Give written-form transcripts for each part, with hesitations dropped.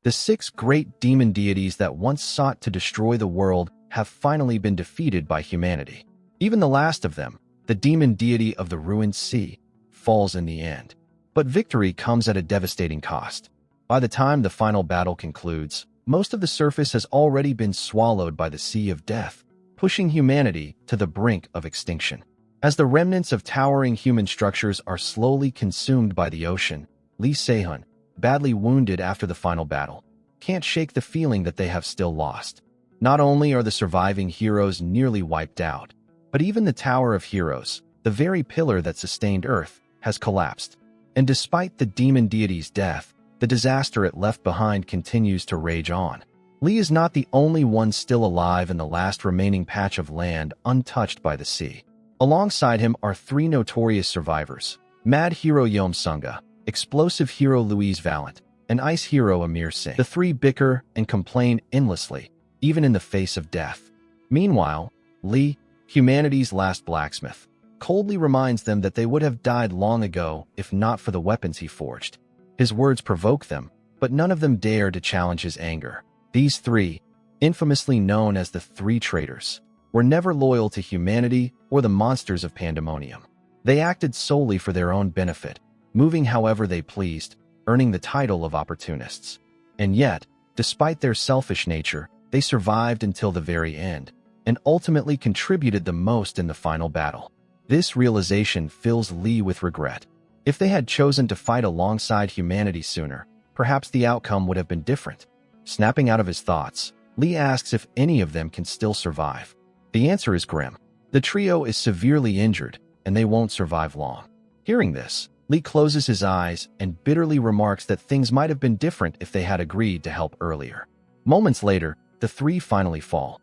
The 6 great demon deities that once sought to destroy the world have finally been defeated by humanity. Even the last of them, the demon deity of the ruined sea, falls in the end. But victory comes at a devastating cost. By the time the final battle concludes, most of the surface has already been swallowed by the sea of death, pushing humanity to the brink of extinction. As the remnants of towering human structures are slowly consumed by the ocean, Lee Se-hun, badly wounded after the final battle, can't shake the feeling that they have still lost. Not only are the surviving heroes nearly wiped out, but even the Tower of Heroes, the very pillar that sustained Earth, has collapsed. And despite the demon deity's death, the disaster it left behind continues to rage on. Lee is not the only one still alive in the last remaining patch of land untouched by the sea. Alongside him are 3 notorious survivors: Mad Hero Yom Sunga, Explosive Hero Louise Vallant, and Ice Hero Amir Singh. The 3 bicker and complain endlessly, even in the face of death. Meanwhile, Lee, humanity's last blacksmith, coldly reminds them that they would have died long ago if not for the weapons he forged. His words provoke them, but none of them dare to challenge his anger. These 3, infamously known as the 3 traitors, were never loyal to humanity or the monsters of Pandemonium. They acted solely for their own benefit, moving however they pleased, earning the title of opportunists. And yet, despite their selfish nature, they survived until the very end, and ultimately contributed the most in the final battle. This realization fills Lee with regret. If they had chosen to fight alongside humanity sooner, perhaps the outcome would have been different. Snapping out of his thoughts, Lee asks if any of them can still survive. The answer is grim. The trio is severely injured, and they won't survive long. Hearing this, Lee closes his eyes and bitterly remarks that things might have been different if they had agreed to help earlier. Moments later, the 3 finally fall.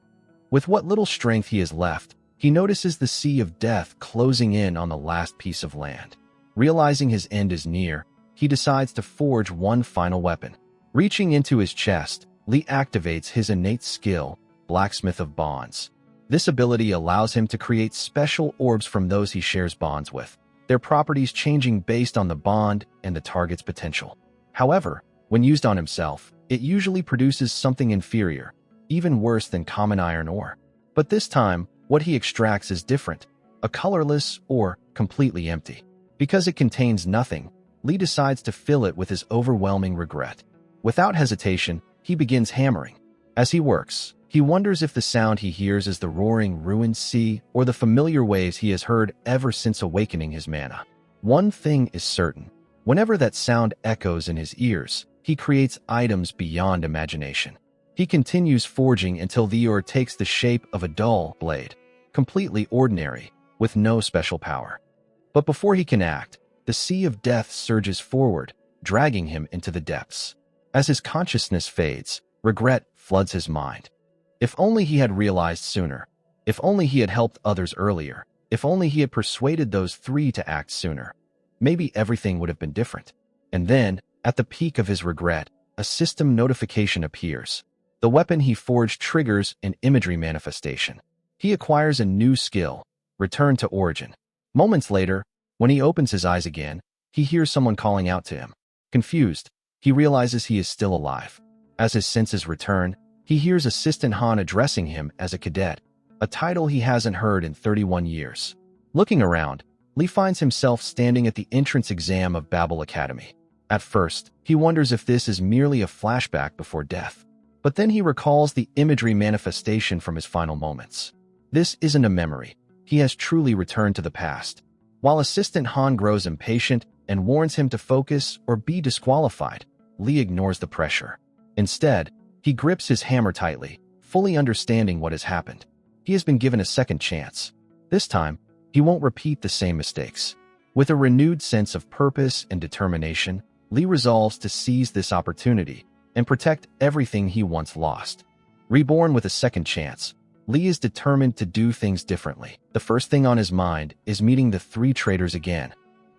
With what little strength he has left, he notices the sea of death closing in on the last piece of land. Realizing his end is near, he decides to forge one final weapon. Reaching into his chest, Lee activates his innate skill, Blacksmith of Bonds. This ability allows him to create special orbs from those he shares bonds with, their properties changing based on the bond and the target's potential. However, when used on himself, it usually produces something inferior, even worse than common iron ore. But this time, what he extracts is different, a colorless or completely empty. Because it contains nothing, Lee decides to fill it with his overwhelming regret. Without hesitation, he begins hammering. As he works, he wonders if the sound he hears is the roaring ruined sea or the familiar waves he has heard ever since awakening his mana. One thing is certain: whenever that sound echoes in his ears, he creates items beyond imagination. He continues forging until the ore takes the shape of a dull blade, completely ordinary, with no special power. But before he can act, the sea of death surges forward, dragging him into the depths. As his consciousness fades, regret floods his mind. If only he had realized sooner. If only he had helped others earlier. If only he had persuaded those 3 to act sooner. Maybe everything would have been different. And then, at the peak of his regret, a system notification appears. The weapon he forged triggers an imagery manifestation. He acquires a new skill, Return to Origin. Moments later, when he opens his eyes again, he hears someone calling out to him. Confused, he realizes he is still alive. As his senses return, he hears Assistant Han addressing him as a cadet, a title he hasn't heard in 31 years. Looking around, Lee finds himself standing at the entrance exam of Babel Academy. At first, he wonders if this is merely a flashback before death. But then he recalls the imagery manifestation from his final moments. This isn't a memory. He has truly returned to the past. While Assistant Han grows impatient and warns him to focus or be disqualified, Lee ignores the pressure. Instead, he grips his hammer tightly, fully understanding what has happened. He has been given a second chance. This time, he won't repeat the same mistakes. With a renewed sense of purpose and determination, Lee resolves to seize this opportunity and protect everything he once lost. Reborn with a second chance, Lee is determined to do things differently. The first thing on his mind is meeting the 3 traitors again.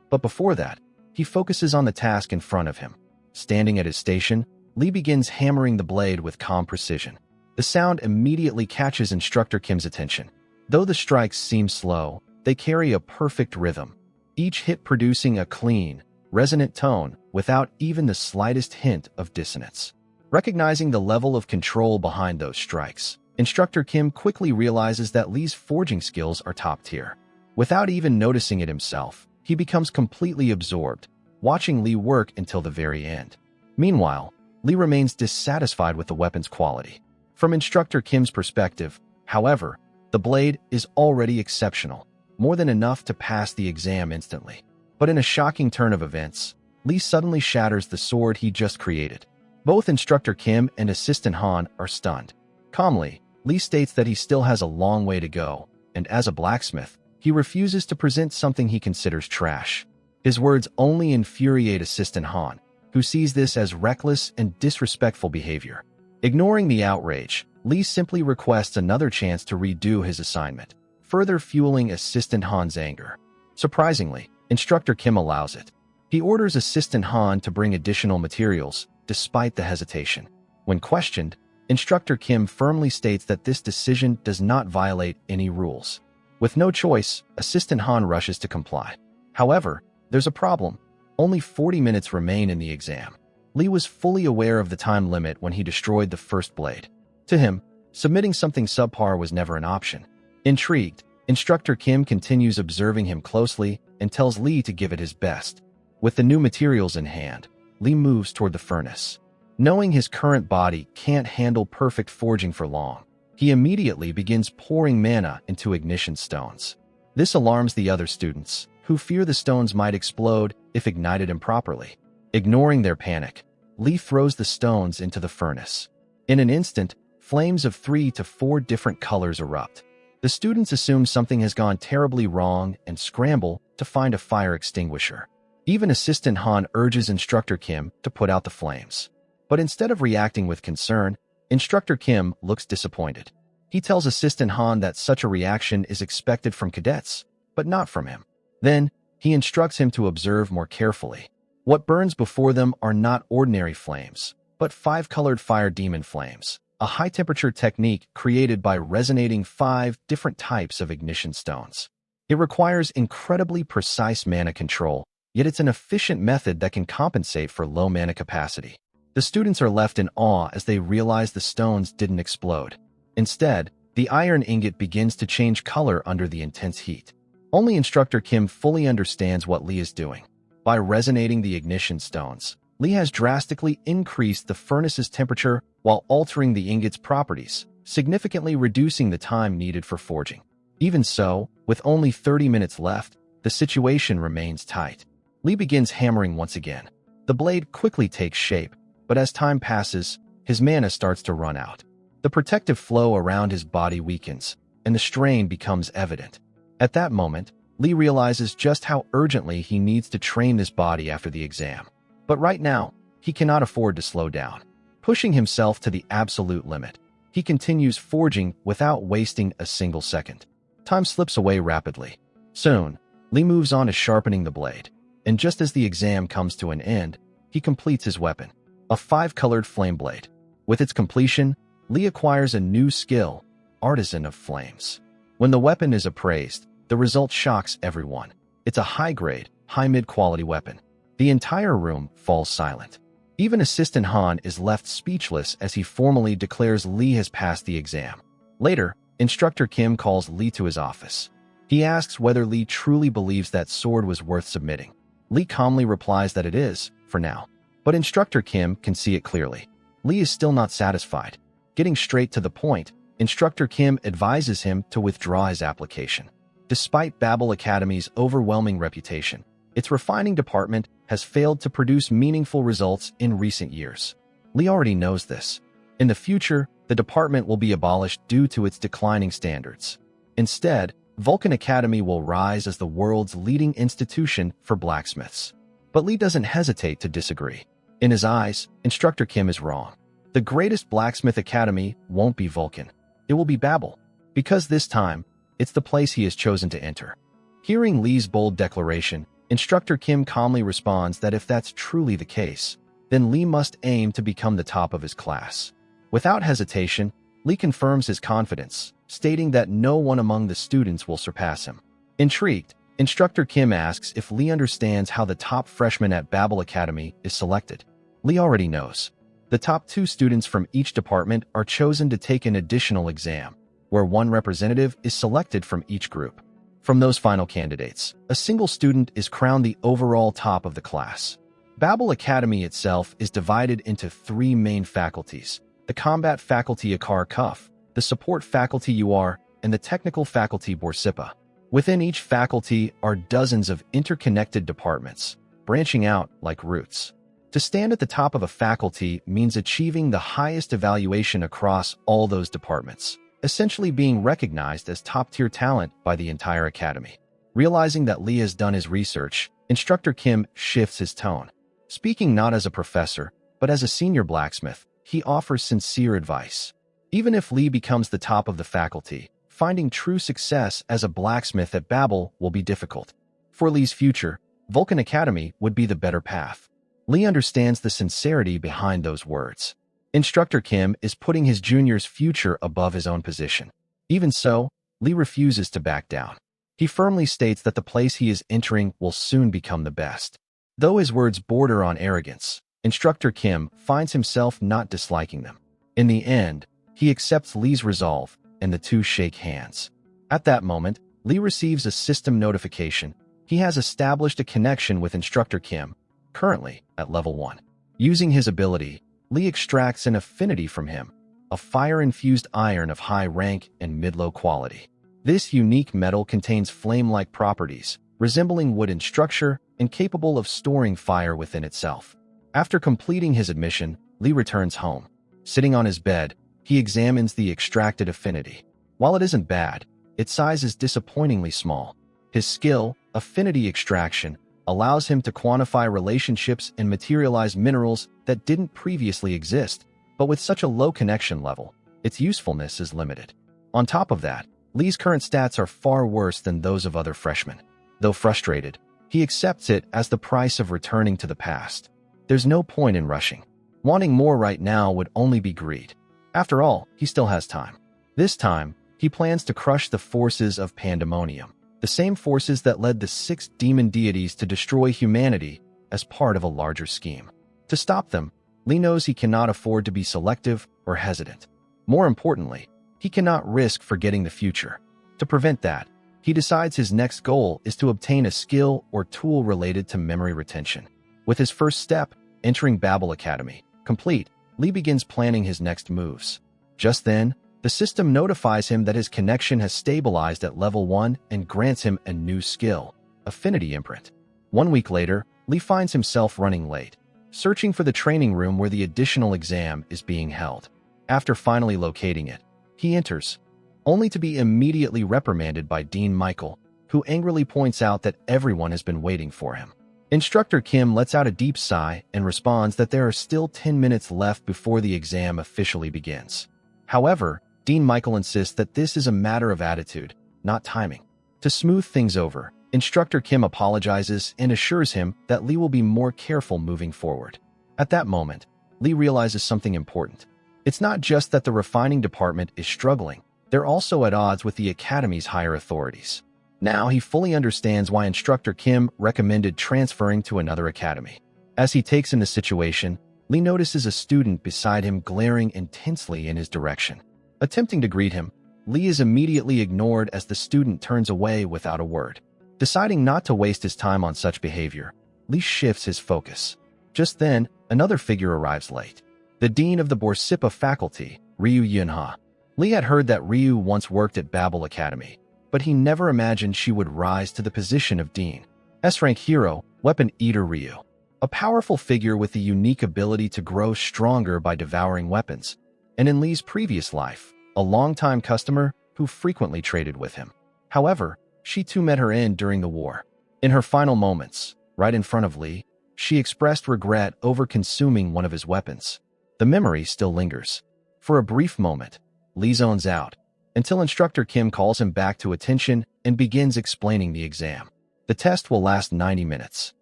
But before that, he focuses on the task in front of him. Standing at his station, Lee begins hammering the blade with calm precision. The sound immediately catches Instructor Kim's attention. Though the strikes seem slow, they carry a perfect rhythm, each hit producing a clean, resonant tone without even the slightest hint of dissonance. Recognizing the level of control behind those strikes, Instructor Kim quickly realizes that Lee's forging skills are top tier. Without even noticing it himself, he becomes completely absorbed, watching Lee work until the very end. Meanwhile, Lee remains dissatisfied with the weapon's quality. From Instructor Kim's perspective, however, the blade is already exceptional, more than enough to pass the exam instantly. But in a shocking turn of events, Lee suddenly shatters the sword he just created. Both Instructor Kim and Assistant Han are stunned. Calmly, Lee states that he still has a long way to go, and as a blacksmith, he refuses to present something he considers trash. His words only infuriate Assistant Han, who sees this as reckless and disrespectful behavior. Ignoring the outrage, Lee simply requests another chance to redo his assignment, further fueling Assistant Han's anger. Surprisingly, Instructor Kim allows it. He orders Assistant Han to bring additional materials, despite the hesitation. When questioned, Instructor Kim firmly states that this decision does not violate any rules. With no choice, Assistant Han rushes to comply. However, there's a problem. Only 40 minutes remain in the exam. Lee was fully aware of the time limit when he destroyed the first blade. To him, submitting something subpar was never an option. Intrigued, Instructor Kim continues observing him closely and tells Lee to give it his best. With the new materials in hand, Lee moves toward the furnace. Knowing his current body can't handle perfect forging for long, he immediately begins pouring mana into ignition stones. This alarms the other students, who fear the stones might explode if ignited improperly. Ignoring their panic, Lee throws the stones into the furnace. In an instant, flames of 3 to 4 different colors erupt. The students assume something has gone terribly wrong and scramble to find a fire extinguisher. Even Assistant Han urges Instructor Kim to put out the flames. But instead of reacting with concern, Instructor Kim looks disappointed. He tells Assistant Han that such a reaction is expected from cadets, but not from him. Then, he instructs him to observe more carefully. What burns before them are not ordinary flames, but 5-colored fire demon flames, a high-temperature technique created by resonating 5 different types of ignition stones. It requires incredibly precise mana control, yet it's an efficient method that can compensate for low mana capacity. The students are left in awe as they realize the stones didn't explode. Instead, the iron ingot begins to change color under the intense heat. Only Instructor Kim fully understands what Lee is doing. By resonating the ignition stones, Lee has drastically increased the furnace's temperature while altering the ingot's properties, significantly reducing the time needed for forging. Even so, with only 30 minutes left, the situation remains tight. Lee begins hammering once again. The blade quickly takes shape, but as time passes, his mana starts to run out. The protective flow around his body weakens, and the strain becomes evident. At that moment, Lee realizes just how urgently he needs to train this body after the exam. But right now, he cannot afford to slow down. Pushing himself to the absolute limit, he continues forging without wasting a single second. Time slips away rapidly. Soon, Lee moves on to sharpening the blade, and just as the exam comes to an end, he completes his weapon, a 5-colored flame blade. With its completion, Lee acquires a new skill, Artisan of Flames. When the weapon is appraised, the result shocks everyone. It's a high-grade, high-mid quality weapon. The entire room falls silent. Even Assistant Han is left speechless as he formally declares Lee has passed the exam. Later, Instructor Kim calls Lee to his office. He asks whether Lee truly believes that sword was worth submitting. Lee calmly replies that it is, for now. But Instructor Kim can see it clearly. Lee is still not satisfied. Getting straight to the point, Instructor Kim advises him to withdraw his application. Despite Babel Academy's overwhelming reputation, its refining department has failed to produce meaningful results in recent years. Lee already knows this. In the future, the department will be abolished due to its declining standards. Instead, Vulcan Academy will rise as the world's leading institution for blacksmiths. But Lee doesn't hesitate to disagree. In his eyes, Instructor Kim is wrong. The greatest blacksmith academy won't be Vulcan. It will be Babel. Because this time, it's the place he has chosen to enter. Hearing Lee's bold declaration, Instructor Kim calmly responds that if that's truly the case, then Lee must aim to become the top of his class. Without hesitation, Lee confirms his confidence, stating that no one among the students will surpass him. Intrigued, Instructor Kim asks if Lee understands how the top freshman at Babel Academy is selected. Lee already knows. The top 2 students from each department are chosen to take an additional exam, where one representative is selected from each group. From those final candidates, a single student is crowned the overall top of the class. Babel Academy itself is divided into 3 main faculties: the combat faculty Akar Kuf, the support faculty UR, and the technical faculty Borsipa. Within each faculty are dozens of interconnected departments, branching out like roots. To stand at the top of a faculty means achieving the highest evaluation across all those departments, essentially being recognized as top-tier talent by the entire academy. Realizing that Lee has done his research, Instructor Kim shifts his tone. Speaking not as a professor, but as a senior blacksmith, he offers sincere advice. Even if Lee becomes the top of the faculty, finding true success as a blacksmith at Babel will be difficult. For Lee's future, Vulcan Academy would be the better path. Lee understands the sincerity behind those words. Instructor Kim is putting his junior's future above his own position. Even so, Lee refuses to back down. He firmly states that the place he is entering will soon become the best. Though his words border on arrogance, Instructor Kim finds himself not disliking them. In the end, he accepts Lee's resolve, and the two shake hands. At that moment, Lee receives a system notification. He has established a connection with Instructor Kim, currently at level 1. Using his ability, Lee extracts an affinity from him, a fire-infused iron of high rank and mid-low quality. This unique metal contains flame-like properties, resembling wood in structure and capable of storing fire within itself. After completing his admission, Lee returns home. Sitting on his bed, he examines the extracted affinity. While it isn't bad, its size is disappointingly small. His skill, affinity extraction, allows him to quantify relationships and materialize minerals that didn't previously exist, but with such a low connection level, its usefulness is limited. On top of that, Lee's current stats are far worse than those of other freshmen. Though frustrated, he accepts it as the price of returning to the past. There's no point in rushing. Wanting more right now would only be greed. After all, he still has time. This time, he plans to crush the forces of Pandemonium, the same forces that led the 6 demon deities to destroy humanity as part of a larger scheme. To stop them, Lee knows he cannot afford to be selective or hesitant. More importantly, he cannot risk forgetting the future. To prevent that, he decides his next goal is to obtain a skill or tool related to memory retention. With his first step, entering Babel Academy complete, Lee begins planning his next moves. Just then, the system notifies him that his connection has stabilized at level 1 and grants him a new skill, Affinity Imprint. 1 week later, Lee finds himself running late, searching for the training room where the additional exam is being held. After finally locating it, he enters, only to be immediately reprimanded by Dean Michael, who angrily points out that everyone has been waiting for him. Instructor Kim lets out a deep sigh and responds that there are still 10 minutes left before the exam officially begins. However, Dean Michael insists that this is a matter of attitude, not timing. To smooth things over, Instructor Kim apologizes and assures him that Lee will be more careful moving forward. At that moment, Lee realizes something important. It's not just that the refining department is struggling, they're also at odds with the Academy's higher authorities. Now he fully understands why Instructor Kim recommended transferring to another academy. As he takes in the situation, Lee notices a student beside him glaring intensely in his direction. Attempting to greet him, Lee is immediately ignored as the student turns away without a word. Deciding not to waste his time on such behavior, Lee shifts his focus. Just then, another figure arrives late. The dean of the Borsipa faculty, Ryu Yunha. Lee had heard that Ryu once worked at Babel Academy, but he never imagined she would rise to the position of dean. S-rank hero, Weapon Eater Ryu. A powerful figure with the unique ability to grow stronger by devouring weapons, and in Lee's previous life, a longtime customer who frequently traded with him. However, she too met her end during the war. In her final moments, right in front of Lee, she expressed regret over consuming one of his weapons. The memory still lingers. For a brief moment, Lee zones out, until Instructor Kim calls him back to attention and begins explaining the exam. The test will last 90 minutes.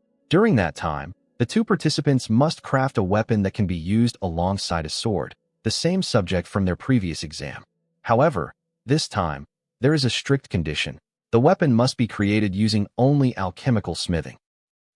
During that time, the 2 participants must craft a weapon that can be used alongside a sword, the same subject from their previous exam. However, this time, there is a strict condition. The weapon must be created using only alchemical smithing.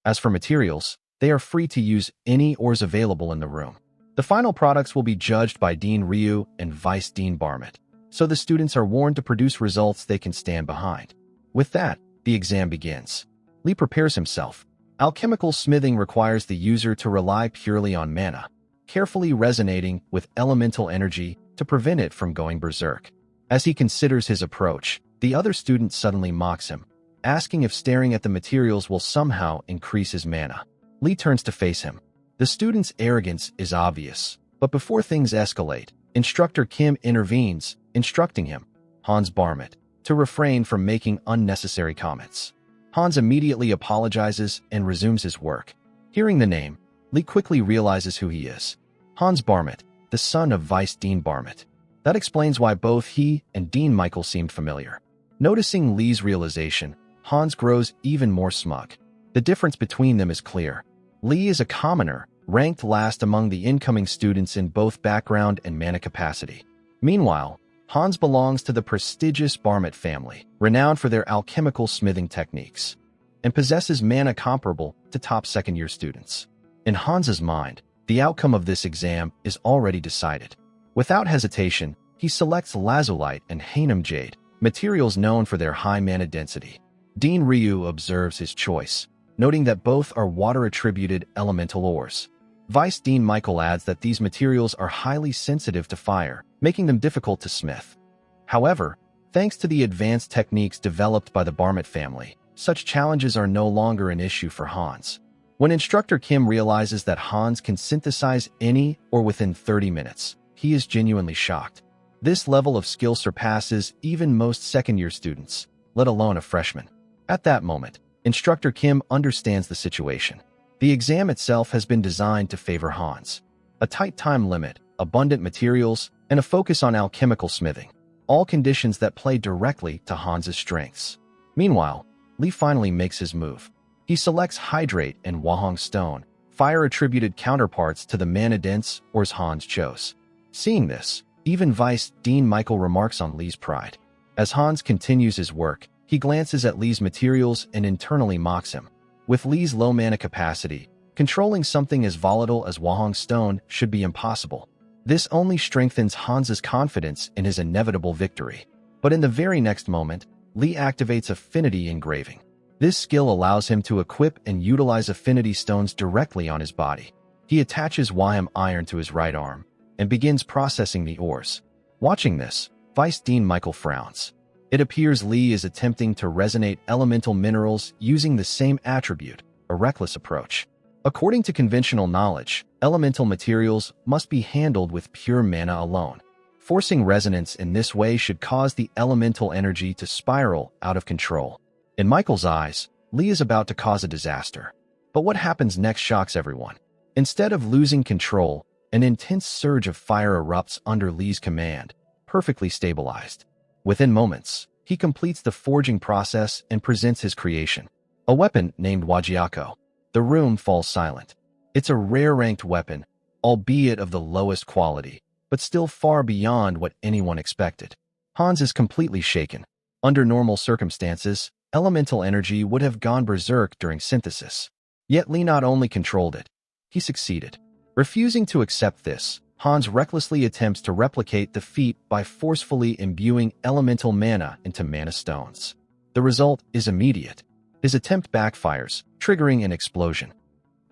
As for materials, they are free to use any ores available in the room. The final products will be judged by Dean Ryu and Vice Dean Barmett, so the students are warned to produce results they can stand behind. With that, the exam begins. Lee prepares himself. Alchemical smithing requires the user to rely purely on mana, carefully resonating with elemental energy to prevent it from going berserk. As he considers his approach, the other student suddenly mocks him, asking if staring at the materials will somehow increase his mana. Lee turns to face him. The student's arrogance is obvious, but before things escalate, Instructor Kim intervenes, instructing him, Hans Barmett, to refrain from making unnecessary comments. Hans immediately apologizes and resumes his work. Hearing the name, Lee quickly realizes who he is. Hans Barmett, the son of Vice Dean Barmett. That explains why both he and Dean Michael seemed familiar. Noticing Lee's realization, Hans grows even more smug. The difference between them is clear. Lee is a commoner, ranked last among the incoming students in both background and mana capacity. Meanwhile, Hans belongs to the prestigious Barmett family, renowned for their alchemical smithing techniques, and possesses mana comparable to top second-year students. In Hans's mind, the outcome of this exam is already decided. Without hesitation, he selects lazulite and Hainam jade, materials known for their high mana density. Dean Ryu observes his choice, noting that both are water-attributed elemental ores. Vice Dean Michael adds that these materials are highly sensitive to fire, making them difficult to smith. However, thanks to the advanced techniques developed by the Barmett family, such challenges are no longer an issue for Hans. When Instructor Kim realizes that Hans can synthesize any or within 30 minutes, he is genuinely shocked. This level of skill surpasses even most second-year students, let alone a freshman. At that moment, Instructor Kim understands the situation. The exam itself has been designed to favor Hans. A tight time limit, abundant materials, and a focus on alchemical smithing, all conditions that play directly to Hans's strengths. Meanwhile, Lee finally makes his move. He selects Hydrate and Wahong Stone, fire-attributed counterparts to the mana-dense ores Hans chose. Seeing this, even Vice Dean Michael remarks on Lee's pride. As Hans continues his work, he glances at Lee's materials and internally mocks him. With Lee's low mana capacity, controlling something as volatile as Wahong Stone should be impossible. This only strengthens Hans's confidence in his inevitable victory. But in the very next moment, Lee activates Affinity Engraving. This skill allows him to equip and utilize affinity stones directly on his body. He attaches Waham Iron to his right arm and begins processing the ores. Watching this, Vice Dean Michael frowns. It appears Lee is attempting to resonate elemental minerals using the same attribute, a reckless approach. According to conventional knowledge, elemental materials must be handled with pure mana alone. Forcing resonance in this way should cause the elemental energy to spiral out of control. In Michael's eyes, Lee is about to cause a disaster. But what happens next shocks everyone. Instead of losing control, an intense surge of fire erupts under Lee's command, perfectly stabilized. Within moments, he completes the forging process and presents his creation, a weapon named Wajiako. The room falls silent. It's a rare-ranked weapon, albeit of the lowest quality, but still far beyond what anyone expected. Hans is completely shaken. Under normal circumstances, elemental energy would have gone berserk during synthesis. Yet Lee not only controlled it, he succeeded. Refusing to accept this, Hans recklessly attempts to replicate the feat by forcefully imbuing elemental mana into mana stones. The result is immediate. His attempt backfires, triggering an explosion.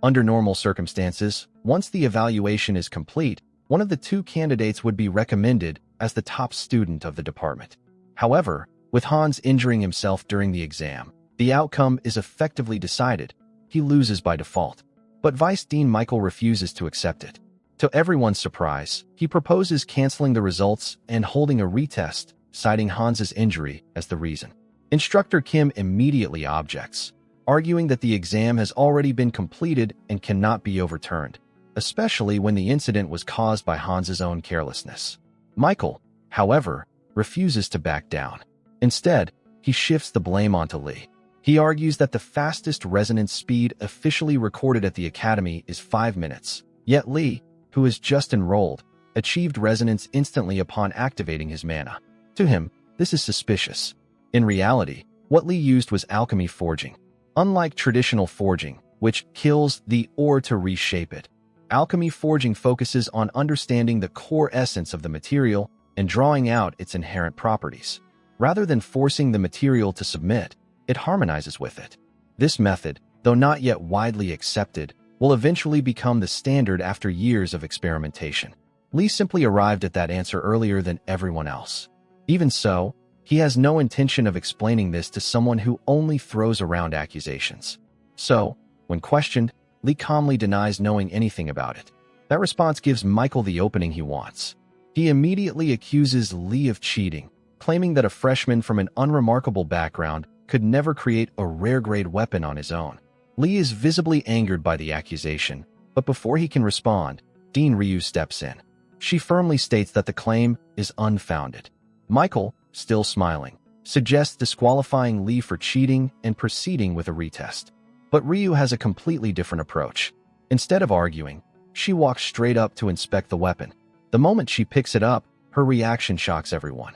Under normal circumstances, once the evaluation is complete, one of the two candidates would be recommended as the top student of the department. However, with Hans injuring himself during the exam, the outcome is effectively decided. He loses by default. But Vice Dean Michael refuses to accept it. To everyone's surprise, he proposes canceling the results and holding a retest, citing Hans's injury as the reason. Instructor Kim immediately objects, arguing that the exam has already been completed and cannot be overturned, especially when the incident was caused by Hans's own carelessness. Michael, however, refuses to back down. Instead, he shifts the blame onto Lee. He argues that the fastest resonance speed officially recorded at the Academy is 5 minutes, yet Lee, who is just enrolled, achieved resonance instantly upon activating his mana. To him, this is suspicious. In reality, what Lee used was alchemy forging. Unlike traditional forging, which kills the ore to reshape it, Alchemy forging focuses on understanding the core essence of the material and drawing out its inherent properties. Rather than forcing the material to submit, it harmonizes with it. This method, though not yet widely accepted, will eventually become the standard after years of experimentation. Lee simply arrived at that answer earlier than everyone else. Even so, he has no intention of explaining this to someone who only throws around accusations. So, when questioned, Lee calmly denies knowing anything about it. That response gives Michael the opening he wants. He immediately accuses Lee of cheating, claiming that a freshman from an unremarkable background could never create a rare-grade weapon on his own. Lee is visibly angered by the accusation, but before he can respond, Dean Ryu steps in. She firmly states that the claim is unfounded. Michael, still smiling, suggests disqualifying Lee for cheating and proceeding with a retest. But Ryu has a completely different approach. Instead of arguing, she walks straight up to inspect the weapon. The moment she picks it up, her reaction shocks everyone.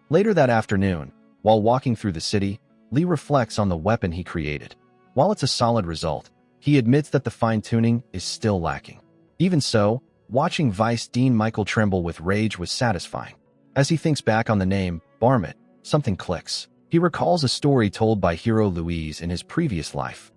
Later that afternoon, while walking through the city, Lee reflects on the weapon he created. While it's a solid result, he admits that the fine-tuning is still lacking. Even so, watching Vice Dean Michael tremble with rage was satisfying. As he thinks back on the name, Barmit, something clicks. He recalls a story told by hero Louise in his previous life.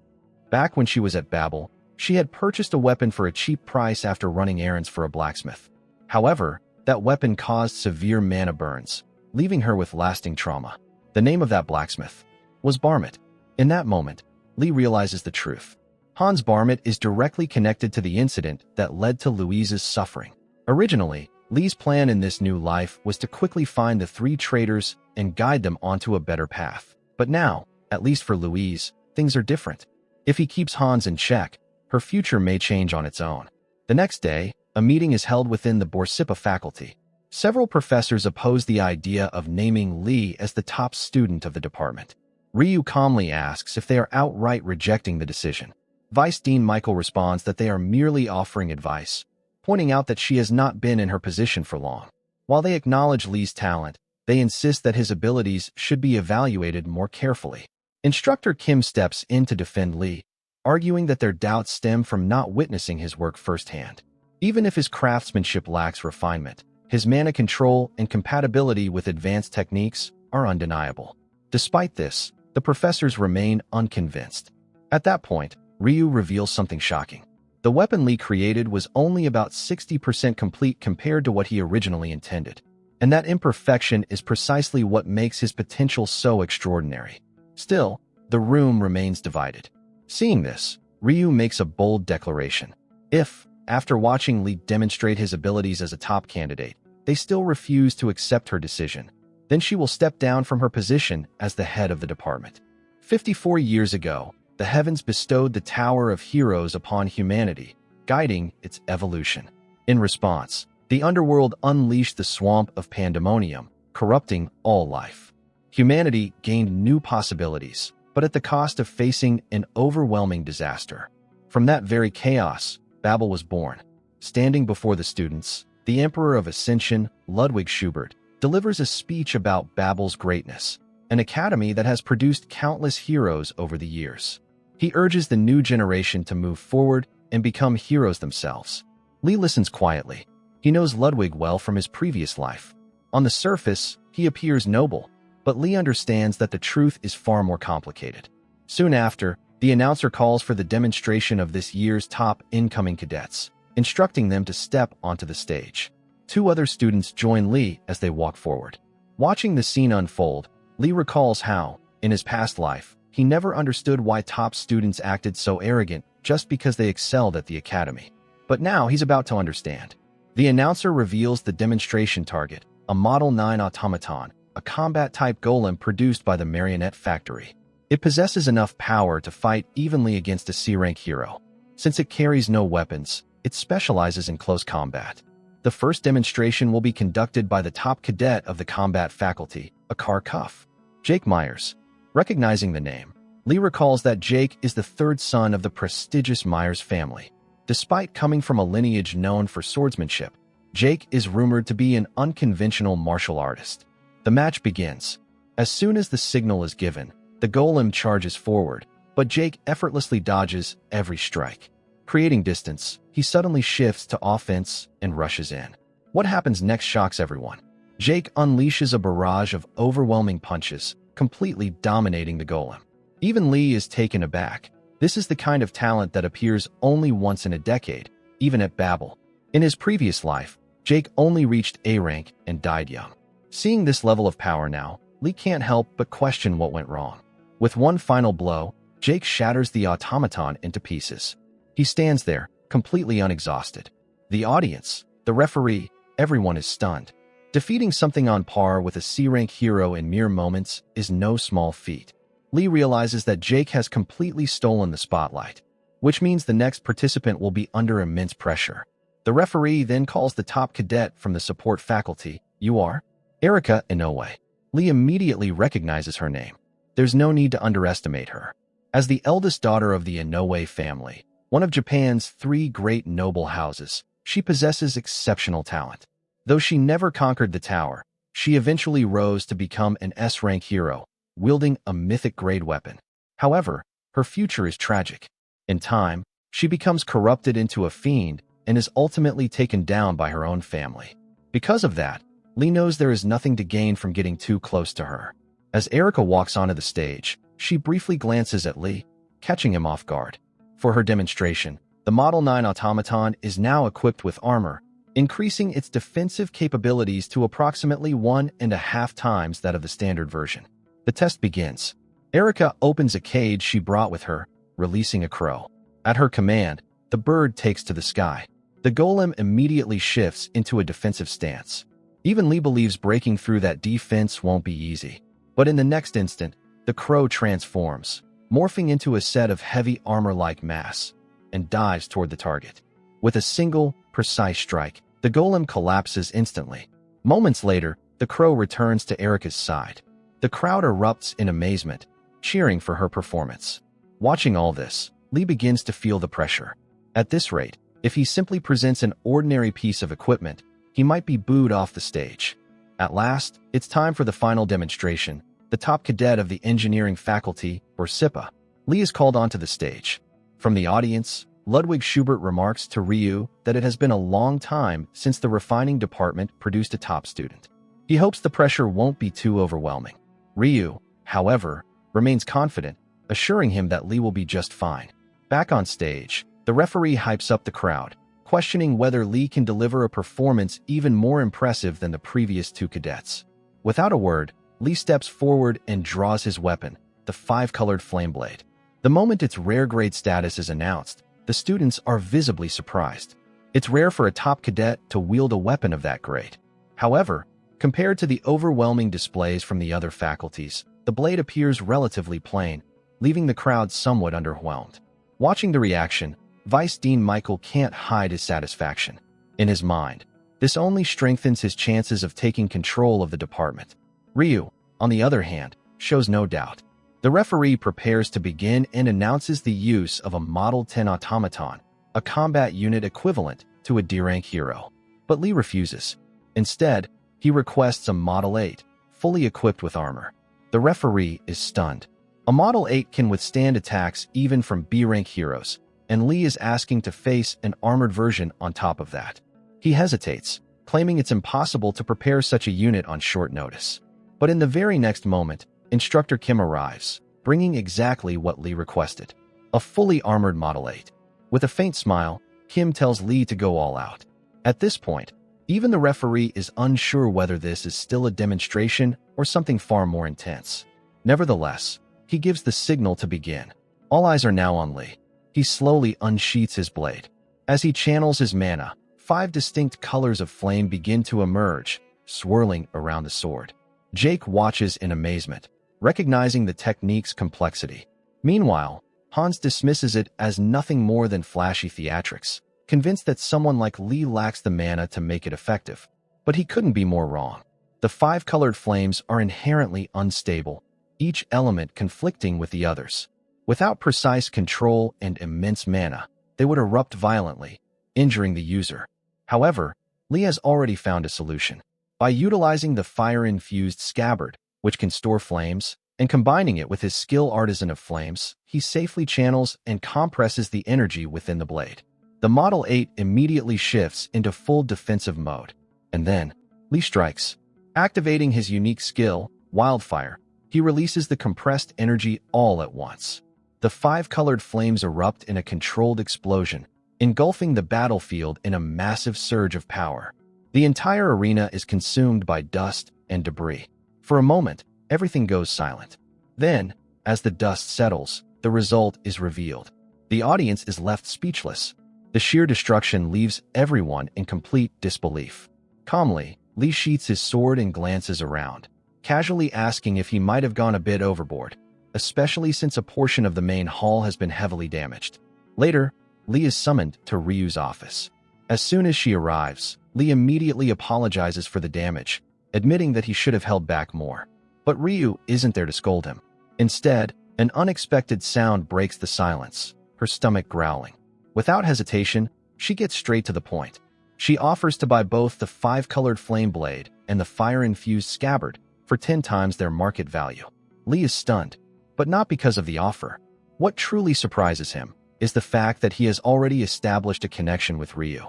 Back when she was at Babel, she had purchased a weapon for a cheap price after running errands for a blacksmith. However, that weapon caused severe mana burns, leaving her with lasting trauma. The name of that blacksmith was Barmit. In that moment, Lee realizes the truth. Hans Barmit is directly connected to the incident that led to Louise's suffering. Originally, Lee's plan in this new life was to quickly find the three traitors and guide them onto a better path. But now, at least for Louise, things are different. If he keeps Hans in check, her future may change on its own. The next day, a meeting is held within the Borsippa faculty. Several professors oppose the idea of naming Lee as the top student of the department. Ryu calmly asks if they are outright rejecting the decision. Vice Dean Michael responds that they are merely offering advice, pointing out that she has not been in her position for long. While they acknowledge Lee's talent, they insist that his abilities should be evaluated more carefully. Instructor Kim steps in to defend Lee, arguing that their doubts stem from not witnessing his work firsthand. Even if his craftsmanship lacks refinement, his mana control and compatibility with advanced techniques are undeniable. Despite this, the professors remain unconvinced. At that point, Ryu reveals something shocking. The weapon Lee created was only about 60% complete compared to what he originally intended. And that imperfection is precisely what makes his potential so extraordinary. Still, the room remains divided. Seeing this, Ryu makes a bold declaration. If, after watching Lee demonstrate his abilities as a top candidate, they still refuse to accept her decision, then she will step down from her position as the head of the department. 54 years ago, the heavens bestowed the Tower of Heroes upon humanity, guiding its evolution. In response, the underworld unleashed the swamp of pandemonium, corrupting all life. Humanity gained new possibilities, but at the cost of facing an overwhelming disaster. From that very chaos, Babel was born. Standing before the students, the Emperor of Ascension, Ludwig Schubert, delivers a speech about Babel's greatness, an academy that has produced countless heroes over the years. He urges the new generation to move forward and become heroes themselves. Lee listens quietly. He knows Ludwig well from his previous life. On the surface, he appears noble, but Lee understands that the truth is far more complicated. Soon after, the announcer calls for the demonstration of this year's top incoming cadets, instructing them to step onto the stage. Two other students join Lee as they walk forward. Watching the scene unfold, Lee recalls how, in his past life, he never understood why top students acted so arrogant just because they excelled at the academy. But now he's about to understand. The announcer reveals the demonstration target, a Model 9 automaton, a combat-type golem produced by the Marionette Factory. It possesses enough power to fight evenly against a C-rank hero. Since it carries no weapons, it specializes in close combat. The first demonstration will be conducted by the top cadet of the combat faculty, Akar Cuff, Jake Myers. Recognizing the name, Lee recalls that Jake is the third son of the prestigious Myers family. Despite coming from a lineage known for swordsmanship, Jake is rumored to be an unconventional martial artist. The match begins. As soon as the signal is given, the golem charges forward, but Jake effortlessly dodges every strike. Creating distance, he suddenly shifts to offense and rushes in. What happens next shocks everyone. Jake unleashes a barrage of overwhelming punches, completely dominating the golem. Even Lee is taken aback. This is the kind of talent that appears only once in a decade, even at Babel. In his previous life, Jake only reached A rank and died young. Seeing this level of power now, Lee can't help but question what went wrong. With one final blow, Jake shatters the automaton into pieces. He stands there, completely unexhausted. The audience, the referee, everyone is stunned. Defeating something on par with a C-rank hero in mere moments is no small feat. Lee realizes that Jake has completely stolen the spotlight, which means the next participant will be under immense pressure. The referee then calls the top cadet from the support faculty. You are? Erika Inoue. Lee immediately recognizes her name. There's no need to underestimate her. As the eldest daughter of the Inoue family, one of Japan's 3 great noble houses, she possesses exceptional talent. Though she never conquered the tower, she eventually rose to become an S-rank hero, wielding a mythic-grade weapon. However, her future is tragic. In time, she becomes corrupted into a fiend and is ultimately taken down by her own family. Because of that, Lee knows there is nothing to gain from getting too close to her. As Erika walks onto the stage, she briefly glances at Lee, catching him off guard. For her demonstration, the Model 9 automaton is now equipped with armor, increasing its defensive capabilities to approximately 1.5 times that of the standard version. The test begins. Erika opens a cage she brought with her, releasing a crow. At her command, the bird takes to the sky. The golem immediately shifts into a defensive stance. Even Lee believes breaking through that defense won't be easy. But in the next instant, the crow transforms, morphing into a set of heavy armor-like mass, and dives toward the target. With a single, precise strike, the golem collapses instantly. Moments later, the crow returns to Erika's side. The crowd erupts in amazement, cheering for her performance. Watching all this, Lee begins to feel the pressure. At this rate, if he simply presents an ordinary piece of equipment, he might be booed off the stage. At last, it's time for the final demonstration. The top cadet of the engineering faculty, or SIPA. Lee is called onto the stage. From the audience, Ludwig Schubert remarks to Ryu that it has been a long time since the refining department produced a top student. He hopes the pressure won't be too overwhelming. Ryu, however, remains confident, assuring him that Lee will be just fine. Back on stage, the referee hypes up the crowd, questioning whether Lee can deliver a performance even more impressive than the previous 2 cadets. Without a word, Lee steps forward and draws his weapon, the 5-colored flame blade. The moment its rare grade status is announced, the students are visibly surprised. It's rare for a top cadet to wield a weapon of that grade. However, compared to the overwhelming displays from the other faculties, the blade appears relatively plain, leaving the crowd somewhat underwhelmed. Watching the reaction, Vice Dean Michael can't hide his satisfaction. In his mind, this only strengthens his chances of taking control of the department. Ryu, on the other hand, shows no doubt. The referee prepares to begin and announces the use of a Model 10 automaton, a combat unit equivalent to a D-rank hero. But Lee refuses. Instead, he requests a Model 8, fully equipped with armor. The referee is stunned. A Model 8 can withstand attacks even from B-rank heroes, and Lee is asking to face an armored version on top of that. He hesitates, claiming it's impossible to prepare such a unit on short notice. But in the very next moment, Instructor Kim arrives, bringing exactly what Lee requested, a fully armored Model 8. With a faint smile, Kim tells Lee to go all out. At this point, even the referee is unsure whether this is still a demonstration or something far more intense. Nevertheless, he gives the signal to begin. All eyes are now on Lee. He slowly unsheaths his blade. As he channels his mana, 5 distinct colors of flame begin to emerge, swirling around the sword. Jake watches in amazement, recognizing the technique's complexity. Meanwhile, Hans dismisses it as nothing more than flashy theatrics, convinced that someone like Lee lacks the mana to make it effective. But he couldn't be more wrong. The 5 colored flames are inherently unstable, each element conflicting with the others. Without precise control and immense mana, they would erupt violently, injuring the user. However, Lee has already found a solution. By utilizing the fire-infused scabbard, which can store flames, and combining it with his skill artisan of flames, he safely channels and compresses the energy within the blade. The Model 8 immediately shifts into full defensive mode. And then, Lee strikes. Activating his unique skill, Wildfire, he releases the compressed energy all at once. The 5-colored flames erupt in a controlled explosion, engulfing the battlefield in a massive surge of power. The entire arena is consumed by dust and debris. For a moment, everything goes silent. Then, as the dust settles, the result is revealed. The audience is left speechless. The sheer destruction leaves everyone in complete disbelief. Calmly, Lee sheaths his sword and glances around, casually asking if he might have gone a bit overboard, especially since a portion of the main hall has been heavily damaged. Later, Lee is summoned to Ryu's office. As soon as she arrives, Lee immediately apologizes for the damage, admitting that he should have held back more. But Ryu isn't there to scold him. Instead, an unexpected sound breaks the silence, her stomach growling. Without hesitation, she gets straight to the point. She offers to buy both the 5-colored flame blade and the fire-infused scabbard for 10 times their market value. Lee is stunned, but not because of the offer. What truly surprises him is the fact that he has already established a connection with Ryu.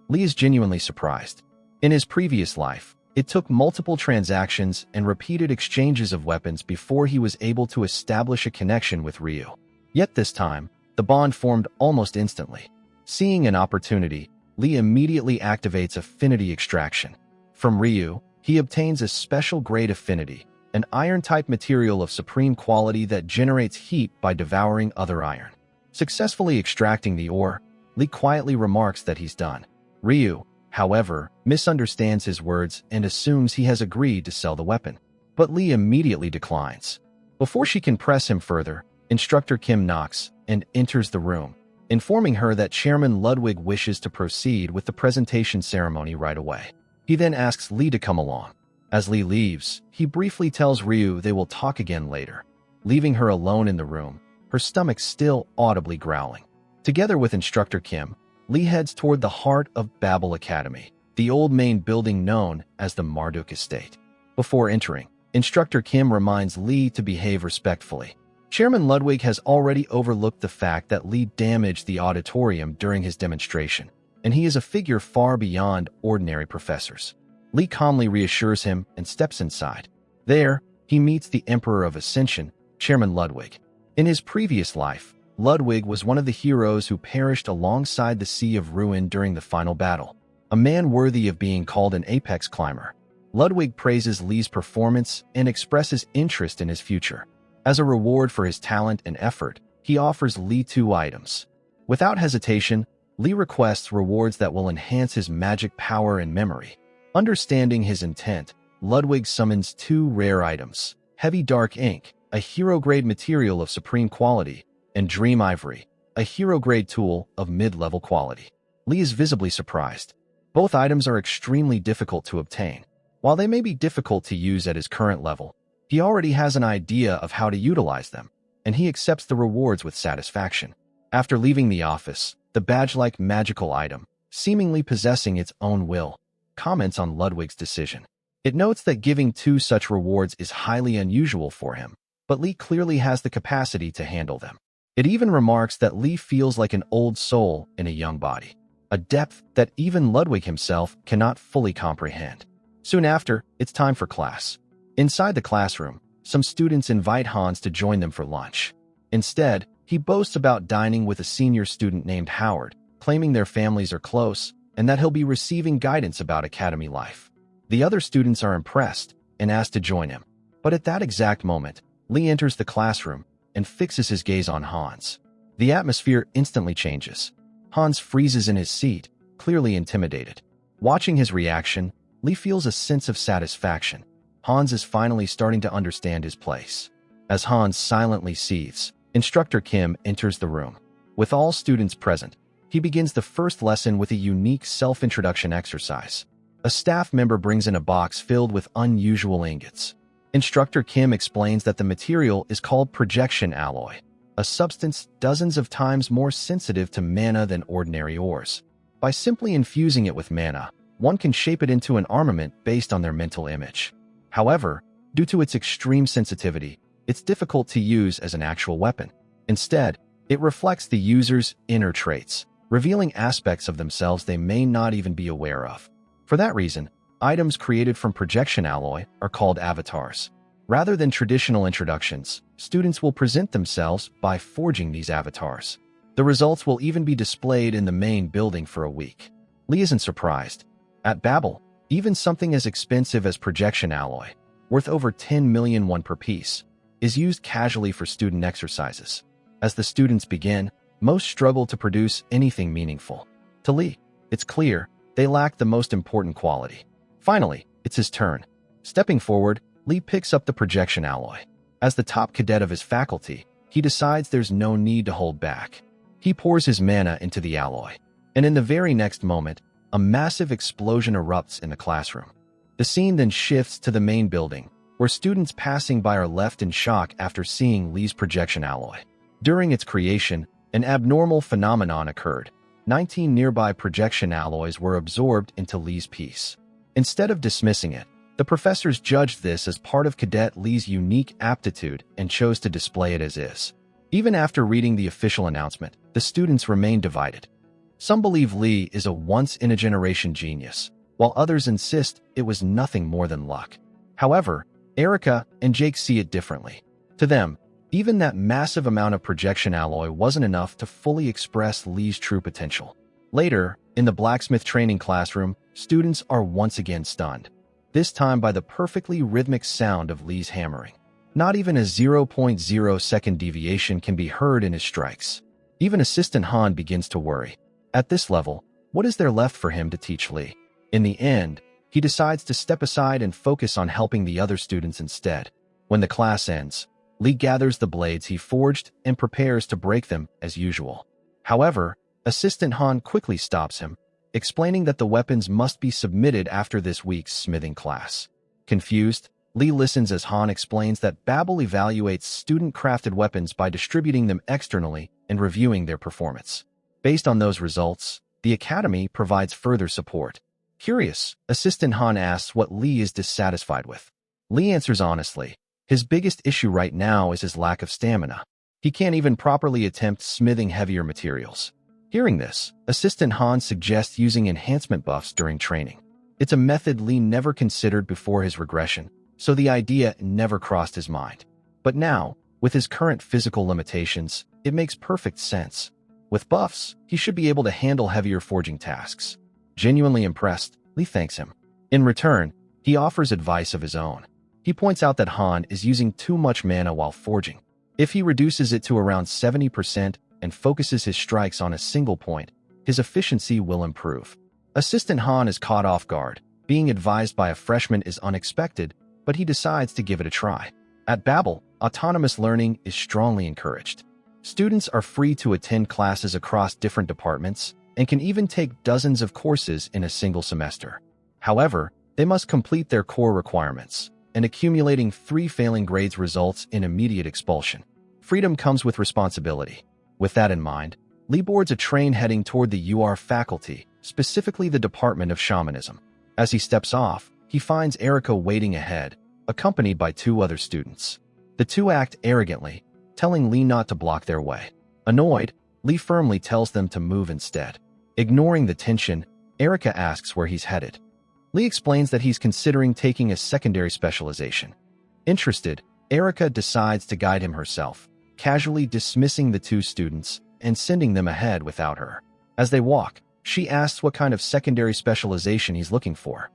Lee is genuinely surprised. In his previous life, it took multiple transactions and repeated exchanges of weapons before he was able to establish a connection with Ryu. Yet this time, the bond formed almost instantly. Seeing an opportunity, Lee immediately activates Affinity Extraction. From Ryu, he obtains a special grade affinity, an iron-type material of supreme quality that generates heat by devouring other iron. Successfully extracting the ore, Lee quietly remarks that he's done. Ryu, however, misunderstands his words and assumes he has agreed to sell the weapon. But Lee immediately declines. Before she can press him further, Instructor Kim knocks and enters the room, informing her that Chairman Ludwig wishes to proceed with the presentation ceremony right away. He then asks Lee to come along. As Lee leaves, he briefly tells Ryu they will talk again later, leaving her alone in the room, her stomach still audibly growling. Together with Instructor Kim, Lee heads toward the heart of Babel Academy, the old main building known as the Marduk Estate. Before entering, Instructor Kim reminds Lee to behave respectfully. Chairman Ludwig has already overlooked the fact that Lee damaged the auditorium during his demonstration, and he is a figure far beyond ordinary professors. Lee calmly reassures him and steps inside. There, he meets the Emperor of Ascension, Chairman Ludwig. In his previous life, Ludwig was one of the heroes who perished alongside the Sea of Ruin during the final battle, a man worthy of being called an apex climber. Ludwig praises Lee's performance and expresses interest in his future. As a reward for his talent and effort, he offers Lee 2 items. Without hesitation, Lee requests rewards that will enhance his magic power and memory. Understanding his intent, Ludwig summons 2 rare items: Heavy Dark Ink, a hero-grade material of supreme quality, and Dream Ivory, a hero-grade tool of mid-level quality. Lee is visibly surprised. Both items are extremely difficult to obtain. While they may be difficult to use at his current level, he already has an idea of how to utilize them, and he accepts the rewards with satisfaction. After leaving the office, the badge-like magical item, seemingly possessing its own will, comments on Ludwig's decision. It notes that giving 2 such rewards is highly unusual for him, but Lee clearly has the capacity to handle them. It even remarks that Lee feels like an old soul in a young body, a depth that even Ludwig himself cannot fully comprehend. Soon after, it's time for class. Inside the classroom, some students invite Hans to join them for lunch. Instead, he boasts about dining with a senior student named Howard, claiming their families are close and that he'll be receiving guidance about academy life. The other students are impressed and ask to join him. But at that exact moment, Lee enters the classroom and fixes his gaze on Hans. The atmosphere instantly changes. Hans freezes in his seat, clearly intimidated. Watching his reaction, Lee feels a sense of satisfaction. Hans is finally starting to understand his place. As Hans silently seethes, Instructor Kim enters the room. With all students present, he begins the first lesson with a unique self-introduction exercise. A staff member brings in a box filled with unusual ingots. Instructor Kim explains that the material is called projection alloy, a substance dozens of times more sensitive to mana than ordinary ores. By simply infusing it with mana, one can shape it into an armament based on their mental image. However, due to its extreme sensitivity, it's difficult to use as an actual weapon. Instead, it reflects the user's inner traits, revealing aspects of themselves they may not even be aware of. For that reason, items created from projection alloy are called avatars. Rather than traditional introductions, students will present themselves by forging these avatars. The results will even be displayed in the main building for a week. Lee isn't surprised. At Babel, even something as expensive as projection alloy, worth over 10 million won per piece, is used casually for student exercises. As the students begin, most struggle to produce anything meaningful. To Lee, it's clear they lack the most important quality. Finally, it's his turn. Stepping forward, Lee picks up the projection alloy. As the top cadet of his faculty, he decides there's no need to hold back. He pours his mana into the alloy, and in the very next moment, a massive explosion erupts in the classroom. The scene then shifts to the main building, where students passing by are left in shock after seeing Lee's projection alloy. During its creation, an abnormal phenomenon occurred. 19 nearby projection alloys were absorbed into Lee's piece. Instead of dismissing it, the professors judged this as part of Cadet Lee's unique aptitude and chose to display it as is. Even after reading the official announcement, the students remained divided. Some believe Lee is a once-in-a-generation genius, while others insist it was nothing more than luck. However, Erica and Jake see it differently. To them, even that massive amount of projection alloy wasn't enough to fully express Lee's true potential. Later, in the blacksmith training classroom, students are once again stunned, this time by the perfectly rhythmic sound of Lee's hammering. Not even a 0.0 second deviation can be heard in his strikes. Even Assistant Han begins to worry. At this level, what is there left for him to teach Lee? In the end, he decides to step aside and focus on helping the other students instead. When the class ends, Lee gathers the blades he forged and prepares to break them as usual. However, Assistant Han quickly stops him, explaining that the weapons must be submitted after this week's smithing class. Confused, Lee listens as Han explains that Babel evaluates student-crafted weapons by distributing them externally and reviewing their performance. Based on those results, the Academy provides further support. Curious, Assistant Han asks what Lee is dissatisfied with. Lee answers honestly. His biggest issue right now is his lack of stamina. He can't even properly attempt smithing heavier materials. Hearing this, Assistant Han suggests using enhancement buffs during training. It's a method Lee never considered before his regression, so the idea never crossed his mind. But now, with his current physical limitations, it makes perfect sense. With buffs, he should be able to handle heavier forging tasks. Genuinely impressed, Lee thanks him. In return, he offers advice of his own. He points out that Han is using too much mana while forging. If he reduces it to around 70% and focuses his strikes on a single point, his efficiency will improve. Assistant Han is caught off guard. Being advised by a freshman is unexpected, but he decides to give it a try. At Babel, autonomous learning is strongly encouraged. Students are free to attend classes across different departments and can even take dozens of courses in a single semester. However, they must complete their core requirements, and accumulating 3 failing grades results in immediate expulsion. Freedom comes with responsibility. With that in mind, Lee boards a train heading toward the UR faculty, specifically the Department of Shamanism. As he steps off, he finds Erica waiting ahead, accompanied by 2 other students. The 2 act arrogantly, telling Lee not to block their way. Annoyed, Lee firmly tells them to move instead. Ignoring the tension, Erica asks where he's headed. Lee explains that he's considering taking a secondary specialization. Interested, Erica decides to guide him herself, casually dismissing the 2 students and sending them ahead without her. As they walk, she asks what kind of secondary specialization he's looking for.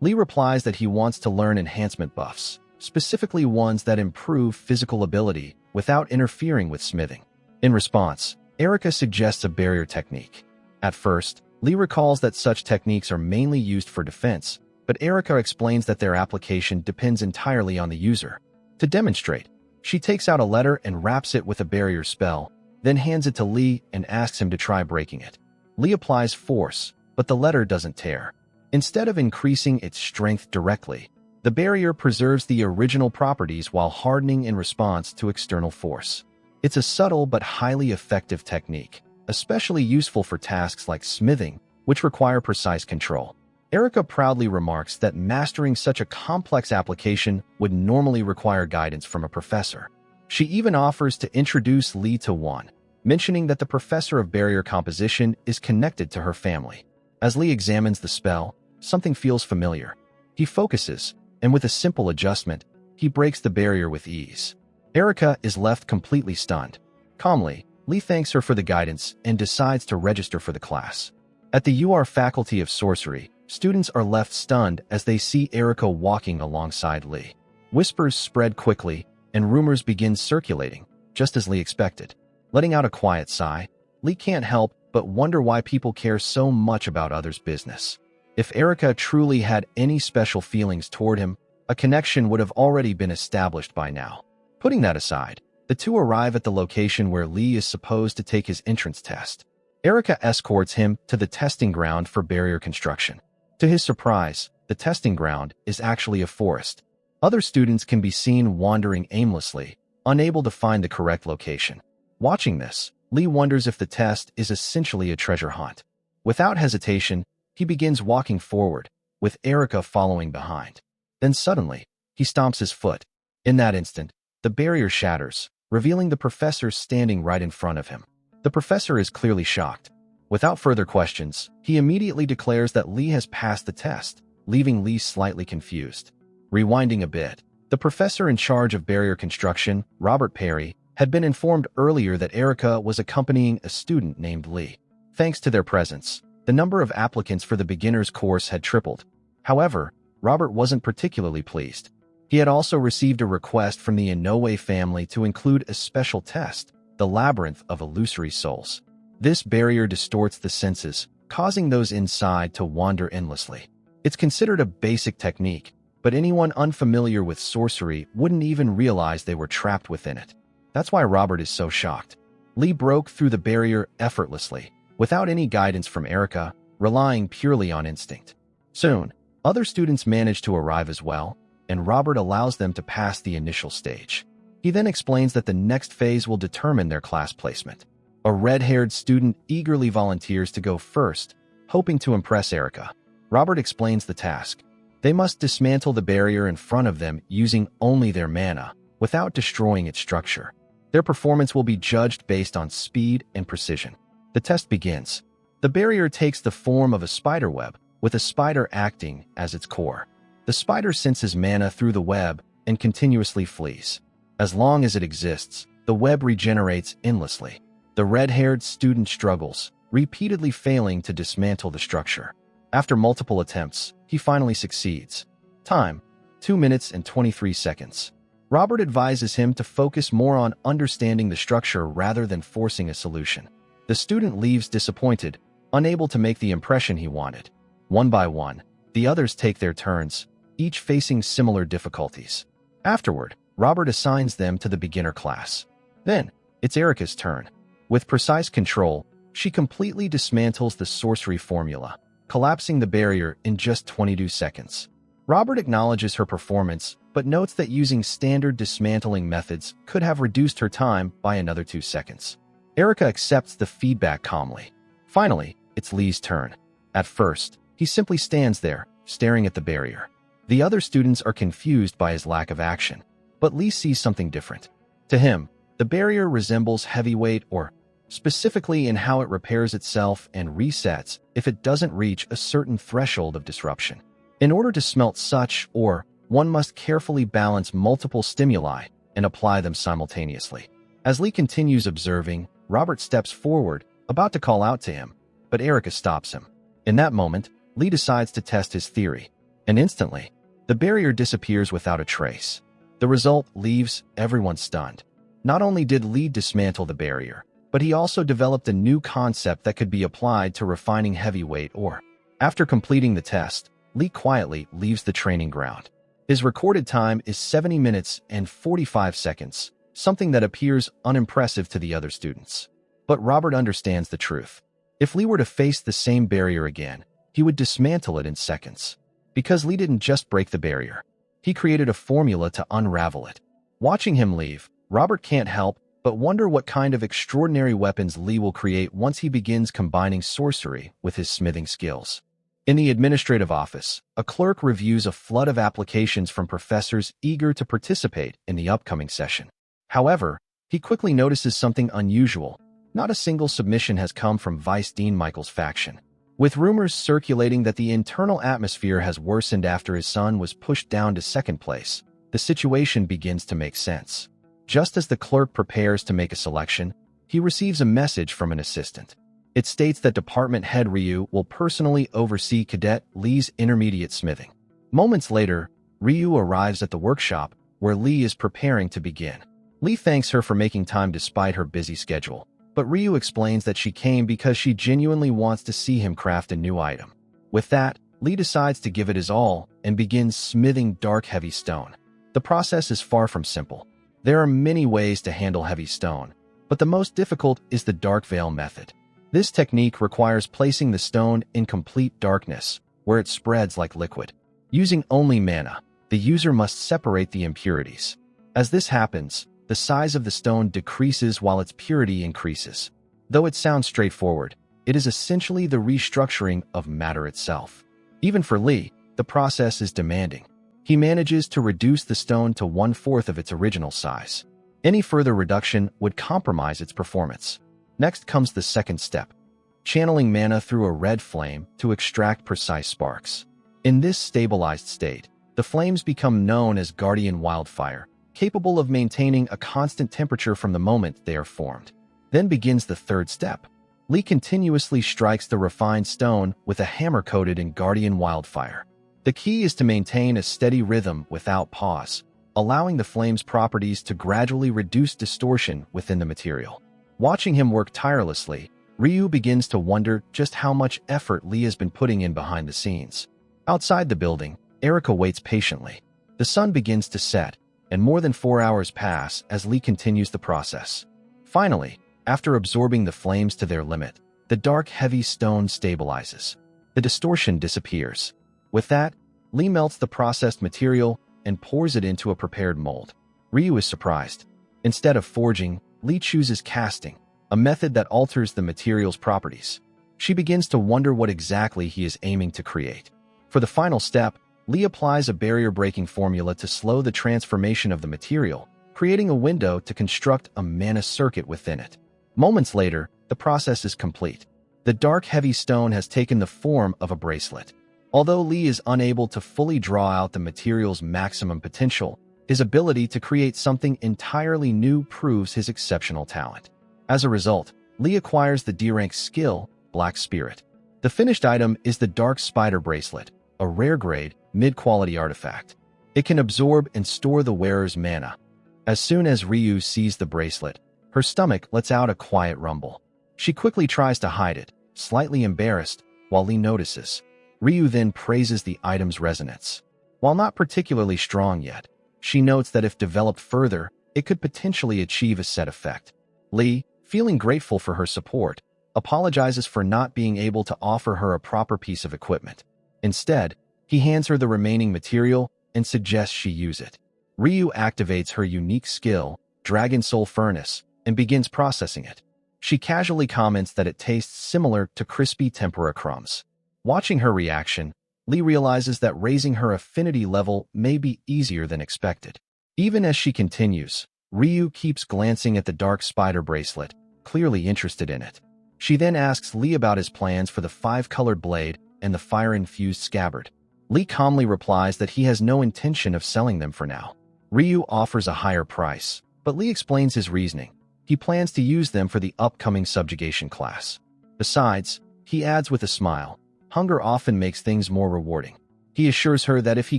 Lee replies that he wants to learn enhancement buffs, specifically ones that improve physical ability without interfering with smithing. In response, Erica suggests a barrier technique. At first, Lee recalls that such techniques are mainly used for defense, but Erica explains that their application depends entirely on the user. To demonstrate, she takes out a letter and wraps it with a barrier spell, then hands it to Lee and asks him to try breaking it. Lee applies force, but the letter doesn't tear. Instead of increasing its strength directly, the barrier preserves the original properties while hardening in response to external force. It's a subtle but highly effective technique, especially useful for tasks like smithing, which require precise control. Erica proudly remarks that mastering such a complex application would normally require guidance from a professor. She even offers to introduce Lee to one, mentioning that the professor of barrier composition is connected to her family. As Lee examines the spell, something feels familiar. He focuses, and with a simple adjustment, he breaks the barrier with ease. Erica is left completely stunned. Calmly, Lee thanks her for the guidance and decides to register for the class. At the UR Faculty of Sorcery, students are left stunned as they see Erica walking alongside Lee. Whispers spread quickly, and rumors begin circulating, just as Lee expected. Letting out a quiet sigh, Lee can't help but wonder why people care so much about others' business. If Erica truly had any special feelings toward him, a connection would have already been established by now. Putting that aside, the two arrive at the location where Lee is supposed to take his entrance test. Erica escorts him to the testing ground for barrier construction. To his surprise, the testing ground is actually a forest. Other students can be seen wandering aimlessly, unable to find the correct location. Watching this, Lee wonders if the test is essentially a treasure hunt. Without hesitation, he begins walking forward, with Erica following behind. Then suddenly, he stomps his foot. In that instant, the barrier shatters, revealing the professor standing right in front of him. The professor is clearly shocked. Without further questions, he immediately declares that Lee has passed the test, leaving Lee slightly confused. Rewinding a bit, the professor in charge of barrier construction, Robert Perry, had been informed earlier that Erica was accompanying a student named Lee. Thanks to their presence, the number of applicants for the beginner's course had tripled. However, Robert wasn't particularly pleased. He had also received a request from the Inoue family to include a special test, the Labyrinth of Illusory Souls. This barrier distorts the senses, causing those inside to wander endlessly. It's considered a basic technique, but anyone unfamiliar with sorcery wouldn't even realize they were trapped within it. That's why Robert is so shocked. Lee broke through the barrier effortlessly, without any guidance from Erica, relying purely on instinct. Soon, other students manage to arrive as well, and Robert allows them to pass the initial stage. He then explains that the next phase will determine their class placement. A red-haired student eagerly volunteers to go first, hoping to impress Erica. Robert explains the task. They must dismantle the barrier in front of them using only their mana, without destroying its structure. Their performance will be judged based on speed and precision. The test begins. The barrier takes the form of a spider web, with a spider acting as its core. The spider senses mana through the web and continuously flees. As long as it exists, the web regenerates endlessly. The red-haired student struggles, repeatedly failing to dismantle the structure. After multiple attempts, he finally succeeds. Time: 2 minutes and 23 seconds. Robert advises him to focus more on understanding the structure rather than forcing a solution. The student leaves disappointed, unable to make the impression he wanted. One by one, the others take their turns, each facing similar difficulties. Afterward, Robert assigns them to the beginner class. Then, it's Erica's turn. With precise control, she completely dismantles the sorcery formula, collapsing the barrier in just 22 seconds. Robert acknowledges her performance, but notes that using standard dismantling methods could have reduced her time by another 2 seconds. Erica accepts the feedback calmly. Finally, it's Lee's turn. At first, he simply stands there, staring at the barrier. The other students are confused by his lack of action, but Lee sees something different. To him, the barrier resembles heavyweight, or specifically in how it repairs itself and resets if it doesn't reach a certain threshold of disruption. In order to smelt such ore, one must carefully balance multiple stimuli and apply them simultaneously. As Lee continues observing, Robert steps forward, about to call out to him, but Erica stops him. In that moment, Lee decides to test his theory, and instantly, the barrier disappears without a trace. The result leaves everyone stunned. Not only did Lee dismantle the barrier, but he also developed a new concept that could be applied to refining heavyweight ore. After completing the test, Lee quietly leaves the training ground. His recorded time is 70 minutes and 45 seconds, something that appears unimpressive to the other students. But Robert understands the truth. If Lee were to face the same barrier again, he would dismantle it in seconds. Because Lee didn't just break the barrier, he created a formula to unravel it. Watching him leave, Robert can't help but wonder what kind of extraordinary weapons Lee will create once he begins combining sorcery with his smithing skills. In the administrative office, a clerk reviews a flood of applications from professors eager to participate in the upcoming session. However, he quickly notices something unusual. Not a single submission has come from Vice Dean Michael's faction. With rumors circulating that the internal atmosphere has worsened after his son was pushed down to second place, the situation begins to make sense. Just as the clerk prepares to make a selection, he receives a message from an assistant. It states that Department Head Ryu will personally oversee Cadet Lee's intermediate smithing. Moments later, Ryu arrives at the workshop, where Lee is preparing to begin. Lee thanks her for making time despite her busy schedule, but Ryu explains that she came because she genuinely wants to see him craft a new item. With that, Lee decides to give it his all and begins smithing dark heavy stone. The process is far from simple. There are many ways to handle heavy stone, but the most difficult is the dark veil method. This technique requires placing the stone in complete darkness, where it spreads like liquid. Using only mana, the user must separate the impurities. As this happens, the size of the stone decreases while its purity increases. Though it sounds straightforward, it is essentially the restructuring of matter itself. Even for Lee, the process is demanding. He manages to reduce the stone to 1/4 of its original size. Any further reduction would compromise its performance. Next comes the second step, channeling mana through a red flame to extract precise sparks. In this stabilized state, the flames become known as Guardian Wildfire, capable of maintaining a constant temperature from the moment they are formed. Then begins the third step. Lee continuously strikes the refined stone with a hammer coated in Guardian Wildfire. The key is to maintain a steady rhythm without pause, allowing the flame's properties to gradually reduce distortion within the material. Watching him work tirelessly, Ryu begins to wonder just how much effort Lee has been putting in behind the scenes. Outside the building, Erica waits patiently. The sun begins to set, and more than 4 hours pass as Lee continues the process. Finally, after absorbing the flames to their limit, the dark, heavy stone stabilizes. The distortion disappears. With that, Lee melts the processed material and pours it into a prepared mold. Ryu is surprised. Instead of forging, Lee chooses casting, a method that alters the material's properties. She begins to wonder what exactly he is aiming to create. For the final step, Lee applies a barrier-breaking formula to slow the transformation of the material, creating a window to construct a mana circuit within it. Moments later, the process is complete. The dark, heavy stone has taken the form of a bracelet. Although Lee is unable to fully draw out the material's maximum potential, his ability to create something entirely new proves his exceptional talent. As a result, Lee acquires the D-rank skill, Black Spirit. The finished item is the Dark Spider Bracelet, a rare-grade, mid-quality artifact. It can absorb and store the wearer's mana. As soon as Ryu sees the bracelet, her stomach lets out a quiet rumble. She quickly tries to hide it, slightly embarrassed, while Lee notices. Ryu then praises the item's resonance. While not particularly strong yet, she notes that if developed further, it could potentially achieve a set effect. Lee, feeling grateful for her support, apologizes for not being able to offer her a proper piece of equipment. Instead, he hands her the remaining material and suggests she use it. Ryu activates her unique skill, Dragon Soul Furnace, and begins processing it. She casually comments that it tastes similar to crispy tempura crumbs. Watching her reaction, Lee realizes that raising her affinity level may be easier than expected. Even as she continues, Ryu keeps glancing at the Dark Spider Bracelet, clearly interested in it. She then asks Lee about his plans for the 5-colored blade and the fire-infused scabbard. Lee calmly replies that he has no intention of selling them for now. Ryu offers a higher price, but Lee explains his reasoning. He plans to use them for the upcoming subjugation class. Besides, he adds with a smile, hunger often makes things more rewarding. He assures her that if he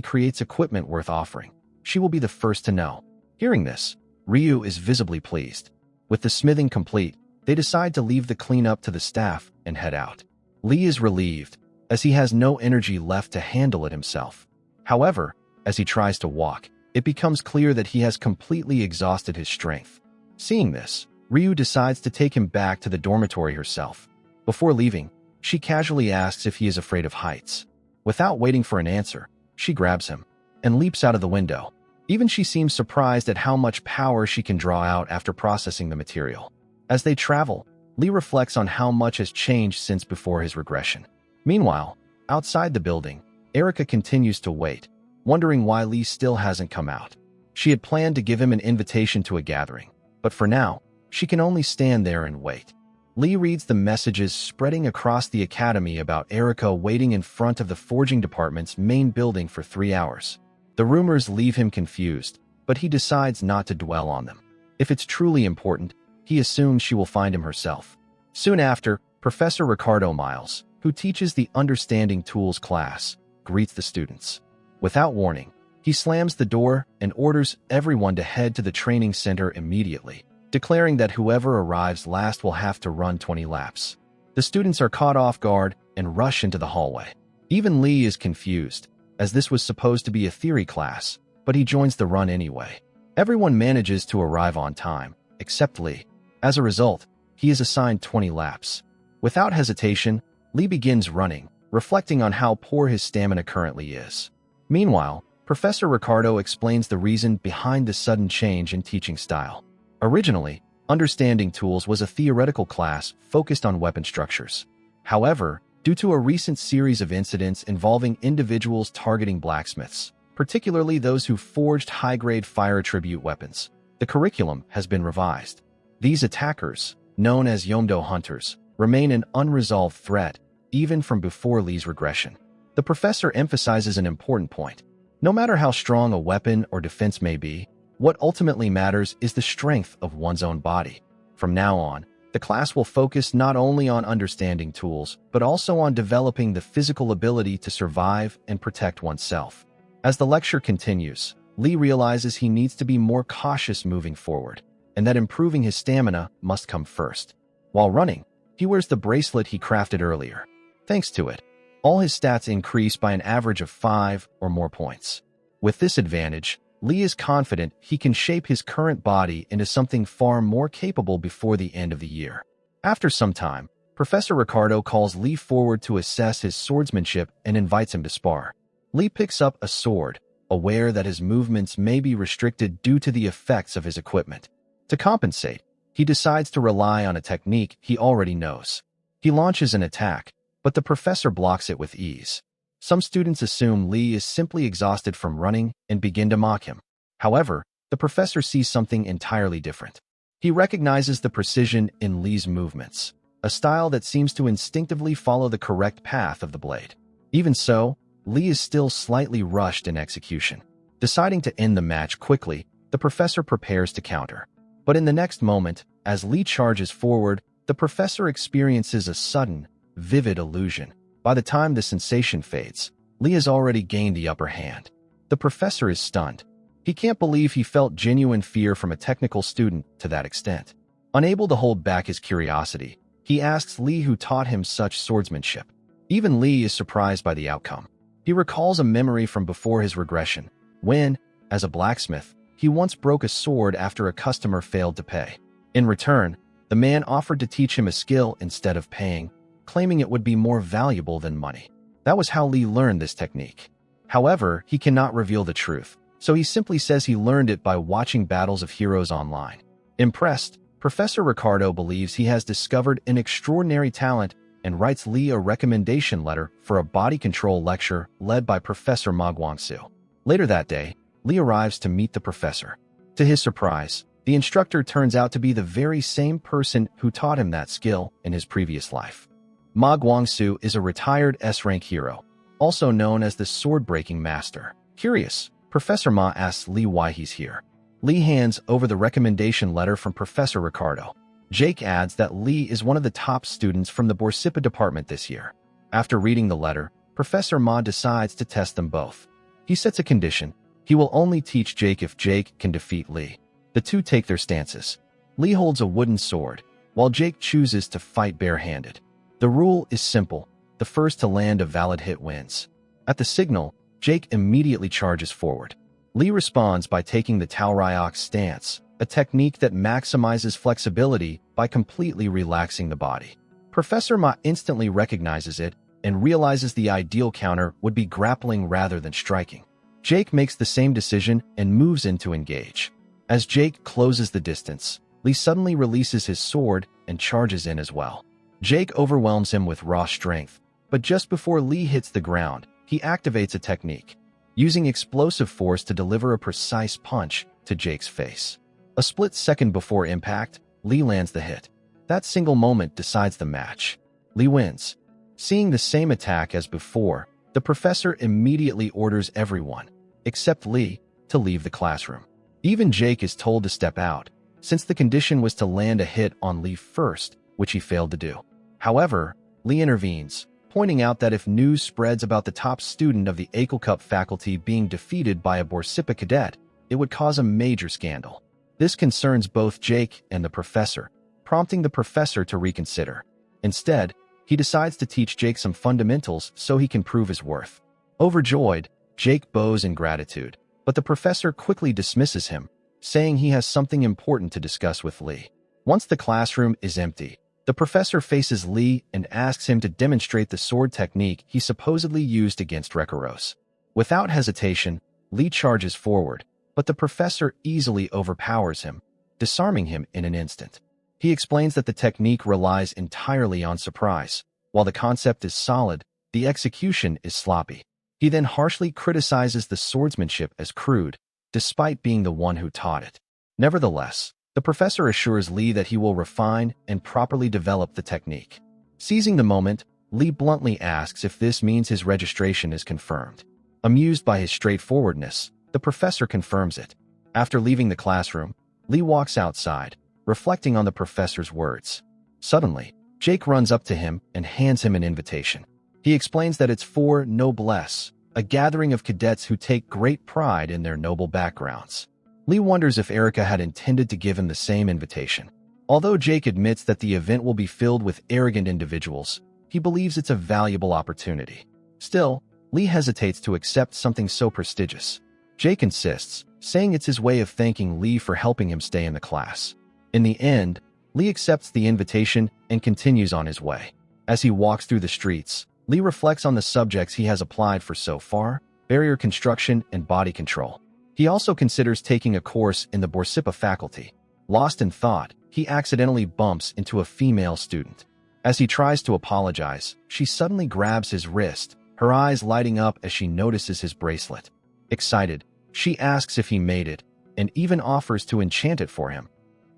creates equipment worth offering, she will be the first to know. Hearing this, Ryu is visibly pleased. With the smithing complete, they decide to leave the cleanup to the staff and head out. Lee is relieved, as he has no energy left to handle it himself. However, as he tries to walk, it becomes clear that he has completely exhausted his strength. Seeing this, Ryu decides to take him back to the dormitory herself. Before leaving, she casually asks if he is afraid of heights. Without waiting for an answer, she grabs him and leaps out of the window. Even she seems surprised at how much power she can draw out after processing the material. As they travel, Lee reflects on how much has changed since before his regression. Meanwhile, Outside the building, Erica continues to wait, wondering why Lee still hasn't come out. She had planned to give him an invitation to a gathering, but for now, she can only stand there and wait. Lee reads the messages spreading across the academy about Erica waiting in front of the forging department's main building for 3 hours. The rumors leave him confused, but he decides not to dwell on them. If it's truly important, he assumes she will find him herself. Soon after, Professor Ricardo Miles, who teaches the Understanding Tools class, greets the students. Without warning, he slams the door and orders everyone to head to the training center immediately, declaring that whoever arrives last will have to run 20 laps. The students are caught off guard and rush into the hallway. Even Lee is confused, as this was supposed to be a theory class, but he joins the run anyway. Everyone manages to arrive on time, except Lee. As a result, he is assigned 20 laps. Without hesitation, Lee begins running, reflecting on how poor his stamina currently is. Meanwhile, Professor Ricardo explains the reason behind the sudden change in teaching style. Originally, Understanding Tools was a theoretical class focused on weapon structures. However, due to a recent series of incidents involving individuals targeting blacksmiths, particularly those who forged high-grade fire attribute weapons, the curriculum has been revised. These attackers, known as Yomdo hunters, remain an unresolved threat, even from before Lee's regression. The professor emphasizes an important point. No matter how strong a weapon or defense may be, what ultimately matters is the strength of one's own body. From now on, the class will focus not only on understanding tools, but also on developing the physical ability to survive and protect oneself. As the lecture continues, Lee realizes he needs to be more cautious moving forward, and that improving his stamina must come first. While running, he wears the bracelet he crafted earlier. Thanks to it, all his stats increase by an average of 5 or more points. With this advantage, Lee is confident he can shape his current body into something far more capable before the end of the year. After some time, Professor Ricardo calls Lee forward to assess his swordsmanship and invites him to spar. Lee picks up a sword, aware that his movements may be restricted due to the effects of his equipment. To compensate, he decides to rely on a technique he already knows. He launches an attack, but the professor blocks it with ease. Some students assume Lee is simply exhausted from running and begin to mock him. However, the professor sees something entirely different. He recognizes the precision in Lee's movements, a style that seems to instinctively follow the correct path of the blade. Even so, Lee is still slightly rushed in execution. Deciding to end the match quickly, the professor prepares to counter. But in the next moment, as Lee charges forward, the professor experiences a sudden, vivid illusion. By the time the sensation fades, Lee has already gained the upper hand. The professor is stunned. He can't believe he felt genuine fear from a technical student to that extent. Unable to hold back his curiosity, he asks Lee who taught him such swordsmanship. Even Lee is surprised by the outcome. He recalls a memory from before his regression, when, as a blacksmith, he once broke a sword after a customer failed to pay. In return, the man offered to teach him a skill instead of paying, claiming it would be more valuable than money. That was how Lee learned this technique. However, he cannot reveal the truth, so he simply says he learned it by watching battles of heroes online. Impressed, Professor Ricardo believes he has discovered an extraordinary talent and writes Lee a recommendation letter for a body control lecture led by Professor Ma Guangsu. Later that day, Lee arrives to meet the professor. To his surprise, the instructor turns out to be the very same person who taught him that skill in his previous life. Ma Guangsu is a retired S-rank hero, also known as the sword-breaking master. Curious, Professor Ma asks Lee why he's here. Lee hands over the recommendation letter from Professor Ricardo. Jake adds that Lee is one of the top students from the Borsipa department this year. After reading the letter, Professor Ma decides to test them both. He sets a condition. He will only teach Jake if Jake can defeat Lee. The two take their stances. Lee holds a wooden sword, while Jake chooses to fight barehanded. The rule is simple. The first to land a valid hit wins. At the signal, Jake immediately charges forward. Lee responds by taking the Taoryok stance, a technique that maximizes flexibility by completely relaxing the body. Professor Ma instantly recognizes it and realizes the ideal counter would be grappling rather than striking. Jake makes the same decision and moves in to engage. As Jake closes the distance, Lee suddenly releases his sword and charges in as well. Jake overwhelms him with raw strength, But just before Lee hits the ground, he activates a technique, using explosive force to deliver a precise punch to Jake's face. A split second before impact, Lee lands the hit. That single moment decides the match. Lee wins. Seeing the same attack as before, the professor immediately orders everyone, except Lee, to leave the classroom. Even Jake is told to step out, since the condition was to land a hit on Lee first, which he failed to do. However, Lee intervenes, pointing out that if news spreads about the top student of the Cup faculty being defeated by a Borsippa cadet, it would cause a major scandal. This concerns both Jake and the professor, prompting the professor to reconsider. Instead, he decides to teach Jake some fundamentals so he can prove his worth. Overjoyed, Jake bows in gratitude, but the professor quickly dismisses him, saying he has something important to discuss with Lee. Once the classroom is empty, the professor faces Lee and asks him to demonstrate the sword technique he supposedly used against Rekaros. Without hesitation, Lee charges forward, but the professor easily overpowers him, disarming him in an instant. He explains that the technique relies entirely on surprise. While the concept is solid, the execution is sloppy. He then harshly criticizes the swordsmanship as crude, despite being the one who taught it. Nevertheless, the professor assures Lee that he will refine and properly develop the technique. Seizing the moment, Lee bluntly asks if this means his registration is confirmed. Amused by his straightforwardness, the professor confirms it. After leaving the classroom, Lee walks outside, reflecting on the professor's words. Suddenly, Jake runs up to him and hands him an invitation. He explains that it's for Noblesse, a gathering of cadets who take great pride in their noble backgrounds. Lee wonders if Erica had intended to give him the same invitation. Although Jake admits that the event will be filled with arrogant individuals, he believes it's a valuable opportunity. Still, Lee hesitates to accept something so prestigious. Jake insists, saying it's his way of thanking Lee for helping him stay in the class. In the end, Lee accepts the invitation and continues on his way. As he walks through the streets, Lee reflects on the subjects he has applied for so far: barrier construction and body control. He also considers taking a course in the Borsippa faculty. Lost in thought, he accidentally bumps into a female student. As he tries to apologize, she suddenly grabs his wrist, her eyes lighting up as she notices his bracelet. Excited, she asks if he made it, and even offers to enchant it for him.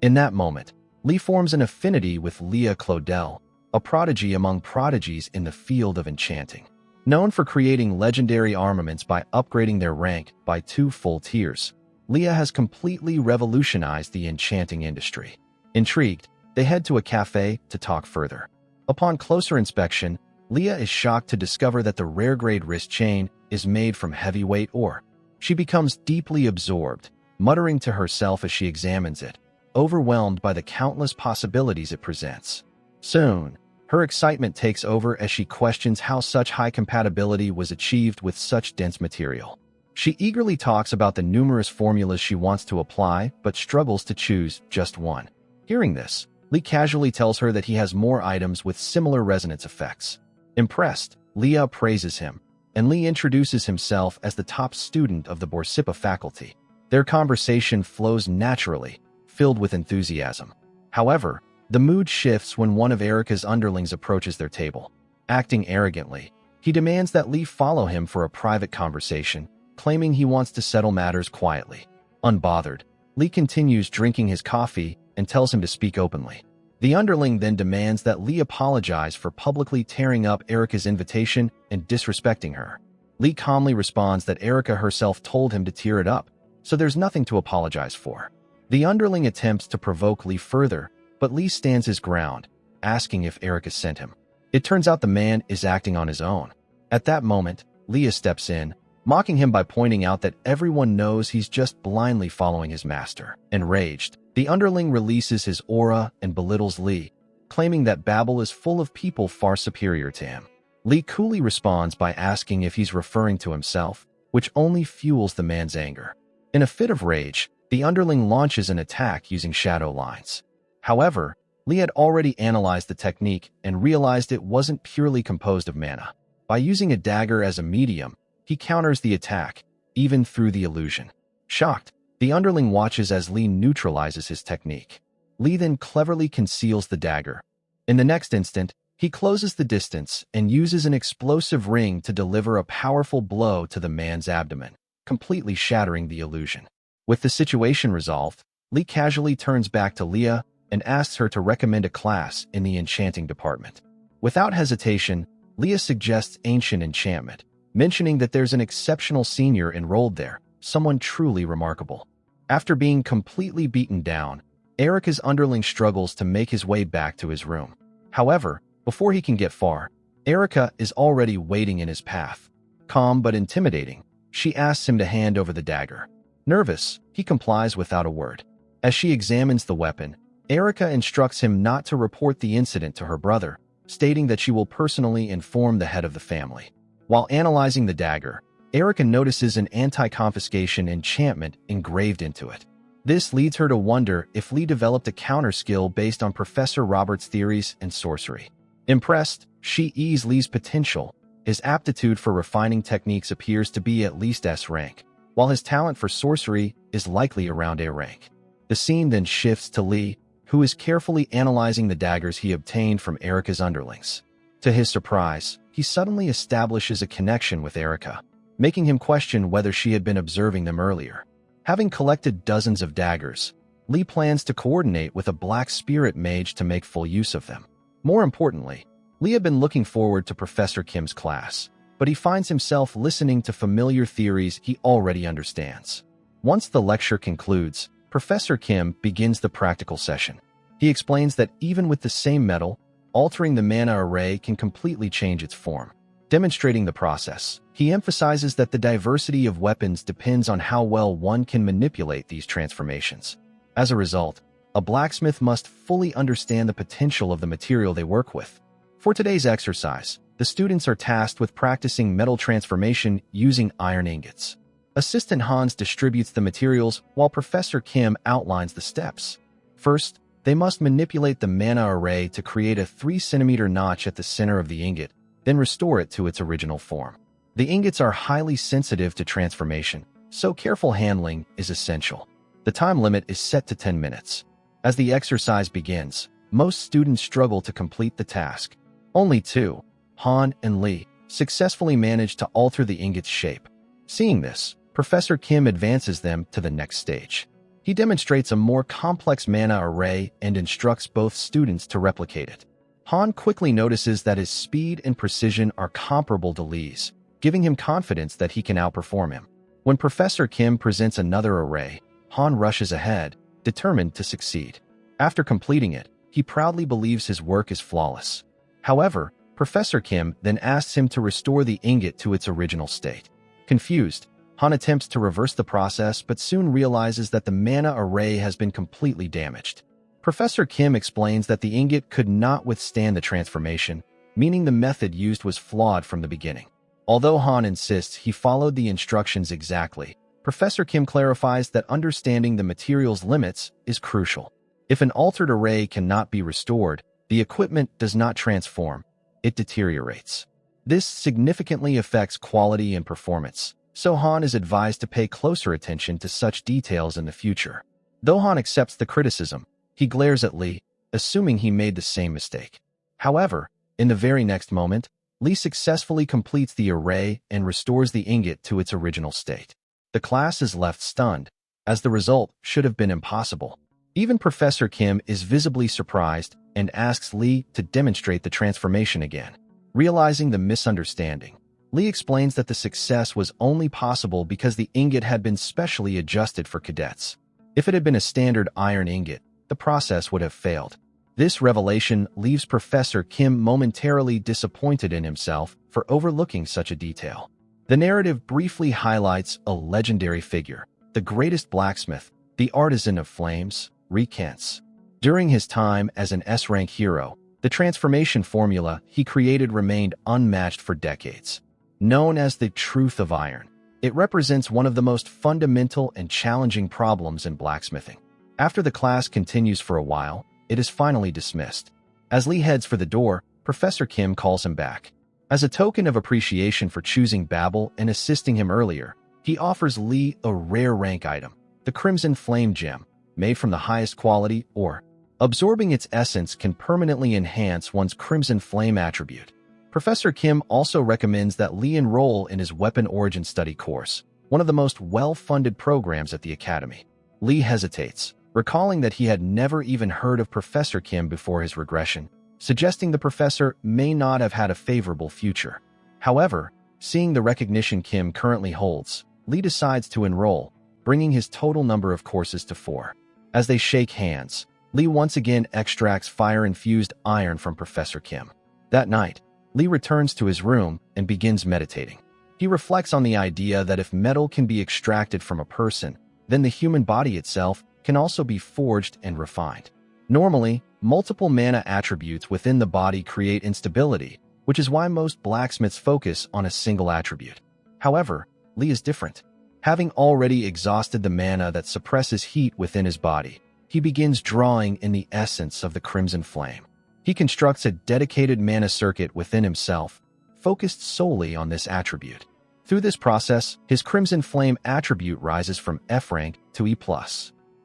In that moment, Lee forms an affinity with Leah Claudel, a prodigy among prodigies in the field of enchanting. Known for creating legendary armaments by upgrading their rank by 2 full tiers, Leah has completely revolutionized the enchanting industry. Intrigued, they head to a cafe to talk further. Upon closer inspection, Leah is shocked to discover that the rare-grade wrist chain is made from heavyweight ore. She becomes deeply absorbed, muttering to herself as she examines it, overwhelmed by the countless possibilities it presents. Soon, her excitement takes over as she questions how such high compatibility was achieved with such dense material. She eagerly talks about the numerous formulas she wants to apply, but struggles to choose just one. Hearing this, Lee casually tells her that he has more items with similar resonance effects. Impressed, Leah praises him, and Lee introduces himself as the top student of the Borsippa faculty. Their conversation flows naturally, filled with enthusiasm. However, the mood shifts when one of Erica's underlings approaches their table. Acting arrogantly, he demands that Lee follow him for a private conversation, claiming he wants to settle matters quietly. Unbothered, Lee continues drinking his coffee and tells him to speak openly. The underling then demands that Lee apologize for publicly tearing up Erica's invitation and disrespecting her. Lee calmly responds that Erica herself told him to tear it up, so there's nothing to apologize for. The underling attempts to provoke Lee further, but Lee stands his ground, asking if Erica sent him. It turns out the man is acting on his own. At that moment, Leah steps in, mocking him by pointing out that everyone knows he's just blindly following his master. Enraged, the underling releases his aura and belittles Lee, claiming that Babel is full of people far superior to him. Lee coolly responds by asking if he's referring to himself, which only fuels the man's anger. In a fit of rage, the underling launches an attack using shadow lines. However, Lee had already analyzed the technique and realized it wasn't purely composed of mana. By using a dagger as a medium, he counters the attack, even through the illusion. Shocked, the underling watches as Lee neutralizes his technique. Lee then cleverly conceals the dagger. In the next instant, He closes the distance and uses an explosive ring to deliver a powerful blow to the man's abdomen, completely shattering the illusion. With the situation resolved, Lee casually turns back to Leah and asks her to recommend a class in the enchanting department. Without hesitation, Leah suggests ancient enchantment, mentioning that there's an exceptional senior enrolled there, someone truly remarkable. After being completely beaten down, Erica's underling struggles to make his way back to his room. However, before he can get far, Erica is already waiting in his path. Calm but intimidating, she asks him to hand over the dagger. Nervous, he complies without a word. As she examines the weapon, Erica instructs him not to report the incident to her brother, stating that she will personally inform the head of the family. While analyzing the dagger, Erica notices an anti-confiscation enchantment engraved into it. This leads her to wonder if Lee developed a counter skill based on Professor Robert's theories and sorcery. Impressed, she sees Lee's potential. His aptitude for refining techniques appears to be at least S rank, while his talent for sorcery is likely around A rank. The scene then shifts to Lee, who is carefully analyzing the daggers he obtained from Erica's underlings. To his surprise, he suddenly establishes a connection with Erica, making him question whether she had been observing them earlier. Having collected dozens of daggers, Lee plans to coordinate with a black spirit mage to make full use of them. More importantly, Lee had been looking forward to Professor Kim's class, but he finds himself listening to familiar theories he already understands. Once the lecture concludes, Professor Kim begins the practical session. He explains that even with the same metal, altering the mana array can completely change its form. Demonstrating the process, he emphasizes that the diversity of weapons depends on how well one can manipulate these transformations. As a result, a blacksmith must fully understand the potential of the material they work with. For today's exercise, the students are tasked with practicing metal transformation using iron ingots. Assistant Hans distributes the materials while Professor Kim outlines the steps. First, they must manipulate the mana array to create a 3-centimeter notch at the center of the ingot, then restore it to its original form. The ingots are highly sensitive to transformation, so careful handling is essential. The time limit is set to 10 minutes. As the exercise begins, most students struggle to complete the task. Only two, Han and Lee, successfully manage to alter the ingot's shape. Seeing this, Professor Kim advances them to the next stage. He demonstrates a more complex mana array and instructs both students to replicate it. Han quickly notices that his speed and precision are comparable to Lee's, giving him confidence that he can outperform him. When Professor Kim presents another array, Han rushes ahead, determined to succeed. After completing it, he proudly believes his work is flawless. However, Professor Kim then asks him to restore the ingot to its original state. Confused, Han attempts to reverse the process but soon realizes that the mana array has been completely damaged. Professor Kim explains that the ingot could not withstand the transformation, meaning the method used was flawed from the beginning. Although Han insists he followed the instructions exactly, Professor Kim clarifies that understanding the material's limits is crucial. If an altered array cannot be restored, the equipment does not transform, it deteriorates. This significantly affects quality and performance, so Han is advised to pay closer attention to such details in the future. Though Han accepts the criticism, he glares at Lee, assuming he made the same mistake. However, in the very next moment, Lee successfully completes the array and restores the ingot to its original state. The class is left stunned, as the result should have been impossible. Even Professor Kim is visibly surprised and asks Lee to demonstrate the transformation again. Realizing the misunderstanding, Lee explains that the success was only possible because the ingot had been specially adjusted for cadets. If it had been a standard iron ingot, the process would have failed. This revelation leaves Professor Kim momentarily disappointed in himself for overlooking such a detail. The narrative briefly highlights a legendary figure, the greatest blacksmith, the artisan of flames, recants. During his time as an S-rank hero, the transformation formula he created remained unmatched for decades. Known as the truth of iron, it represents one of the most fundamental and challenging problems in blacksmithing. After the class continues for a while, it is finally dismissed. As Lee heads for the door, Professor Kim calls him back. As a token of appreciation for choosing Babel and assisting him earlier, he offers Lee a rare rank item, the Crimson Flame Gem, made from the highest quality ore. Absorbing its essence can permanently enhance one's Crimson Flame attribute. Professor Kim also recommends that Lee enroll in his Weapon Origin Study course, one of the most well-funded programs at the Academy. Lee hesitates, recalling that he had never even heard of Professor Kim before his regression, suggesting the professor may not have had a favorable future. However, seeing the recognition Kim currently holds, Lee decides to enroll, bringing his total number of courses to 4. As they shake hands, Lee once again extracts fire-infused iron from Professor Kim. That night, Lee returns to his room and begins meditating. He reflects on the idea that if metal can be extracted from a person, then the human body itself can also be forged and refined. Normally, multiple mana attributes within the body create instability, which is why most blacksmiths focus on a single attribute. However, Lee is different. Having already exhausted the mana that suppresses heat within his body, he begins drawing in the essence of the Crimson Flame. He constructs a dedicated mana circuit within himself, focused solely on this attribute. Through this process, his Crimson Flame attribute rises from F rank to E+.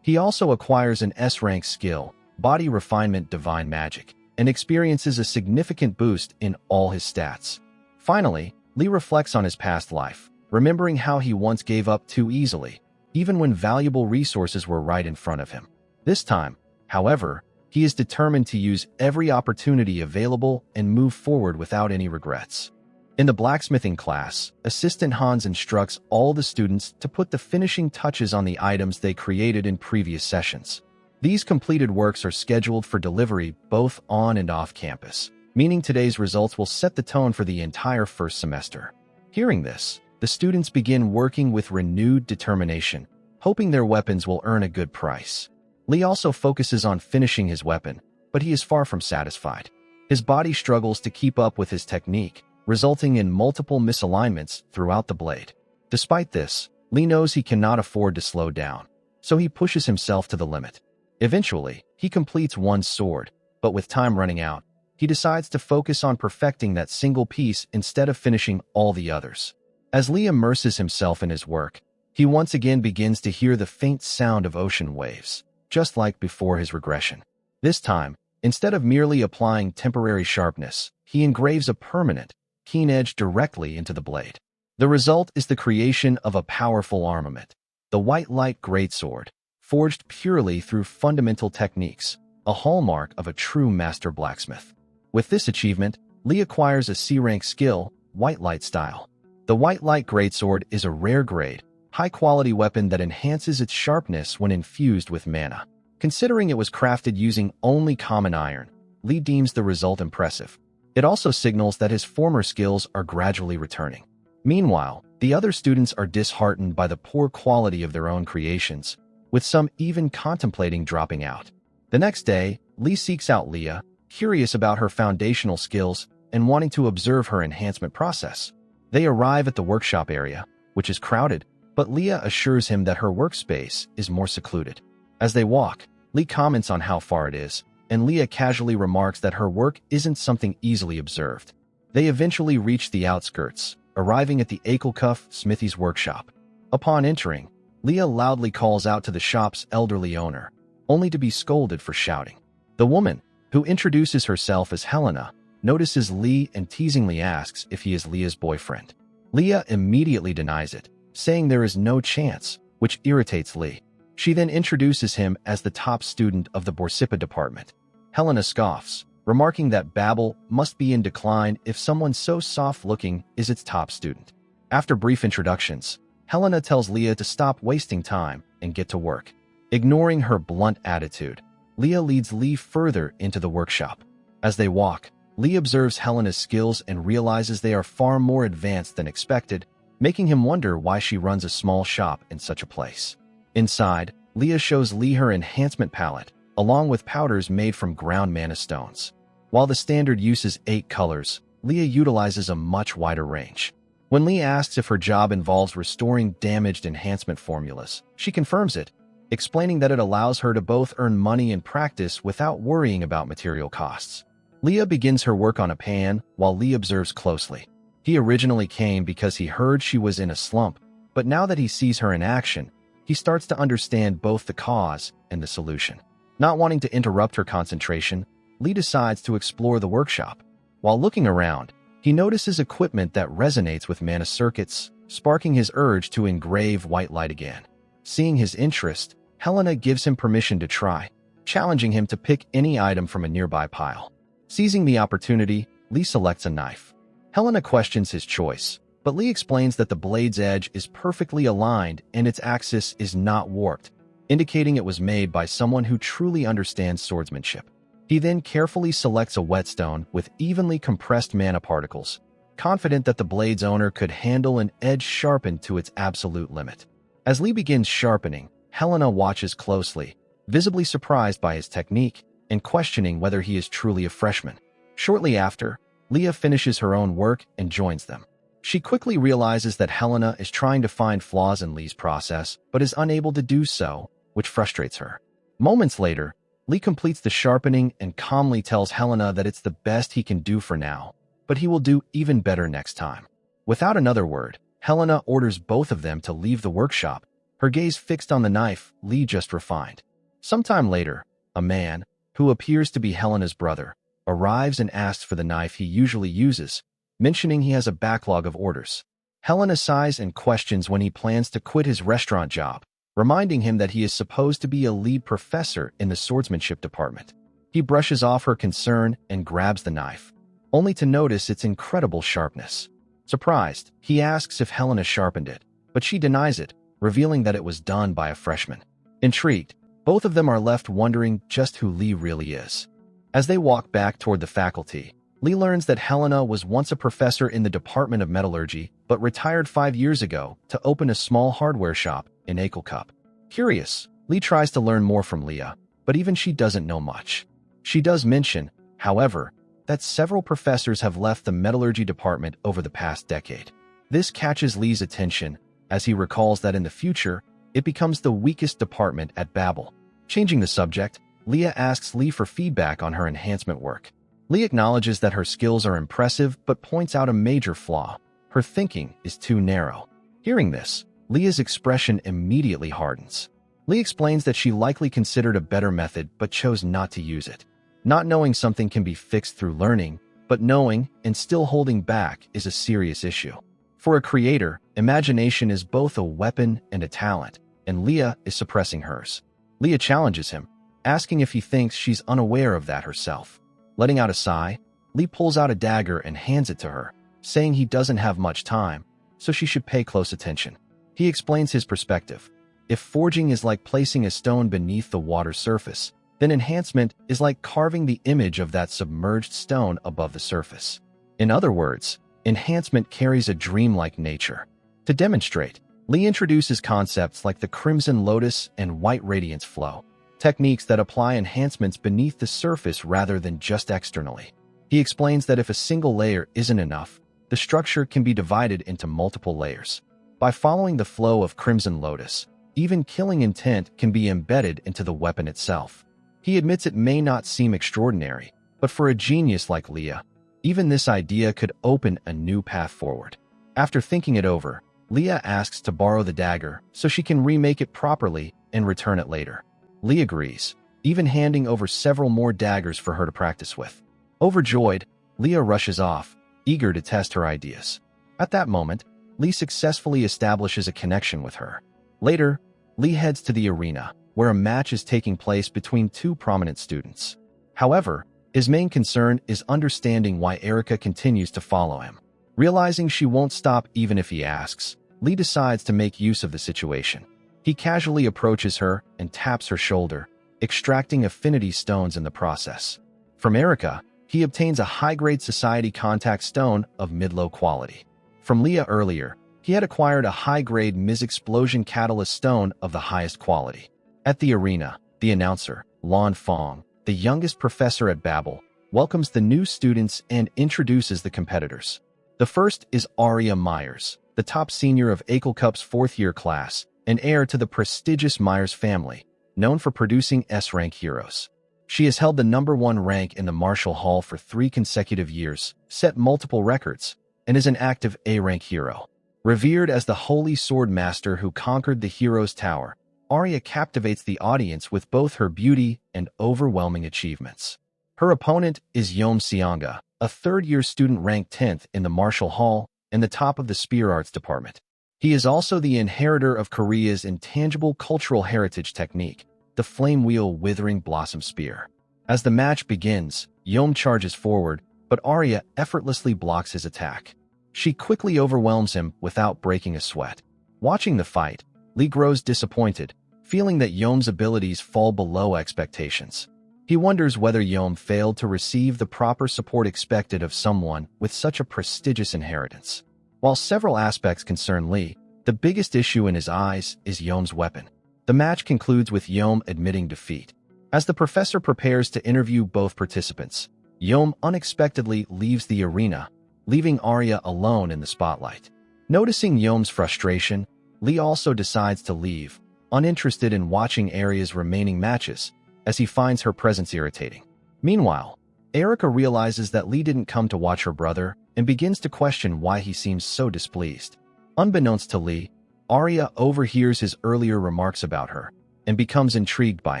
He also acquires an S rank skill, Body Refinement Divine Magic, and experiences a significant boost in all his stats. Finally, Lee reflects on his past life, remembering how he once gave up too easily, even when valuable resources were right in front of him. This time, however, he is determined to use every opportunity available and move forward without any regrets. In the blacksmithing class, Assistant Hans instructs all the students to put the finishing touches on the items they created in previous sessions. These completed works are scheduled for delivery both on and off campus, meaning today's results will set the tone for the entire first semester. Hearing this, the students begin working with renewed determination, hoping their weapons will earn a good price. Lee also focuses on finishing his weapon, but he is far from satisfied. His body struggles to keep up with his technique, resulting in multiple misalignments throughout the blade. Despite this, Lee knows he cannot afford to slow down, so he pushes himself to the limit. Eventually, he completes one sword, but with time running out, he decides to focus on perfecting that single piece instead of finishing all the others. As Lee immerses himself in his work, he once again begins to hear the faint sound of ocean waves, just like before his regression. This time, instead of merely applying temporary sharpness, he engraves a permanent, keen edge directly into the blade. The result is the creation of a powerful armament, the White Light Greatsword, forged purely through fundamental techniques, a hallmark of a true master blacksmith. With this achievement, Lee acquires a C-rank skill, White Light Style. The White Light Greatsword is a rare grade, high-quality weapon that enhances its sharpness when infused with mana. Considering it was crafted using only common iron, Lee deems the result impressive. It also signals that his former skills are gradually returning. Meanwhile, the other students are disheartened by the poor quality of their own creations, with some even contemplating dropping out. The next day, Lee seeks out Leah, curious about her foundational skills and wanting to observe her enhancement process. They arrive at the workshop area, which is crowded, but Leah assures him that her workspace is more secluded. As they walk, Lee comments on how far it is, and Leah casually remarks that her work isn't something easily observed. They eventually reach the outskirts, arriving at the Akelcuff Smithy's workshop. Upon entering, Leah loudly calls out to the shop's elderly owner, only to be scolded for shouting. The woman, who introduces herself as Helena, notices Lee and teasingly asks if he is Leah's boyfriend. Leah immediately denies it, saying there is no chance, which irritates Lee. She then introduces him as the top student of the Borsipa department. Helena scoffs, remarking that Babel must be in decline if someone so soft-looking is its top student. After brief introductions, Helena tells Leah to stop wasting time and get to work. Ignoring her blunt attitude, Leah leads Lee further into the workshop. As they walk, Lee observes Helena's skills and realizes they are far more advanced than expected, making him wonder why she runs a small shop in such a place. Inside, Leah shows Lee her enhancement palette, along with powders made from ground mana stones. While the standard uses 8 colors, Leah utilizes a much wider range. When Lee asks if her job involves restoring damaged enhancement formulas, she confirms it, explaining that it allows her to both earn money and practice without worrying about material costs. Leah begins her work on a pan while Lee observes closely. He originally came because he heard she was in a slump, but now that he sees her in action, he starts to understand both the cause and the solution. Not wanting to interrupt her concentration, Lee decides to explore the workshop. While looking around, he notices equipment that resonates with mana circuits, sparking his urge to engrave white light again. Seeing his interest, Helena gives him permission to try, challenging him to pick any item from a nearby pile. Seizing the opportunity, Lee selects a knife. Helena questions his choice, but Lee explains that the blade's edge is perfectly aligned and its axis is not warped, indicating it was made by someone who truly understands swordsmanship. He then carefully selects a whetstone with evenly compressed mana particles, confident that the blade's owner could handle an edge sharpened to its absolute limit. As Lee begins sharpening, Helena watches closely, visibly surprised by his technique and questioning whether he is truly a freshman. Shortly after, Leah finishes her own work and joins them. She quickly realizes that Helena is trying to find flaws in Lee's process, but is unable to do so, which frustrates her. Moments later, Lee completes the sharpening and calmly tells Helena that it's the best he can do for now, but he will do even better next time. Without another word, Helena orders both of them to leave the workshop, her gaze fixed on the knife Lee just refined. Sometime later, a man, who appears to be Helena's brother, arrives and asks for the knife he usually uses, mentioning he has a backlog of orders. Helena sighs and questions when he plans to quit his restaurant job, reminding him that he is supposed to be a lead professor in the swordsmanship department. He brushes off her concern and grabs the knife, only to notice its incredible sharpness. Surprised, he asks if Helena sharpened it, but she denies it, revealing that it was done by a freshman. Intrigued, both of them are left wondering just who Lee really is. As they walk back toward the faculty, Lee learns that Helena was once a professor in the Department of Metallurgy, but retired 5 years ago to open a small hardware shop in Akelkup. Curious, Lee tries to learn more from Leah, but even she doesn't know much. She does mention, however, that several professors have left the metallurgy department over the past decade. This catches Lee's attention, as he recalls that in the future, it becomes the weakest department at Babel. Changing the subject, Leah asks Lee for feedback on her enhancement work. Lee acknowledges that her skills are impressive but points out a major flaw. Her thinking is too narrow. Hearing this, Leah's expression immediately hardens. Lee explains that she likely considered a better method but chose not to use it. Not knowing something can be fixed through learning, but knowing and still holding back is a serious issue. For a creator, imagination is both a weapon and a talent, and Leah is suppressing hers. Leah challenges him, asking if he thinks she's unaware of that herself. Letting out a sigh, Lee pulls out a dagger and hands it to her, saying he doesn't have much time, so she should pay close attention. He explains his perspective. If forging is like placing a stone beneath the water's surface, then enhancement is like carving the image of that submerged stone above the surface. In other words, enhancement carries a dreamlike nature. To demonstrate, Lee introduces concepts like the Crimson Lotus and White Radiance flow, techniques that apply enhancements beneath the surface rather than just externally. He explains that if a single layer isn't enough, the structure can be divided into multiple layers. By following the flow of Crimson Lotus, even killing intent can be embedded into the weapon itself. He admits it may not seem extraordinary, but for a genius like Leah, even this idea could open a new path forward. After thinking it over, Leah asks to borrow the dagger so she can remake it properly and return it later. Lee agrees, even handing over several more daggers for her to practice with. Overjoyed, Leah rushes off, eager to test her ideas. At that moment, Lee successfully establishes a connection with her. Later, Lee heads to the arena, where a match is taking place between two prominent students. However, his main concern is understanding why Erica continues to follow him. Realizing she won't stop even if he asks, Lee decides to make use of the situation. He casually approaches her and taps her shoulder, extracting affinity stones in the process. From Erica, he obtains a high-grade society contact stone of mid-low quality. From Leah earlier, he had acquired a high-grade Ms. catalyst stone of the highest quality. At the arena, the announcer, Lan Fong, the youngest professor at Babel, welcomes the new students and introduces the competitors. The first is Aria Myers, the top senior of Akelkup's 4th-year class, and heir to the prestigious Myers family, known for producing S-rank heroes. She has held the #1 rank in the Martial Hall for 3 consecutive years, set multiple records, and is an active A-rank hero. Revered as the Holy Sword Master who conquered the Hero's Tower, Arya captivates the audience with both her beauty and overwhelming achievements. Her opponent is Yeom Seonga, a third-year student ranked 10th in the martial hall and the top of the spear arts department. He is also the inheritor of Korea's intangible cultural heritage technique, the flame wheel withering blossom spear. As the match begins, Yeom charges forward, but Arya effortlessly blocks his attack. She quickly overwhelms him without breaking a sweat. Watching the fight, Lee grows disappointed, feeling that Yeom's abilities fall below expectations. He wonders whether Yeom failed to receive the proper support expected of someone with such a prestigious inheritance. While several aspects concern Lee, the biggest issue in his eyes is Yeom's weapon. The match concludes with Yeom admitting defeat. As the professor prepares to interview both participants, Yeom unexpectedly leaves the arena, leaving Arya alone in the spotlight. Noticing Yeom's frustration, Lee also decides to leave, uninterested in watching Arya's remaining matches, as he finds her presence irritating. Meanwhile, Erika realizes that Lee didn't come to watch her brother and begins to question why he seems so displeased. Unbeknownst to Lee, Arya overhears his earlier remarks about her and becomes intrigued by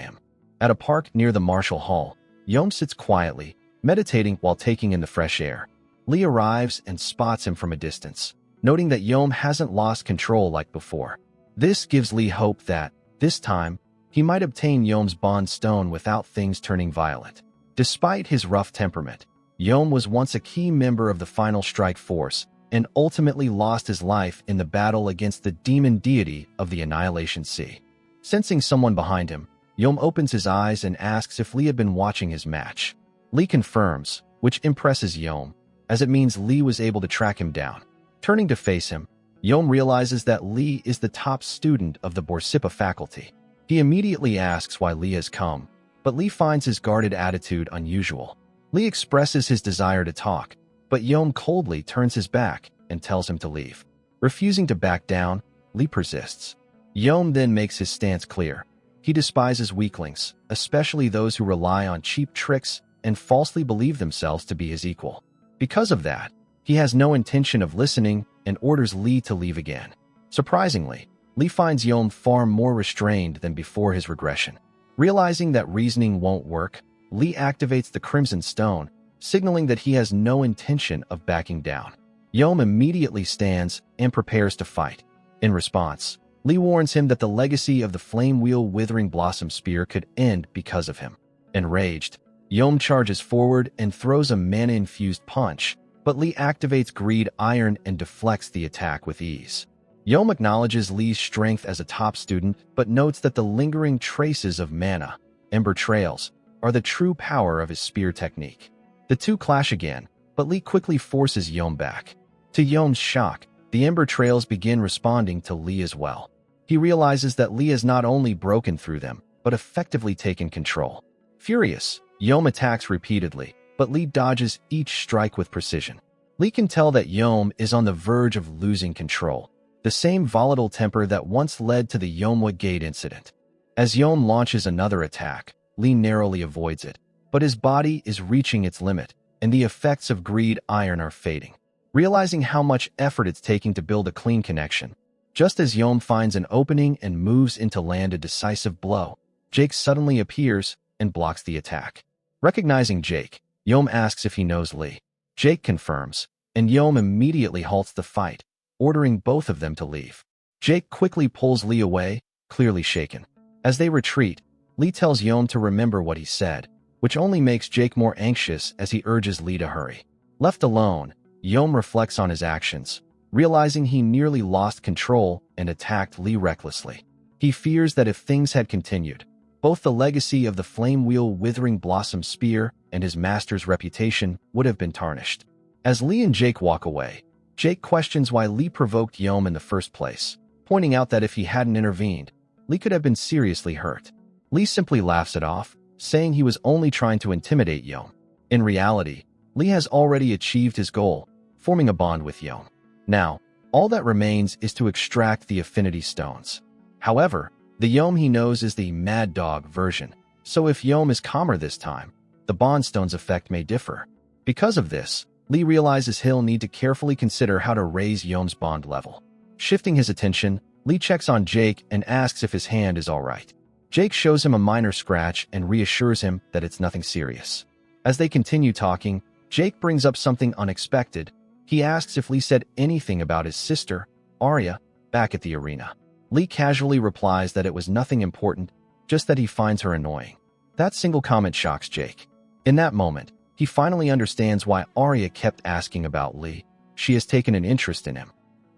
him. At a park near the martial hall, Yeom sits quietly, meditating while taking in the fresh air. Lee arrives and spots him from a distance, noting that Yeom hasn't lost control like before. This gives Lee hope that, this time, he might obtain Yeom's bond stone without things turning violent. Despite his rough temperament, Yeom was once a key member of the Final Strike Force and ultimately lost his life in the battle against the demon deity of the Annihilation Sea. Sensing someone behind him, Yeom opens his eyes and asks if Lee had been watching his match. Lee confirms, which impresses Yeom, as it means Lee was able to track him down. Turning to face him, Yeom realizes that Lee is the top student of the Borsippa faculty. He immediately asks why Lee has come, but Lee finds his guarded attitude unusual. Lee expresses his desire to talk, but Yeom coldly turns his back and tells him to leave. Refusing to back down, Lee persists. Yeom then makes his stance clear. He despises weaklings, especially those who rely on cheap tricks and falsely believe themselves to be his equal. Because of that, he has no intention of listening and orders Lee to leave again. Surprisingly, Lee finds Yeom far more restrained than before his regression. Realizing that reasoning won't work, Lee activates the Crimson Stone, signaling that he has no intention of backing down. Yeom immediately stands and prepares to fight. In response, Lee warns him that the legacy of the Flame Wheel Withering Blossom Spear could end because of him. Enraged, Yeom charges forward and throws a mana-infused punch, but Lee activates Greed Iron and deflects the attack with ease. Yeom acknowledges Lee's strength as a top student, but notes that the lingering traces of mana, Ember Trails, are the true power of his spear technique. The two clash again, but Lee quickly forces Yeom back. To Yeom's shock, the Ember Trails begin responding to Lee as well. He realizes that Lee has not only broken through them, but effectively taken control. Furious, Yeom attacks repeatedly, but Lee dodges each strike with precision. Lee can tell that Yeom is on the verge of losing control, the same volatile temper that once led to the Yeomwa Gate incident. As Yeom launches another attack, Lee narrowly avoids it, but his body is reaching its limit, and the effects of Greed Iron are fading. Realizing how much effort it's taking to build a clean connection, just as Yeom finds an opening and moves in to land a decisive blow, Jake suddenly appears and blocks the attack. Recognizing Jake, Yeom asks if he knows Lee. Jake confirms, and Yeom immediately halts the fight, ordering both of them to leave. Jake quickly pulls Lee away, clearly shaken. As they retreat, Lee tells Yeom to remember what he said, which only makes Jake more anxious as he urges Lee to hurry. Left alone, Yeom reflects on his actions, realizing he nearly lost control and attacked Lee recklessly. He fears that if things had continued, both the legacy of the Flame Wheel Withering Blossom Spear and his master's reputation would have been tarnished. As Lee and Jake walk away, Jake questions why Lee provoked Yeom in the first place, pointing out that if he hadn't intervened, Lee could have been seriously hurt. Lee simply laughs it off, saying he was only trying to intimidate Yeom. In reality, Lee has already achieved his goal, forming a bond with Yeom. Now, all that remains is to extract the Affinity Stones. However, the Yeom he knows is the Mad Dog version, so if Yeom is calmer this time, the Bond Stone's effect may differ. Because of this, Lee realizes he'll need to carefully consider how to raise Yeom's bond level. Shifting his attention, Lee checks on Jake and asks if his hand is alright. Jake shows him a minor scratch and reassures him that it's nothing serious. As they continue talking, Jake brings up something unexpected. He asks if Lee said anything about his sister, Arya, back at the arena. Lee casually replies that it was nothing important, just that he finds her annoying. That single comment shocks Jake. In that moment, he finally understands why Arya kept asking about Lee. She has taken an interest in him.